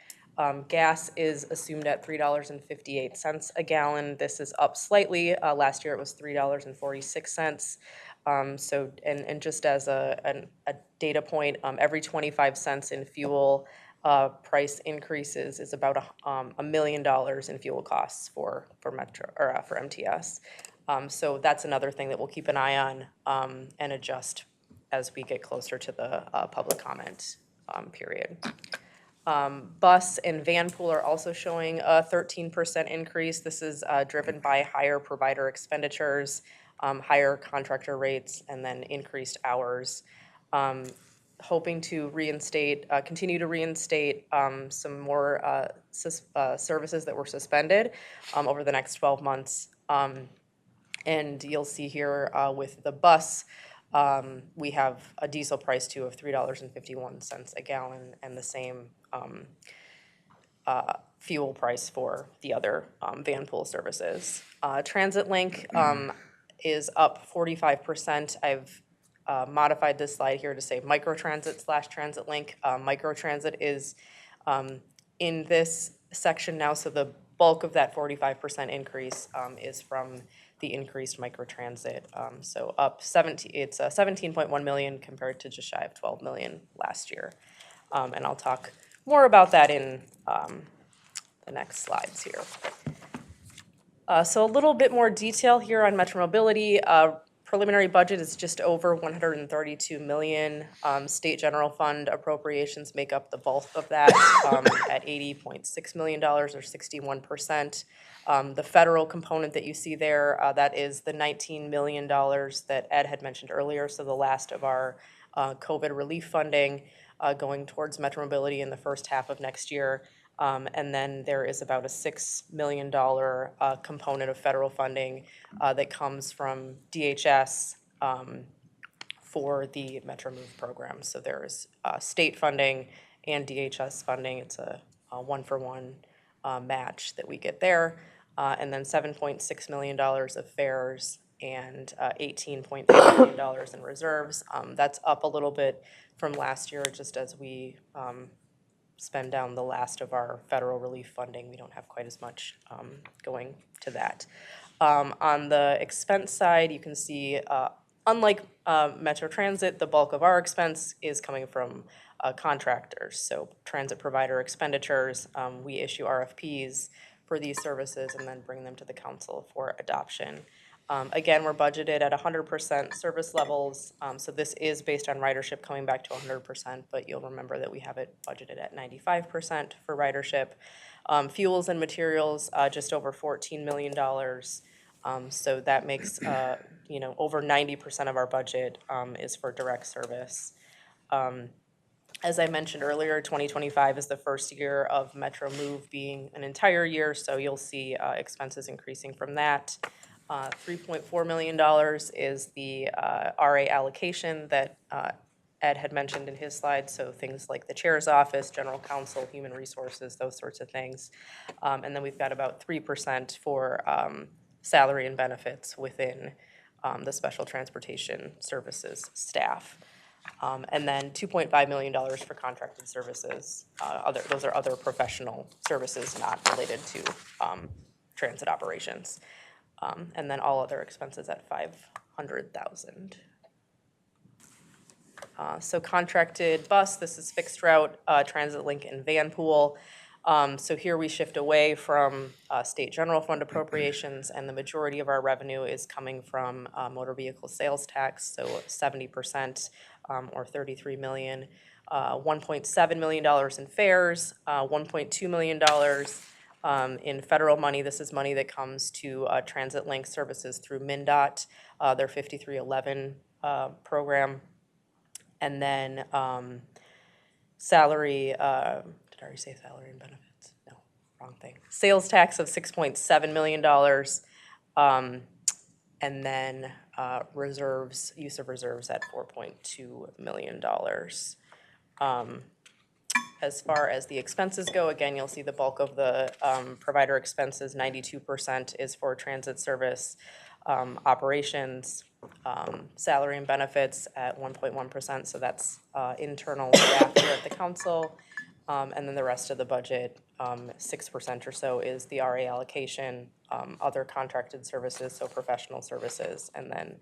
Gas is assumed at $3.58 a gallon. This is up slightly. Last year it was $3.46. So, and just as a data point, every 25 cents in fuel price increases is about $1 million in fuel costs for Metro or for MTS. So that's another thing that we'll keep an eye on and adjust as we get closer to the public comment period. Bus and van pool are also showing a 13% increase. This is driven by higher provider expenditures, higher contractor rates, and then increased hours. Hoping to continue to reinstate some more services that were suspended over the next 12 months. And you'll see here with the bus, we have a diesel price too of $3.51 a gallon and the same fuel price for the other van pool services. Transit Link is up 45%. I've modified this slide here to say microtransit/Transit Link. Microtransit is in this section now, so the bulk of that 45% increase is from the increased microtransit. So up 17.1 million compared to just shy of 12 million last year. And I'll talk more about that in the next slides here. So a little bit more detail here on Metro Mobility. Preliminary budget is just over 132 million. State General Fund appropriations make up the bulk of that at $80.6 million or 61%. The federal component that you see there, that is the $19 million that Ed had mentioned earlier. So the last of our COVID relief funding going towards Metro Mobility in the first half of next year. And then there is about a $6 million component of federal funding that comes from DHS for the Metro Move program. So there's state funding and DHS funding. It's a one-for-one match that we get there. And then $7.6 million of fares and $18.8 million in reserves. That's up a little bit from last year just as we spend down the last of our federal relief funding. We don't have quite as much going to that. On the expense side, you can see, unlike Metro Transit, the bulk of our expense is coming from contractors. So transit provider expenditures, we issue RFPs for these services and then bring them to the council for adoption. Again, we're budgeted at 100% service levels, so this is based on ridership coming back to 100%, but you'll remember that we have it budgeted at 95% for ridership. Fuels and materials, just over $14 million, so that makes over 90% of our budget is for direct service. As I mentioned earlier, 2025 is the first year of Metro Move being an entire year, so you'll see expenses increasing from that. $3.4 million is the RA allocation that Ed had mentioned in his slide, so things like the chair's office, general counsel, human resources, those sorts of things. And then we've got about 3% for salary and benefits within the special transportation services staff. And then $2.5 million for contracted services. Those are other professional services not related to transit operations. And then all other expenses at $500,000. So contracted bus, this is fixed route, Transit Link and Van Pool. So here we shift away from state general fund appropriations, and the majority of our revenue is coming from motor vehicle sales tax, so 70% or $33 million, $1.7 million in fares, $1.2 million in federal money. This is money that comes to Transit Link services through MnDOT, their 5311 program. And then salary, did I already say salary and benefits? No, wrong thing. Sales tax of $6.7 million. And then reserves, use of reserves at $4.2 million. As far as the expenses go, again, you'll see the bulk of the provider expenses, 92% is for transit service operations, salary and benefits at 1.1%, so that's internal staff here at the council. And then the rest of the budget, 6% or so, is the RA allocation, other contracted services, so professional services, and then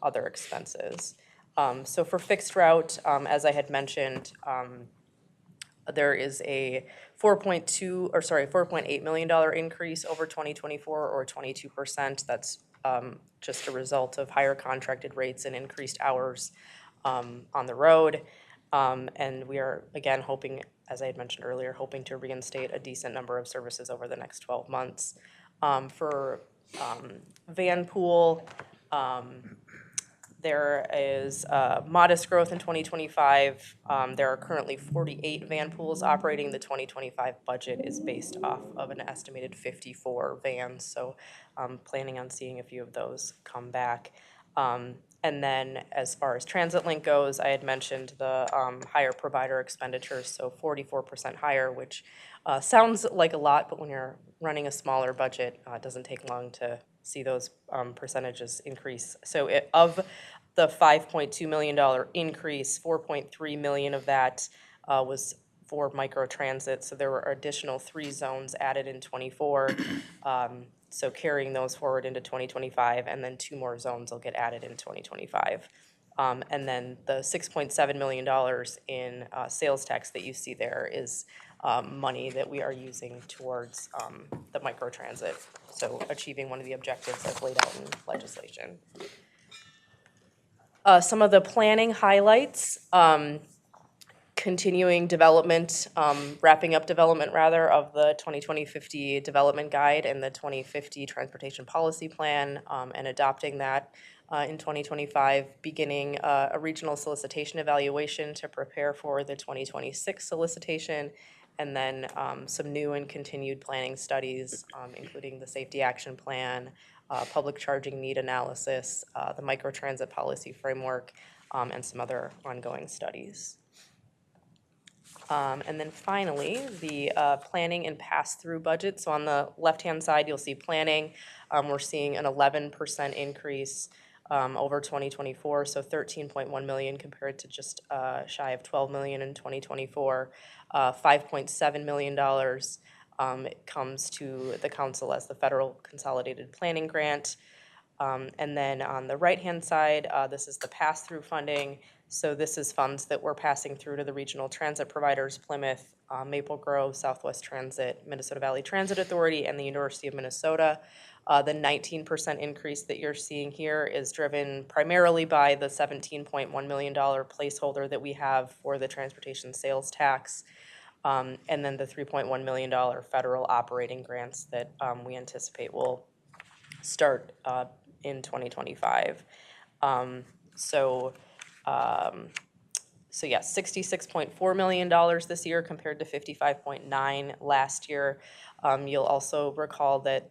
other expenses. So for fixed route, as I had mentioned, there is a $4.8 million increase over 2024 or 22%. That's just a result of higher contracted rates and increased hours on the road. And we are, again, hoping, as I had mentioned earlier, hoping to reinstate a decent number of services over the next 12 months. For Van Pool, there is modest growth in 2025. There are currently 48 van pools operating. The 2025 budget is based off of an estimated 54 vans, so I'm planning on seeing a few of those come back. And then as far as TransitLink goes, I had mentioned the higher provider expenditures, so 44% higher, which sounds like a lot, but when you're running a smaller budget, it doesn't take long to see those percentages increase. So of the $5.2 million increase, $4.3 million of that was for microtransit. So there were additional 3 zones added in '24. So carrying those forward into 2025, and then 2 more zones will get added in 2025. And then the $6.7 million in sales tax that you see there is money that we are using towards the microtransit, so achieving one of the objectives as laid out in legislation. Some of the planning highlights. Continuing development, wrapping up development rather, of the 2020-50 Development Guide and the 2050 Transportation Policy Plan, and adopting that in 2025, beginning a regional solicitation evaluation to prepare for the 2026 solicitation, and then some new and continued planning studies, including the Safety Action Plan, public charging need analysis, the microtransit policy framework, and some other ongoing studies. And then finally, the planning and pass-through budget. So on the left-hand side, you'll see planning. We're seeing an 11% increase over 2024, so $13.1 million compared to just shy of $12 million in 2024. $5.7 million comes to the council as the federal consolidated planning grant. And then on the right-hand side, this is the pass-through funding. So this is funds that we're passing through to the regional transit providers, Plymouth, Maple Grove, Southwest Transit, Minnesota Valley Transit Authority, and the University of Minnesota. The 19% increase that you're seeing here is driven primarily by the $17.1 million placeholder that we have for the transportation sales tax, and then the $3.1 million federal operating grants that we anticipate will start in 2025. So yes, $66.4 million this year compared to $55.9 last year. You'll also recall that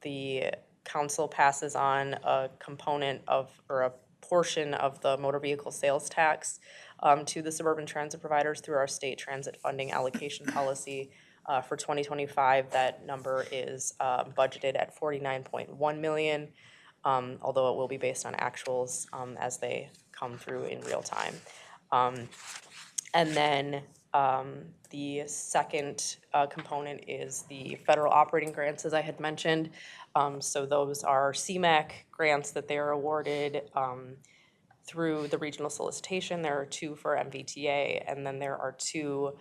the council passes on a component of, or a portion of, the motor vehicle sales tax to the suburban transit providers through our state transit funding allocation policy. For 2025, that number is budgeted at $49.1 million, although it will be based on actuals as they come through in real time. And then the second component is the federal operating grants, as I had mentioned. So those are CMAQ grants that they are awarded through the regional solicitation. There are 2 for MVTA, and then there are 2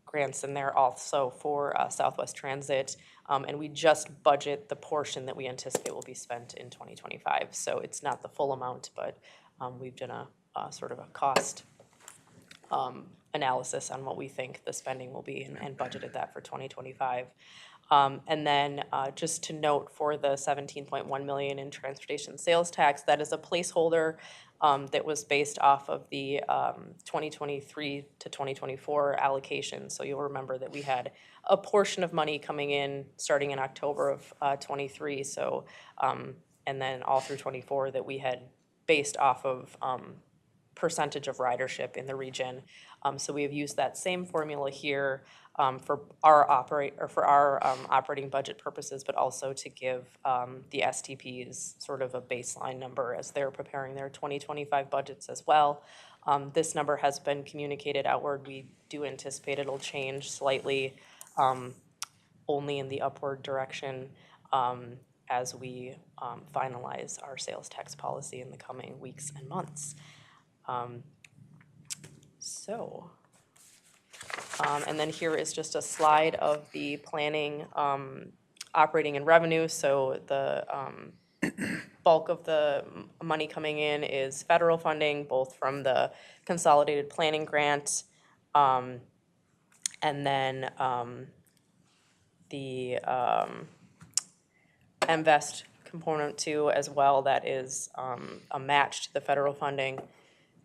grants in there also for Southwest Transit, and we just budget the portion that we anticipate will be spent in 2025. So it's not the full amount, but we've done a sort of a cost analysis on what we think the spending will be, and budgeted that for 2025. And then just to note, for the $17.1 million in transportation sales tax, that is a placeholder that was based off of the 2023 to 2024 allocation. So you'll remember that we had a portion of money coming in starting in October of 23. So, and then all through 24 that we had based off of percentage of ridership in the region. So we have used that same formula here for our operating budget purposes, but also to give the STPs sort of a baseline number as they're preparing their 2025 budgets as well. This number has been communicated outward. We do anticipate it'll change slightly, only in the upward direction, as we finalize our sales tax policy in the coming weeks and months. And then here is just a slide of the planning, operating and revenue. So the bulk of the money coming in is federal funding, both from the consolidated planning grant, and then the MVEST component too as well, that is a match to the federal funding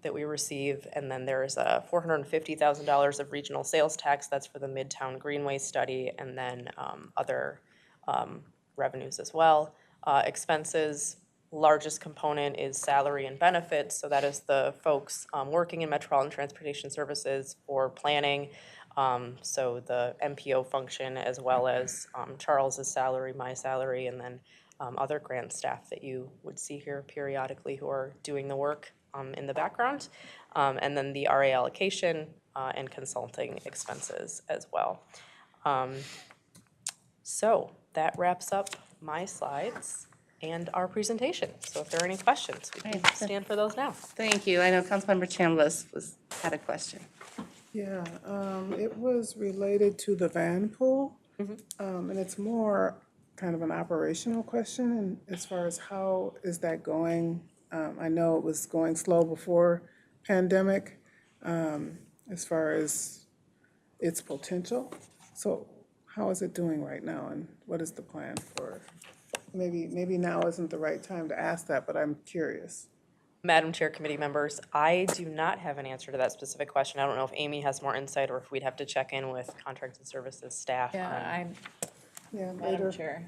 that we receive. And then there's $450,000 of regional sales tax. That's for the Midtown Greenway study, and then other revenues as well. Expenses, largest component is salary and benefits, so that is the folks working in Metropolitan Transportation Services for planning, so the MPO function as well as Charles's salary, my salary, and then other grant staff that you would see here periodically who are doing the work in the background, and then the RA allocation and consulting expenses as well. So that wraps up my slides and our presentation. So if there are any questions, we can stand for those now. Thank you. I know Councilmember Chambliss had a question. Yeah, it was related to the van pool. And it's more kind of an operational question, and as far as how is that going? I know it was going slow before pandemic, as far as its potential. So how is it doing right now, and what is the plan for, maybe now isn't the right time to ask that, but I'm curious. Madam Chair, committee members, I do not have an answer to that specific question. I don't know if Amy has more insight or if we'd have to check in with contracts and services staff. Yeah, Madam later. Chair,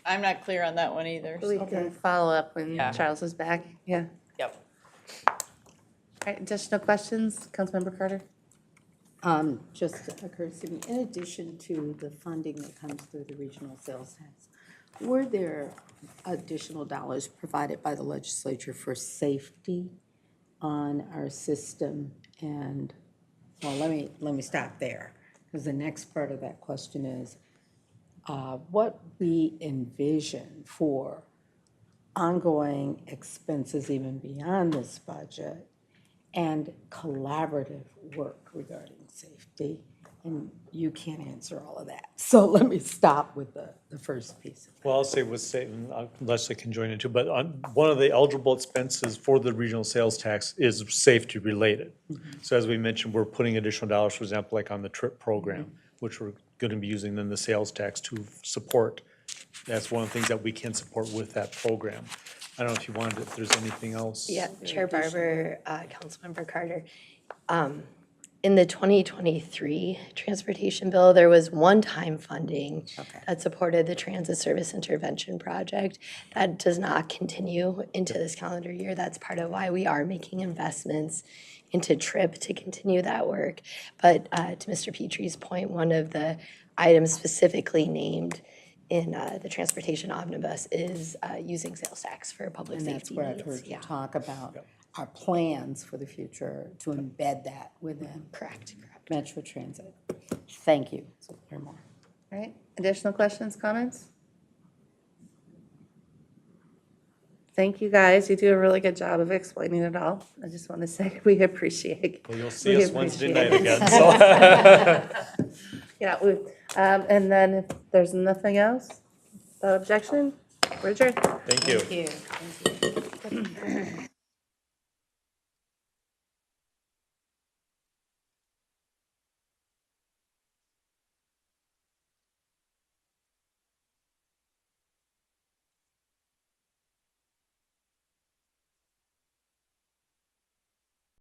I'm not clear on that one either. We can follow up when Yeah. Charles is back. Yeah. Yep. All right, additional questions? Councilmember Carter? Just occurs to me, in addition to the funding that comes through the regional sales tax, were there additional dollars provided by the legislature for safety on our system? And, well, let me stop there, because the next part of that question is what we envision for ongoing expenses even beyond this budget and collaborative work regarding safety. And you can't answer all of that. So let me stop with the first piece. Well, I'll say with Leslie can join in too, but one of the eligible expenses for the regional sales tax is safety related. So as we mentioned, we're putting additional dollars, for example, like on the TRIP program, which we're going to be using then the sales tax to support. That's one of the things that we can support with that program. I don't know if you wanted, if there's anything else. Yeah, Chair Barber, Councilmember Carter. In the 2023 transportation bill, there was one-time funding that supported the Transit Service Intervention Project. That does not continue into this calendar year. That's part of why we are making investments into TRIP to continue that work. But to Mr. Petrie's point, one of the items specifically named in the transportation omnibus is using sales tax for public safety needs. And that's what I've heard you talk about, our plans for the future to embed that within. Correct. Metro Transit. Thank you. So hear more. All right, additional questions, comments? Thank you, guys. You do a really good job of explaining it all. I just want to say we appreciate. Well, you'll see us Wednesday night appreciate it. again, so. Yeah, and then if there's nothing else, objection, we're adjourned. Thank you. Thank you.